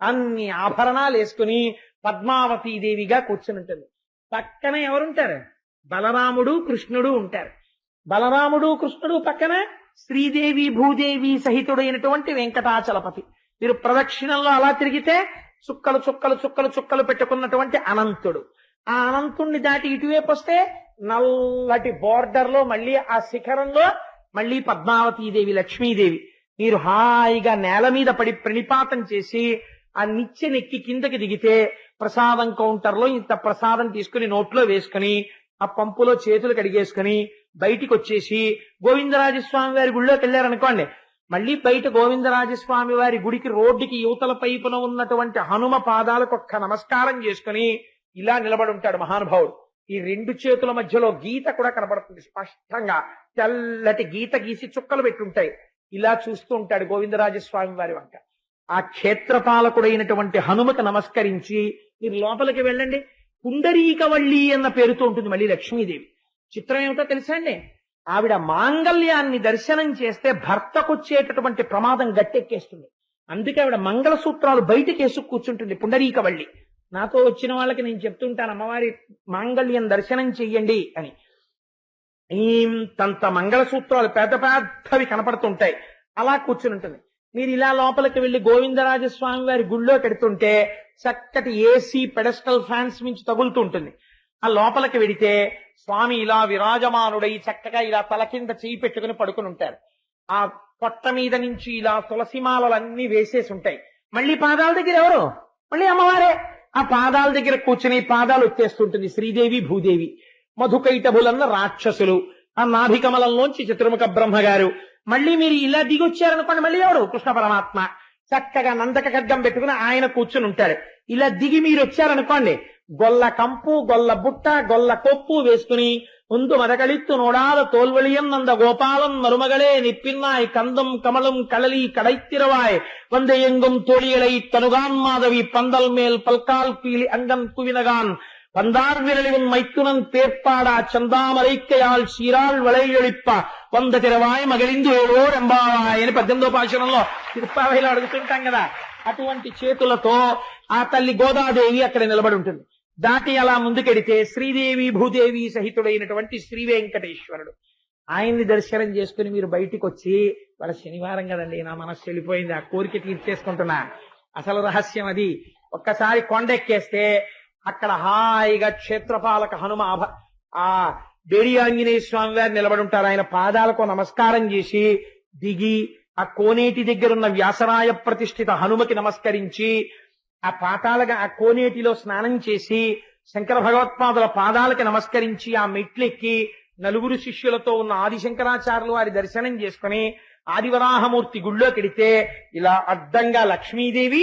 అన్ని ఆభరణాలు వేసుకుని పద్మావతీదేవిగా కూర్చుని ఉంటుంది. పక్కన ఎవరుంటారు? బలరాముడు కృష్ణుడు ఉంటారు. బలరాముడు కృష్ణుడు పక్కన శ్రీదేవి భూదేవి సహితుడైనటువంటి వెంకటాచలపతి. మీరు ప్రదక్షిణంలో అలా తిరిగితే చుక్కలు చుక్కలు చుక్కలు చుక్కలు పెట్టుకున్నటువంటి అనంతుడు. ఆ అనంతుణ్ణి దాటి ఇటువైపు వస్తే నల్లటి బోర్డర్ లో మళ్ళీ ఆ శిఖరంలో మళ్ళీ పద్మావతీదేవి లక్ష్మీదేవి. మీరు హాయిగా నేల మీద పడి ప్రణిపాతం చేసి ఆ నిచ్చెనెక్కి కిందకి దిగితే ప్రసాదం కౌంటర్ లో ఇంత ప్రసాదం తీసుకుని నోట్లో వేసుకుని ఆ పంపులో చేతులు కడిగేసుకుని బయటికి వచ్చేసి గోవిందరాజస్వామి వారి గుళ్ళోకి వెళ్ళారనుకోండి, మళ్ళీ బయట గోవిందరాజస్వామి వారి గుడికి రోడ్డుకి యువతల పైపున ఉన్నటువంటి హనుమ పాదాలకు ఒక్క నమస్కారం చేసుకుని ఇలా నిలబడి ఉంటాడు మహానుభావుడు. ఈ రెండు చేతుల మధ్యలో గీత కూడా కనబడుతుంది స్పష్టంగా, తెల్లటి గీత గీసి చుక్కలు పెట్టుంటాయి. ఇలా చూస్తూ ఉంటాడు గోవిందరాజస్వామి వారి వంక. ఆ క్షేత్రపాలకుడైనటువంటి హనుమకు నమస్కరించి మీరు లోపలికి వెళ్ళండి. పుండరీకవల్లి అన్న పేరుతో ఉంటుంది మళ్ళీ లక్ష్మీదేవి. చిత్రం ఏమిటో తెలుసా అండి, ఆవిడ మాంగళ్యాన్ని దర్శనం చేస్తే భర్తకొచ్చేటటువంటి ప్రమాదం గట్టెక్కేస్తుంది. అందుకే ఆవిడ మంగళసూత్రాలు బయటికి వేసుకు కూర్చుంటుంది పుండరీకవల్లి. నాతో వచ్చిన వాళ్ళకి నేను చెప్తుంటాను, అమ్మవారి మాంగళ్యం దర్శనం చెయ్యండి అని. ఇంతంత మంగళసూత్రాలు పెద్ద పెద్దవి కనపడుతుంటాయి. అలా కూర్చుని ఉంటుంది. మీరు ఇలా లోపలికి వెళ్లి గోవిందరాజస్వామి వారి గుళ్ళో పెడుతుంటే చక్కటి ఏసీ పెడస్టల్ ఫ్యాన్స్ మించి తగులుతుంటుంది. ఆ లోపలికి వెడితే స్వామి ఇలా విరాజమానుడై చక్కగా ఇలా తల కింద చేయి పెట్టుకుని పడుకుని ఉంటారు. ఆ పొట్ట మీద నుంచి ఇలా తులసిమాలన్నీ వేసేసి ఉంటాయి. మళ్ళీ పాదాల దగ్గర ఎవరు? మళ్ళీ అమ్మవారే. ఆ పాదాల దగ్గర కూర్చుని పాదాలు వచ్చేస్తుంటుంది శ్రీదేవి భూదేవి. మధుకైటభులన్న రాక్షసులు, ఆ నాభికమలంలోంచి చతుర్ముఖ బ్రహ్మగారు. మళ్ళీ మీరు ఇలా దిగొచ్చారనుకోండి, మళ్ళీ ఎవరు? కృష్ణ పరమాత్మ చక్కగా నందక ఖడ్గం పెట్టుకుని ఆయన కూర్చుని ఉంటారు. ఇలా దిగి మీరు వచ్చారనుకోండి, గొల్ల కంపు, గొల్ల బుట్ట, గొల్ల కొప్పు వేసుకుని ముందు మదகளித்து நோடாத தோல்வழியம் அந்த கோபாலன் மருமகளே நிப்பின்னாய் கந்தம் கமலும் களலி கடைத்திரவாய் வந்த எங்கும் தோழிகளை தனுகான் மாதவி பந்தல் மேல் பல்கால் பீலி அங்கன் குவினகான் பந்தார் விரலிவன் மைத்துனன் பேர்ப்பாடா చందామరైక్యాల్ చీరాల్ వలయొళిప్ప వంద తిరవాయ్ మగలిందు ఏవో రెంబావాయ్ అని 18వ పాశురంలో తిరుప్పావైలో అడుగుతుంటాం కదా. అటువంటి చేతులతో ఆ తల్లి గోదాదేవి అక్కడ నిలబడి ఉంటుంది. దాటి అలా ముందుకెడితే శ్రీదేవి భూదేవి సహితుడైనటువంటి శ్రీ వెంకటేశ్వరుడు. ఆయన్ని దర్శనం చేసుకుని మీరు బయటికి వచ్చి, వాళ్ళ శనివారం కదండి, నా మనస్సు వెళ్ళిపోయింది, ఆ కోరిక తీర్చేసుకుంటున్నా, అసలు రహస్యం అది. ఒక్కసారి కొండెక్కేస్తే అక్కడ హాయిగా క్షేత్రపాలక హనుమ ఆ బేడి ఆంజనేయ స్వామి వారు నిలబడి ఉంటారు. ఆయన పాదాలకు నమస్కారం చేసి దిగి ఆ కోనేటి దగ్గరున్న వ్యాసరాయ ప్రతిష్ఠిత హనుమకి నమస్కరించి ఆ కోనేటిలో స్నానం చేసి శంకర భగవత్పాదుల పాదాలకి నమస్కరించి ఆ మెట్లెక్కి నలుగురు శిష్యులతో ఉన్న ఆదిశంకరాచార్యులు వారి దర్శనం చేసుకుని ఆదివరాహమూర్తి గుళ్ళోకెడితే ఇలా అడ్డంగా లక్ష్మీదేవి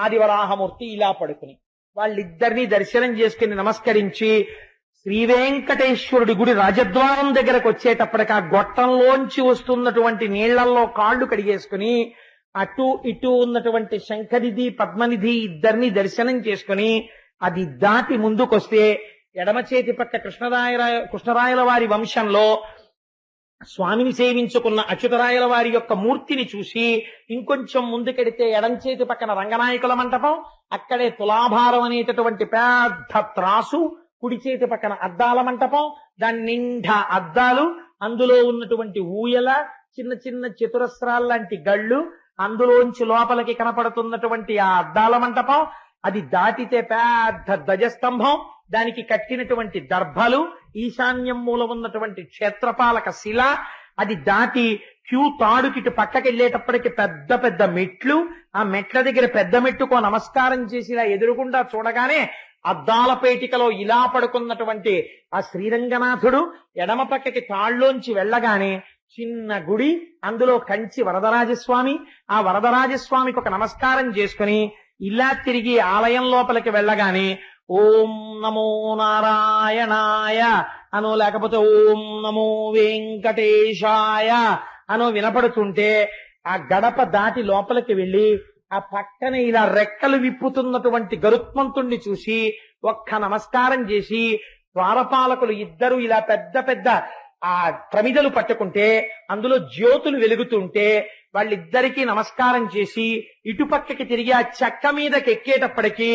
ఆదివరాహమూర్తి ఇలా పడుకుని వాళ్ళిద్దరినీ దర్శనం చేసుకుని నమస్కరించి శ్రీ వెంకటేశ్వరుడి గుడి రాజద్వారం దగ్గరకు వచ్చేటప్పటికి ఆ గొట్టంలోంచి వస్తున్నటువంటి నీళ్లలో కాళ్లు కడిగేసుకుని అటు ఇటు ఉన్నటువంటి శంఖనిధి పద్మనిధి ఇద్దరిని దర్శనం చేసుకుని అది దాటి ముందుకొస్తే ఎడమ చేతి పక్క కృష్ణరాయల వారి వంశంలో స్వామిని సేవించుకున్న అచ్యుతరాయల వారి యొక్క మూర్తిని చూసి ఇంకొంచెం ముందుకెడితే ఎడం చేతి పక్కన రంగనాయకుల మంటపం, అక్కడే తులాభారం అనేటటువంటి పెద్ద త్రాసు, కుడి చేతి పక్కన అద్దాల మంటపం, దాని నిండా అద్దాలు, అందులో ఉన్నటువంటి ఊయల, చిన్న చిన్న చతురస్రాల్లాంటి గళ్ళు, అందులోంచి లోపలికి కనపడుతున్నటువంటి ఆ అద్దాల మంటపం, అది దాటితే పెద్ద ధ్వజస్తంభం, దానికి కట్టినటువంటి దర్భలు, ఈశాన్యం మూల ఉన్నటువంటి క్షేత్రపాలక శిల, అది దాటి క్యూ తాడుకిటు పక్కకెళ్లేటప్పటికి పెద్ద పెద్ద మెట్లు, ఆ మెట్ల దగ్గర పెద్ద మెట్టుకో నమస్కారం చేసి ఇలా ఎదురుగుండా చూడగానే అద్దాల పేటికలో ఇలా పడుకున్నటువంటి ఆ శ్రీరంగనాథుడు, ఎడమ పక్కకి తాళ్ళలోంచి వెళ్ళగానే చిన్న గుడి, అందులో కంచి వరదరాజస్వామి, ఆ వరదరాజస్వామికి ఒక నమస్కారం చేసుకుని ఇలా తిరిగి ఆలయం లోపలికి వెళ్ళగానే ఓం నమో నారాయణాయ అనో లేకపోతే ఓం నమో వెంకటేశాయ అనో వినపడుతుంటే ఆ గడప దాటి లోపలికి వెళ్లి ఆ పక్కన ఇలా రెక్కలు విప్పుతున్నటువంటి గరుత్మంతుణ్ణి చూసి ఒక్క నమస్కారం చేసి ద్వారపాలకులు ఇద్దరు ఇలా పెద్ద పెద్ద ఆ ప్రమిదలు పట్టుకుంటే అందులో జ్యోతులు వెలుగుతుంటే వాళ్ళిద్దరికీ నమస్కారం చేసి ఇటుపక్కకి తిరిగి ఆ చెక్క మీదకి ఎక్కేటప్పటికీ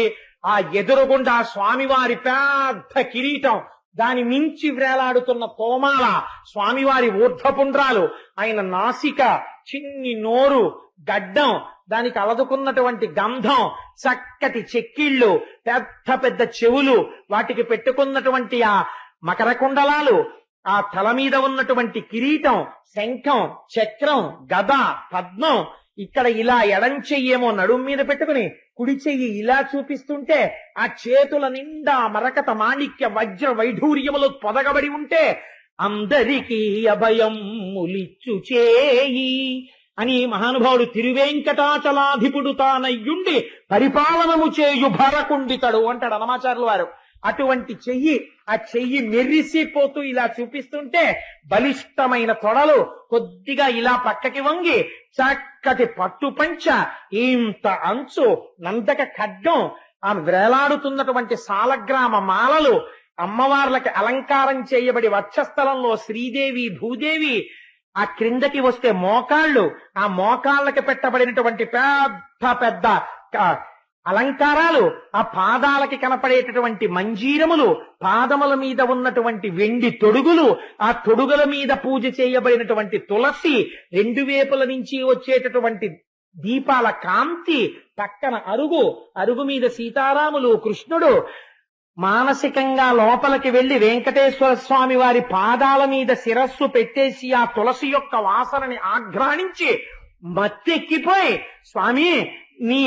ఆ ఎదురుగుండా స్వామివారి పెద్ద కిరీటం, దాని మించి వ్రేలాడుతున్న తోమాల, స్వామివారి ఊర్ధ్వపుండ్రాలు, ఆయన నాసిక, చిన్ని నోరు, గడ్డం, దానికి అలదుకున్నటువంటి గంధం, చక్కటి చెక్కిళ్ళు, పెద్ద పెద్ద చెవులు, వాటికి పెట్టుకున్నటువంటి ఆ మకర కుండలాలు, ఆ తల మీద ఉన్నటువంటి కిరీటం, శంఖం, చక్రం, గద, పద్మం, ఇక్కడ ఇలా ఎడం చెయ్యేమో నడుం మీద పెట్టుకుని కుడి చెయ్యి ఇలా చూపిస్తుంటే ఆ చేతుల నిండా మరకత మాణిక్య వజ్ర వైఢూర్యములు పొదగబడి ఉంటే అందరికీ అభయం ములిచ్చు చేయి అని మహానుభావుడు తిరువేంకటాచలాధిపుడు తానయ్యుండి పరిపాలనము చేయు భరకుండితడు అంటాడు అన్నమాచార్యుల వారు. అటువంటి చెయ్యి, ఆ చెయ్యి మెరిసిపోతూ ఇలా చూపిస్తుంటే బలిష్టమైన తొడలు కొద్దిగా ఇలా పక్కకి వంగి చక్కటి పట్టు పంచ, ఇంత అంచు, నందక ఖడ్గం, ఆ వ్రేలాడుతున్నటువంటి సాలగ్రామ మాలలు, అమ్మవార్లకి అలంకారం చేయబడి వక్షస్థలంలో శ్రీదేవి భూదేవి, ఆ క్రిందకి వస్తే మోకాళ్ళు, ఆ మోకాళ్ళకి పెట్టబడినటువంటి పెద్ద పెద్ద అలంకారాలు, ఆ పాదాలకి కనపడేటటువంటి మంజీరములు, పాదముల మీద ఉన్నటువంటి వెండి తొడుగులు, ఆ తొడుగుల మీద పూజ చేయబడినటువంటి తులసి, రెండు వేపుల నుంచి వచ్చేటటువంటి దీపాల కాంతి, పక్కన అరుగు, అరుగు మీద సీతారాములు, కృష్ణుడు, మానసికంగా లోపలికి వెళ్లి వెంకటేశ్వర స్వామి వారి పాదాల మీద శిరస్సు పెట్టేసి ఆ తులసి యొక్క వాసనని ఆఘ్రాణించి మత్తెక్కిపోయి స్వామి నీ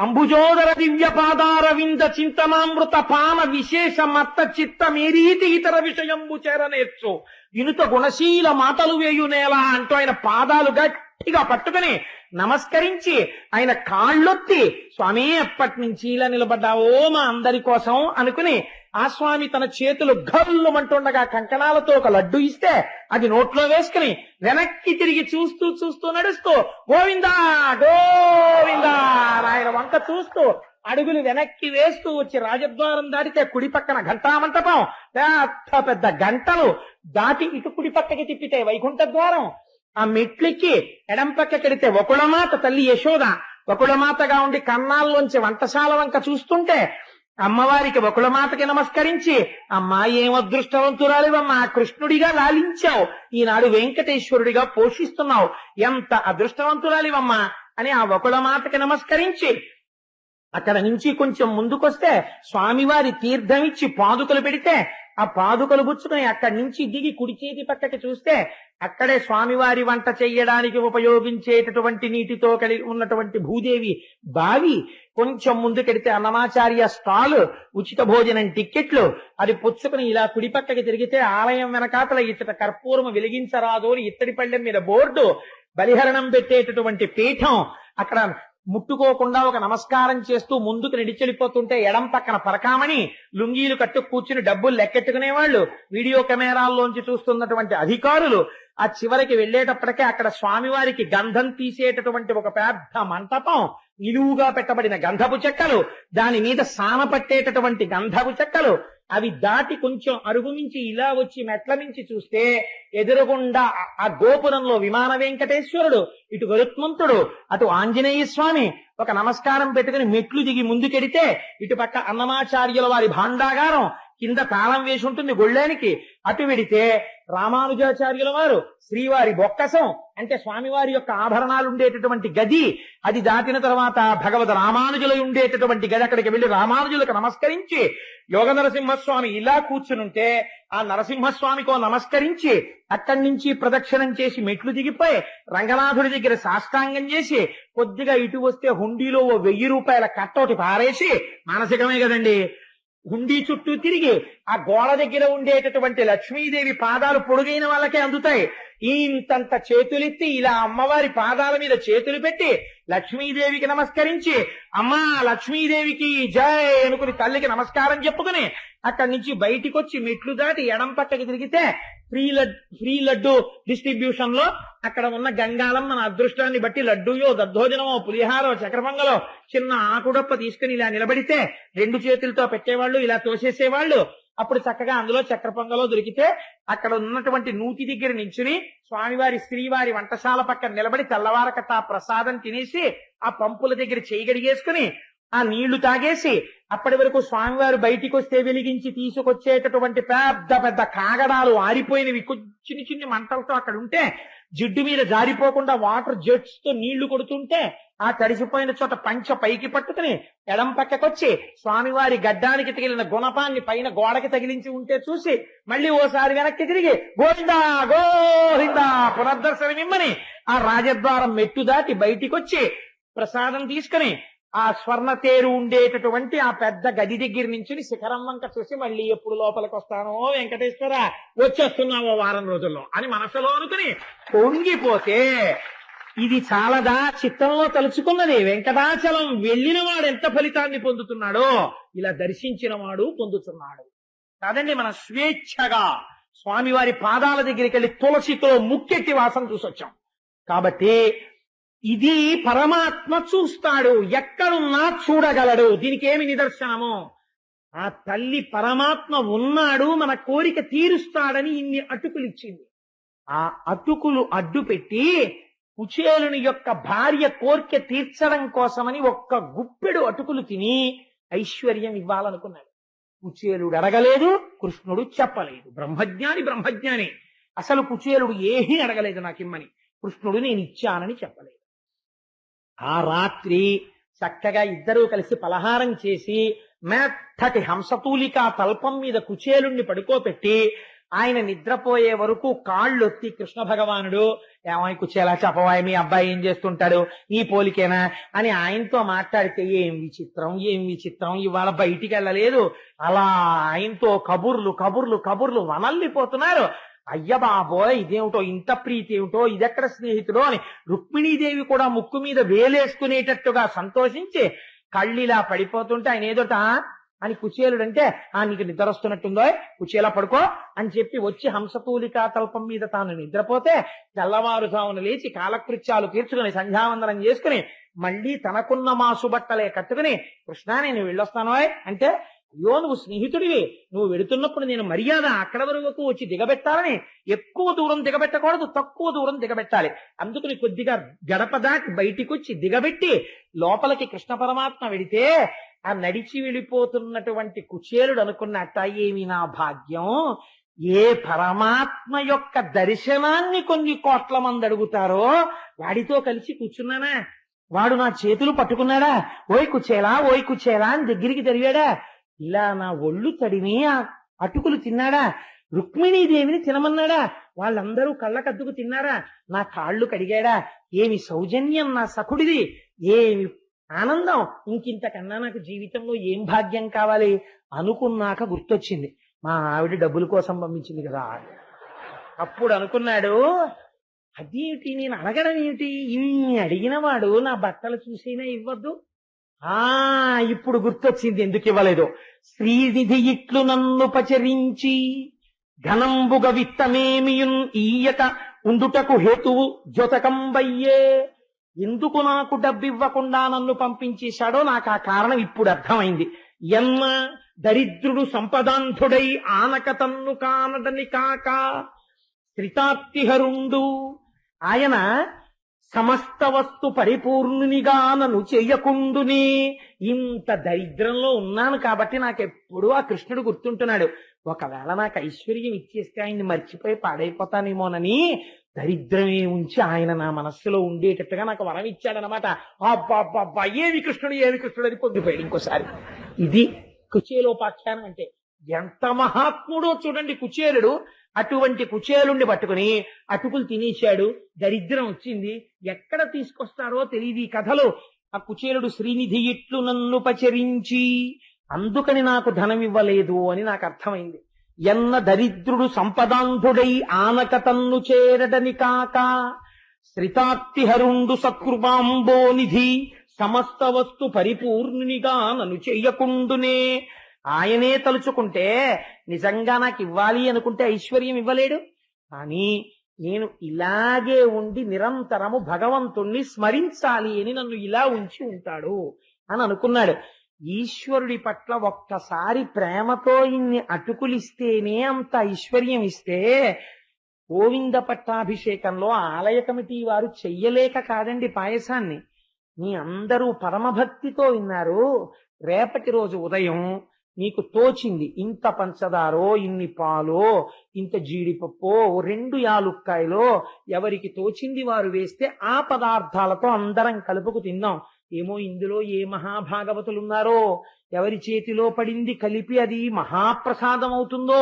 అంబుజోదర దివ్య పాదారవింద చింతనామృత పాన విశేష మత్త చిత్త మేరీతి ఇతర విషయంబు చేరనేర్చు ఇనుత గుణశీల మాటలు వేయునేలా అంటూ ఆయన పాదాలు గట్టిగా పట్టుకుని నమస్కరించి ఆయన కాళ్ళొత్తి స్వామి ఎప్పటి నుంచి ఇలా నిలబడ్డావో మా అందరి కోసం అనుకుని ఆ స్వామి తన చేతులు గల్లుమంటుండగా కంకణాలతో ఒక లడ్డు ఇస్తే అది నోట్లో వేసుకుని వెనక్కి తిరిగి చూస్తూ చూస్తూ నడుస్తూ గోవిందా గోవిందా ఆయన వంక చూస్తూ అడుగులు వెనక్కి వేస్తూ వచ్చి రాజద్వారం దాటితే కుడి పక్కన ఘంటామంటపం, పెద్ద పెద్ద గంటలు దాటి ఇటు కుడి పక్కకి తిప్పితే వైకుంఠ ద్వారం, ఆ మెట్లెక్కి ఎడం పక్కకెడితే వకుళమాత తల్లి యశోద వకుళమాతగా ఉండి కన్నాల్లోంచి వంటశాల వంక చూస్తుంటే అమ్మవారికి వకుళమాతకి నమస్కరించి అమ్మా ఏం అదృష్టవంతురాలివమ్మా, కృష్ణుడిగా లాలించావు, ఈనాడు వెంకటేశ్వరుడిగా పోషిస్తున్నావు, ఎంత అదృష్టవంతురాలివమ్మా అని ఆ వకుళమాతకి నమస్కరించి అక్కడ నుంచి కొంచెం ముందుకొస్తే స్వామివారి తీర్థం ఇచ్చి పాదుకలు పెడితే ఆ పాదుకలు పుచ్చుకుని అక్కడి నుంచి దిగి కుడి చేతి పక్కకి చూస్తే అక్కడే స్వామివారి వంట చెయ్యడానికి ఉపయోగించేటటువంటి నీటితో కలిగి ఉన్నటువంటి భూదేవి బావి, కొంచెం ముందుకెడితే అన్నమాచార్య స్టాల్, ఉచిత భోజనం టిక్కెట్లు, అది పుచ్చుకుని ఇలా కుడి పక్కకి తిరిగితే ఆలయం వెనకాతల ఇచ్చట కర్పూరము వెలిగించరాదు అని ఇత్తడి పళ్ళెం మీద బోర్డు, బలిహరణం పెట్టేటటువంటి పీఠం, అక్కడ ముట్టుకోకుండా ఒక నమస్కారం చేస్తూ ముందుకు నడిచెళ్ళిపోతుంటే ఎడం పక్కన పరకామణి, లుంగీలు కట్టు కూర్చుని డబ్బులు లెక్కెట్టుకునేవాళ్ళు, వీడియో కెమెరాల్లోంచి చూస్తున్నటువంటి అధికారులు, ఆ చివరికి వెళ్లేటప్పటికే అక్కడ స్వామివారికి గంధం తీసేటటువంటి ఒక పెద్ద మంటపం, నిలువుగా పెట్టబడిన గంధపు చెక్కలు, దాని మీద సాన పట్టేటటువంటి గంధపు చెక్కలు, అవి దాటి కొంచెం అరుగు మించి ఇలా వచ్చి మెట్ల నుంచి చూస్తే ఎదురుగుండా ఆ గోపురంలో విమాన వెంకటేశ్వరుడు, ఇటు గరుత్మంతుడు, అటు ఆంజనేయ స్వామి, ఒక నమస్కారం పెట్టుకుని మెట్లు దిగి ముందుకెడితే ఇటు పక్క అన్నమాచార్యుల వారి భాండాగారం, కింద తాళం వేసి ఉంటుంది గొళ్ళానికి, అటు వెడితే రామానుజాచార్యుల వారు శ్రీవారి బొక్కసం అంటే స్వామివారి యొక్క ఆభరణాలు ఉండేటటువంటి గది, అది దాటిన తర్వాత భగవద్ రామానుజులు ఉండేటటువంటి గది, అక్కడికి వెళ్లి రామానుజులకు నమస్కరించి యోగ నరసింహస్వామి ఇలా కూర్చునుంటే ఆ నరసింహస్వామికో నమస్కరించి అక్కడి నుంచి ప్రదక్షిణం చేసి మెట్లు దిగిపోయి రంగనాథుడి దగ్గర సాష్టాంగం చేసి కొద్దిగా ఇటు వస్తే హుండీలో ఓ 1000 రూపాయల కట్టోటి పారేసి, మానసికమే కదండి, హుండీ చుట్టూ తిరిగి ఆ గోడ దగ్గర ఉండేటటువంటి లక్ష్మీదేవి పాదాలు పొడుగైన వాళ్ళకే అందుతాయి, ఇంతంత చేతులెత్తి ఇలా అమ్మవారి పాదాల మీద చేతులు పెట్టి లక్ష్మీదేవికి నమస్కరించి అమ్మా లక్ష్మీదేవికి జై అనుకుని తల్లికి నమస్కారం చెప్పుకుని అక్కడి నుంచి బయటికి వచ్చి మెట్లు దాటి ఎడం పక్కకి తిరిగితే ఫ్రీ లడ్డు డిస్ట్రిబ్యూషన్ లో అక్కడ ఉన్న గంగాళం మన అదృష్టాన్ని బట్టి లడ్డూయో దద్దోజనమో పులిహారో చక్రపొంగలో చిన్న ఆకుడప్ప తీసుకుని ఇలా నిలబడితే 2 చేతులతో పెట్టేవాళ్ళు, ఇలా తోసేసేవాళ్ళు. అప్పుడు చక్కగా అందులో చక్ర పొంగలో దొరికితే అక్కడ ఉన్నటువంటి నూతి దగ్గర నించుని స్వామివారి శ్రీవారి వంటశాల పక్కన నిలబడి తెల్లవారకట్ట ఆ ప్రసాదం తినేసి ఆ పంపుల దగ్గర చేయి గడిగేసుకుని ఆ నీళ్లు తాగేసి అప్పటి వరకు స్వామివారు బయటికి వస్తే వెలిగించి తీసుకొచ్చేటటువంటి పెద్ద పెద్ద కాగడాలు ఆరిపోయినవి చిన్ని చిన్ని మంటలతో అక్కడ ఉంటే జిడ్డు మీద జారిపోకుండా వాటర్ జెట్స్ తో నీళ్లు కొడుతుంటే ఆ తడిసిపోయిన చోట పంచ పైకి పట్టుకుని ఎడం పక్కకొచ్చి స్వామివారి గడ్డానికి తగిలిన గుణపాన్ని పైన గోడకి తగిలించి ఉంటే చూసి మళ్ళీ ఓసారి వెనక్కి తిరిగి గోవిందా గోవిందా పునర్దర్శనమిమ్మని ఆ రాజద్వారం మెట్టు దాటి బయటికొచ్చి ప్రసాదం తీసుకుని ఆ స్వర్ణ తేరు ఉండేటటువంటి ఆ పెద్ద గది దగ్గర నుంచి శిఖరం వంక చూసి మళ్ళీ ఎప్పుడు లోపలికి వస్తానో వెంకటేశ్వర వచ్చేస్తున్నావో వారం రోజుల్లో అని మనసులో అనుకుని పొంగిపోతే ఇది చాలదా చిత్తంలో తలుచుకున్నది వెంకటాచలం వెళ్ళిన వాడు ఎంత ఫలితాన్ని పొందుతున్నాడో ఇలా దర్శించిన వాడు పొందుతున్నాడు కాదండి. మన స్వేచ్ఛగా స్వామివారి పాదాల దగ్గరికి వెళ్ళి తులసితో ముక్కెట్టి వాసన చూసొచ్చాం కాబట్టి ఇది పరమాత్మ చూస్తాడు, ఎక్కడున్నా చూడగలడు. దీనికి ఏమి నిదర్శనము? ఆ తల్లి పరమాత్మ ఉన్నాడు, మన కోరిక తీరుస్తాడని ఇన్ని అటుకులు ఇచ్చింది. ఆ అటుకులు అడ్డు పెట్టి కుచేలుని యొక్క భార్య కోరిక తీర్చడం కోసమని ఒక్క గుప్పెడు అటుకులు తిని ఐశ్వర్యం ఇవ్వాలనుకున్నాడు. కుచేలుడు అడగలేదు, కృష్ణుడు చెప్పలేదు. బ్రహ్మజ్ఞాని అసలు కుచేలుడు ఏమీ అడగలేదు నాకిమ్మని, కృష్ణుడు నేను ఇచ్చానని చెప్పలేదు. ఆ రాత్రి చక్కగా ఇద్దరూ కలిసి పలహారం చేసి మెత్తటి హంసతూలిక తల్పం మీద కుచేలుణ్ణి పడుకోపెట్టి ఆయన నిద్రపోయే వరకు కాళ్ళొత్తి కృష్ణ భగవానుడు ఏమై కుచేలా చెప్పవాయి మీ అబ్బాయి ఏం చేస్తుంటాడు ఈ పోలికేనా అని ఆయనతో మాట్లాడితే ఏం విచిత్రం ఇవాళ బయటికి వెళ్ళలేదు. అలా ఆయనతో కబుర్లు వనల్లిపోతున్నారు. అయ్య బాబోయ్ ఇదేమిటో ఇంత ప్రీతి ఏమిటో ఇదెక్కడ స్నేహితుడో అని రుక్మిణీదేవి కూడా ముక్కు మీద వేలేసుకునేటట్టుగా సంతోషించి కళ్ళిలా పడిపోతుంటే ఆయన ఏదోట అని కుచేలుడంటే నీకు నిద్ర వస్తున్నట్టుందో కుచేలా పడుకో అని చెప్పి వచ్చి హంసతూలికా తల్పం మీద తాను నిద్రపోతే తెల్లవారుజామున లేచి కాలకృత్యాలు తీర్చుకుని సంధ్యావందనం చేసుకుని మళ్ళీ తనకున్న మాసు బట్టలే కట్టుకుని కృష్ణ నేను వెళ్ళొస్తాను అంటే అయ్యో నువ్వు స్నేహితుడివి, నువ్వు వెడుతున్నప్పుడు నేను మర్యాద అక్కడ వరకు వచ్చి దిగబెట్టాలని, ఎక్కువ దూరం దిగబెట్టకూడదు, తక్కువ దూరం దిగబెట్టాలి. అందుకని కొద్దిగా గడప దాటి బయటికి వచ్చి దిగబెట్టి లోపలికి కృష్ణ పరమాత్మ వెడితే ఆ నడిచి వెళ్ళిపోతున్నటువంటి కుచేలుడు అనుకున్నట్ట ఏమి నా భాగ్యం, ఏ పరమాత్మ యొక్క దర్శనాన్ని కొన్ని కోట్ల మంది అడుగుతారో వాడితో కలిసి కూర్చున్నానా, వాడు నా చేతులు పట్టుకున్నాడా, ఓయ్ కుచేలా అని దగ్గరికి తరిగాడా, ఇలా నా ఒళ్ళు తడిమి ఆ అటుకులు తిన్నాడా? రుక్మిణీదేవిని తినమన్నాడా? వాళ్ళందరూ కళ్ళకద్దుకు తిన్నారా? నా కాళ్ళు కడిగాడా? ఏమి సౌజన్యం నా సఖుడిది, ఏమి ఆనందం! ఇంకింతకన్నా నాకు జీవితంలో ఏం భాగ్యం కావాలి అనుకున్నాక గుర్తొచ్చింది, మా ఆవిడ డబ్బుల కోసం పంపించింది కదా. అప్పుడు అనుకున్నాడు, అదేమిటి నేను అడగడం ఏమిటి, ఇన్ని అడిగిన వాడు నా బట్టలు చూసైనా ఇవ్వద్దు. ఇప్పుడు గుర్తొచ్చింది ఎందుకు ఇవ్వలేదు. శ్రీనిధి ఇట్లు నన్ను పచరించి ఘనంబుగ విత్తమేమియున్ ఈయక ఉండుటకు హేతువు జ్యోతకంబయ్యే. ఎందుకు నాకు డబ్బివ్వకుండా నన్ను పంపించేశాడో నాకు ఆ కారణం ఇప్పుడు అర్థమైంది. ఎన్న దరిద్రుడు సంపదాంధుడై ఆనక తన్ను కానడని కాక శ్రితార్తిహరుండు. ఆయన సమస్త వస్తు పరిపూర్ణునిగా నన్ను చెయ్యకుండునే. ఇంత దరిద్రంలో ఉన్నాను కాబట్టి నాకెప్పుడు ఆ కృష్ణుడు గుర్తుంటున్నాడు. ఒకవేళ నాకు ఐశ్వర్యం ఇచ్చేస్తే ఆయన్ని మర్చిపోయి పాడైపోతానేమోనని దరిద్రమే ఉంచి ఆయన నా మనస్సులో ఉండేటట్టుగా నాకు వరం ఇచ్చాడనమాట. అబ్బా ఏమి కృష్ణుడు ఏమి కృష్ణుడు అని పొంగిపోయాడు ఇంకోసారి. ఇది కుచేలోపాఖ్యానం అంటే. ఎంత మహాత్ముడో చూడండి కుచేలుడు. అటువంటి కుచేలుణ్ణి పట్టుకుని అటుకులు తినేశాడు, దరిద్రం వచ్చింది. ఎక్కడ తీసుకొస్తారో తెలియదు ఈ కథలో. ఆ కుచేలుడు శ్రీనిధి ఇట్లు నన్ను పచరించి అందుకని నాకు ధనం ఇవ్వలేదు అని నాకు అర్థమైంది. ఎన్న దరిద్రుడు సంపదాంధుడై ఆనక తన్ను చేరడని కాక శ్రితార్తిహరుండు సత్కృపాంబోనిధి సమస్త వస్తు పరిపూర్ణునిగా నన్ను చెయ్యకుండునే. ఆయనే తలుచుకుంటే నిజంగా నాకు ఇవ్వాలి అనుకుంటే ఐశ్వర్యం ఇవ్వలేడు. కానీ నేను ఇలాగే ఉండి నిరంతరము భగవంతుణ్ణి స్మరించాలి అని నన్ను ఇలా ఉంచి ఉంటాడు అని అనుకున్నాడు. ఈశ్వరుడి పట్ల ఒక్కసారి ప్రేమతో ఇన్ని అటుకులిస్తేనే అంత ఐశ్వర్యం ఇస్తే గోవింద పట్టాభిషేకంలో ఆలయ కమిటీ వారు చెయ్యలేక కాదండి పాయసాన్ని. మీ అందరూ పరమభక్తితో విన్నారు. రేపటి రోజు ఉదయం మీకు తోచింది ఇంత పంచదారో ఇన్ని పాలో ఇంత జీడిపప్పో 2 యాలుక్కాయలో ఎవరికి తోచింది వారు వేస్తే ఆ పదార్థాలతో అందరం కలుపుకు తిందాం. ఏమో ఇందులో ఏ మహాభాగవతులున్నారో ఎవరి చేతిలో పడింది కలిపి అది మహాప్రసాదం అవుతుందో,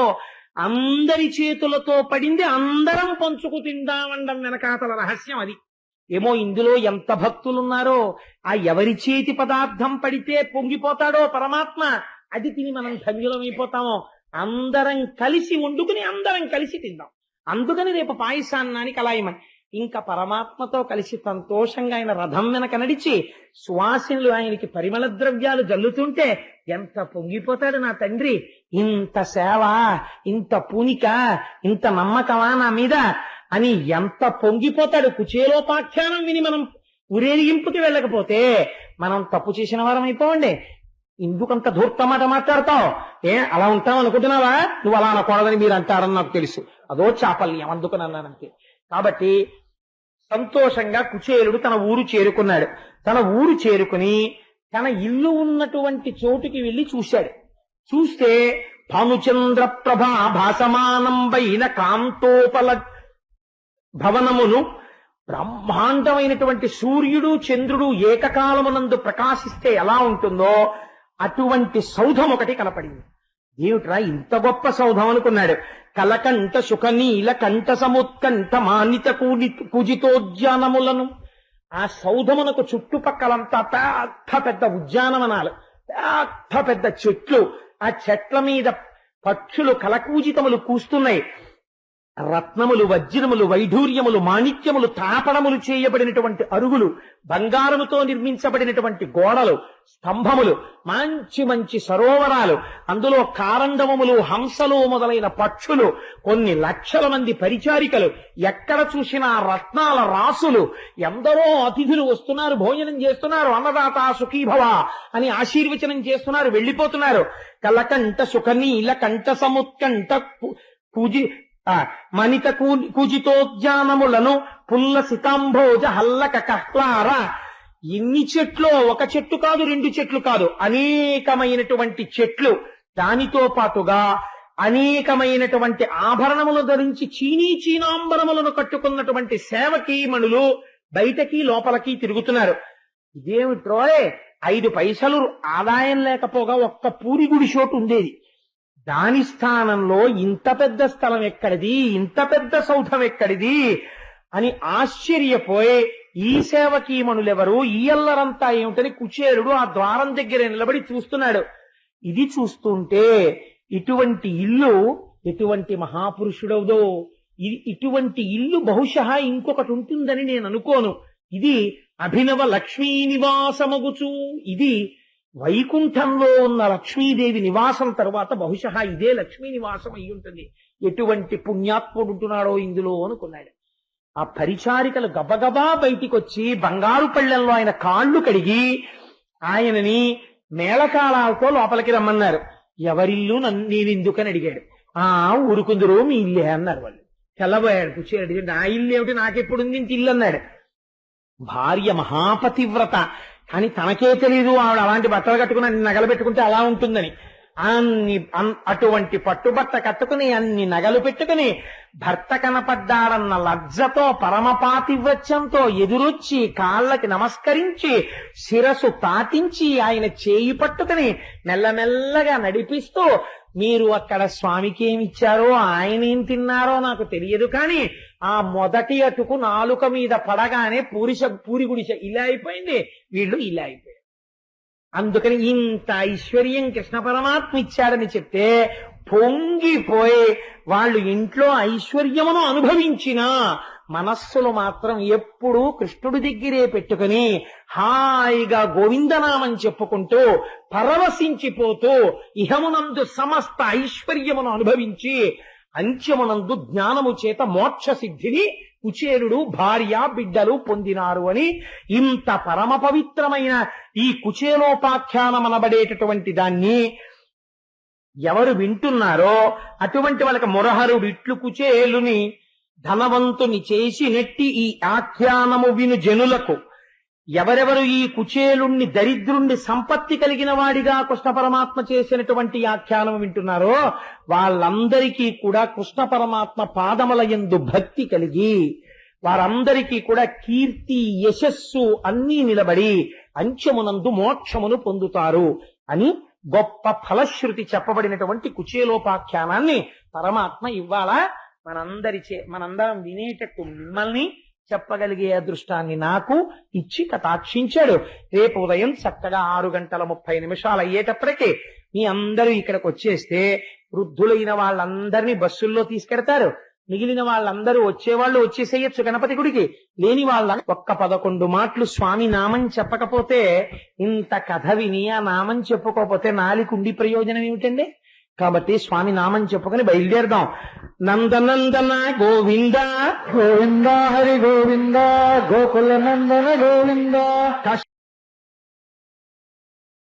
అందరి చేతులతో పడింది అందరం పంచుకు తిందామండం వెనకాతల రహస్యం అది. ఏమో ఇందులో ఎంత భక్తులున్నారో, ఆ ఎవరి చేతి పదార్థం పడితే పొంగిపోతాడో పరమాత్మ, అది తిని మనం ధన్యులమైపోతామో. అందరం కలిసి వండుకుని అందరం కలిసి తిందాం. అందుకని రేపు పాయసాన్నానికి అలా ఇమ్మని. ఇంకా పరమాత్మతో కలిసి సంతోషంగా ఆయన రథం వెనక నడిచి సువాసినులు ఆయనకి పరిమళ ద్రవ్యాలు జల్లుతుంటే ఎంత పొంగిపోతాడు నా తండ్రి. ఇంత సేవ, ఇంత పూనిక, ఇంత నమ్మకమా నా మీద అని ఎంత పొంగిపోతాడు. కుచేలోపాఖ్యానం విని మనం ఊరేగింపుకి వెళ్ళకపోతే మనం తప్పు చేసిన వారం అయిపోవండి. ఎందుకంత ధూర్తమాట మాట్లాడతావు? అలా ఉంటావు అనుకుంటున్నావా? నువ్వు అలా అనకూడదని మీరు అంటారని నాకు తెలుసు. అదో చాపల్యం, అందుకని అన్నానంతే. కాబట్టి సంతోషంగా కుచేలుడు తన ఊరు చేరుకున్నాడు. తన ఊరు చేరుకుని తన ఇల్లు ఉన్నటువంటి చోటుకి వెళ్లి చూశాడు. చూస్తే భానుచంద్ర ప్రభా భాసమానంబైన కాంతోపల భవనమును బ్రహ్మాండమైనటువంటి సూర్యుడు చంద్రుడు ఏకకాలమునందు ప్రకాశిస్తే ఎలా ఉంటుందో అటువంటి సౌధం ఒకటి కనపడింది. ఏమిట్రా ఇంత గొప్ప సౌధం అనుకున్నాడు. కలకంఠ సుఖనీల కంఠ సముత్కంఠ మానిత కూజితోద్యానములను. ఆ సౌధమునకు చుట్టుపక్కలంతా పెద్ద పెద్ద ఉద్యానవనాలు, పెద్ద పెద్ద చెట్లు. ఆ చెట్ల మీద పక్షులు కలకూజితములు కూస్తున్నాయి. రత్నములు, వజ్రములు, వైఢూర్యములు, మాణిక్యములు, తాపడములు చేయబడినటువంటి అరుగులు, బంగారముతో నిర్మించబడినటువంటి గోడలు, స్తంభములు, మంచి మంచి సరోవరాలు, అందులో కారండవములు, హంసలు మొదలైన పక్షులు, కొన్ని లక్షల మంది పరిచారికలు, ఎక్కడ చూసినా రత్నాల రాసులు. ఎందరో అతిథులు వస్తున్నారు, భోజనం చేస్తున్నారు, అన్నదాత సుఖీభవ అని ఆశీర్వచనం చేస్తున్నారు, వెళ్ళిపోతున్నారు. కలకంఠ సుఖనీల కంఠ సముత్కంఠ మనిత కూజితోద్యానములను పుల్ల సితాంభోజ హల్లక కహ్లార. ఎన్ని చెట్లు, ఒక చెట్టు కాదు, 2 చెట్లు కాదు, అనేకమైనటువంటి చెట్లు. దానితో పాటుగా అనేకమైనటువంటి ఆభరణములు ధరించి చీనాంబరములను కట్టుకున్నటువంటి సేవకీమణులు బయటకి లోపలికి తిరుగుతున్నారు. ఇదేమిట్రోయ్, 5 పైసలు ఆదాయం లేకపోగా ఒక్క పూరి గుడి చోటు ఉండేది. దాని స్థానంలో ఇంత పెద్ద స్థలం ఎక్కడిది, ఇంత పెద్ద సౌధం ఎక్కడిది అని ఆశ్చర్యపోయి ఈ సేవకీమణులెవరు, ఈ అల్లరంతా ఏమిటని కుచేలుడు ఆ ద్వారం దగ్గర నిలబడి చూస్తున్నాడు. ఇది చూస్తుంటే ఇటువంటి ఇల్లు ఎటువంటి మహాపురుషుడవుదో, ఇటువంటి ఇల్లు బహుశः ఇంకొకటి ఉంటుందని నేను అనుకోను. ఇది అభినవ లక్ష్మీ నివాసమగుచు, ఇది వైకుంఠంలో ఉన్న లక్ష్మీదేవి నివాసం తరువాత బహుశः ఇదే లక్ష్మీ నివాసం అయి ఉంటుంది. ఎటువంటి పుణ్యాత్ముడు ఉంటున్నాడో ఇందులో అనుకున్నాడు. ఆ పరిచారికలు గబగబా బయటికి వచ్చి బంగారు పళ్ళెంలో ఆయన కాళ్ళు కడిగి ఆయనని మేళకాళాలతో లోపలికి రమ్మన్నారు. ఎవరిల్లు నేనెందుకని అడిగాడు. ఊరుకుందరు మీ ఇల్లే అన్నారు వాళ్ళు. తెల్లబోయాడు కుచేరుడు. అడిగాడు నా ఇల్లు ఏమిటి, నాకెప్పుడుంది ఇంత ఇల్లు అన్నాడు. భార్య మహాపతివ్రత అని తనకే తెలీదు ఆవిడ అలాంటి బట్టలు కట్టుకుని అన్ని నగలు పెట్టుకుంటే అలా ఉంటుందని. అటువంటి పట్టుబట్ట కట్టుకుని అన్ని నగలు పెట్టుకుని భర్త కనపడ్డాడన్న లజ్జతో పరమపాతివ్రత్యంతో ఎదురొచ్చి కాళ్ళకి నమస్కరించి శిరసు తాటించి ఆయన చేయి పట్టుకుని మెల్లమెల్లగా నడిపిస్తూ, మీరు అక్కడ స్వామికి ఏమిచ్చారో ఆయన ఏం తిన్నారో నాకు తెలియదు, కానీ ఆ మొదటి అటుకు నాలుక మీద పడగానే పూరి గుడిసె ఇలా అయిపోయింది, వీళ్ళు ఇలా అయిపోయారు. అందుకని ఇంత ఐశ్వర్యం కృష్ణ పరమాత్మ ఇచ్చాడని చెప్తే పొంగిపోయి వాళ్ళు ఇంట్లో ఐశ్వర్యమును అనుభవించినా మనస్సులు మాత్రం ఎప్పుడూ కృష్ణుడి దగ్గరే పెట్టుకుని హాయిగా గోవిందనామం చెప్పుకుంటూ పరవశించిపోతూ ఇహమునందు సమస్త ఐశ్వర్యమును అనుభవించి అంత్యమునందు జ్ఞానము చేత మోక్ష సిద్ధిని కుచేలుడు భార్య బిడ్డలు పొందినారు అని ఇంత పరమ పవిత్రమైన ఈ కుచేలోపాఖ్యానమనబడేటటువంటి దాన్ని ఎవరు వింటున్నారో అటువంటి వాళ్ళకి మురహరుడు ఇట్లు కుచేలుని ధనవంతుని చేసి నెట్టి ఈ ఆఖ్యానము విను జనులకు, ఎవరెవరు ఈ కుచేలుణ్ణి దరిద్రుణ్ణి సంపత్తి కలిగిన వాడిగా కృష్ణ పరమాత్మ చేసినటువంటి ఆఖ్యానం వింటున్నారో వాళ్ళందరికీ కూడా కృష్ణ పరమాత్మ పాదముల యందు భక్తి కలిగి వారందరికీ కూడా కీర్తి యశస్సు అన్నీ నిలబడి అంత్యమునందు మోక్షమును పొందుతారు అని గొప్ప ఫలశ్రుతి చెప్పబడినటువంటి కుచేలోపాఖ్యానాన్ని పరమాత్మ ఇవాళ మనందరం వినేటట్టు మిమ్మల్ని చెప్పగలిగే అదృష్టాన్ని నాకు ఇచ్చి కటాక్షించాడు. రేపు ఉదయం చక్కగా 6:30 అయ్యేటప్పటికీ మీ అందరూ ఇక్కడికి వచ్చేస్తే వృద్ధులైన వాళ్ళందరినీ బస్సుల్లో తీసుకెడతారు. మిగిలిన వాళ్ళందరూ వచ్చేవాళ్ళు వచ్చేసేయచ్చు గణపతి గుడికి. లేని వాళ్ళ 11 మాటలు స్వామి నామం చెప్పకపోతే, ఇంత కథ విని ఆ నామం చెప్పుకోకపోతే నాలికుండి ప్రయోజనం ఏమిటండి? కాబట్టి స్వామి నామం చెప్పుకొని బయలుదేరదాం. నందనందన గోవింద గోవింద హరి గోవింద గోకుల నందన గోవింద.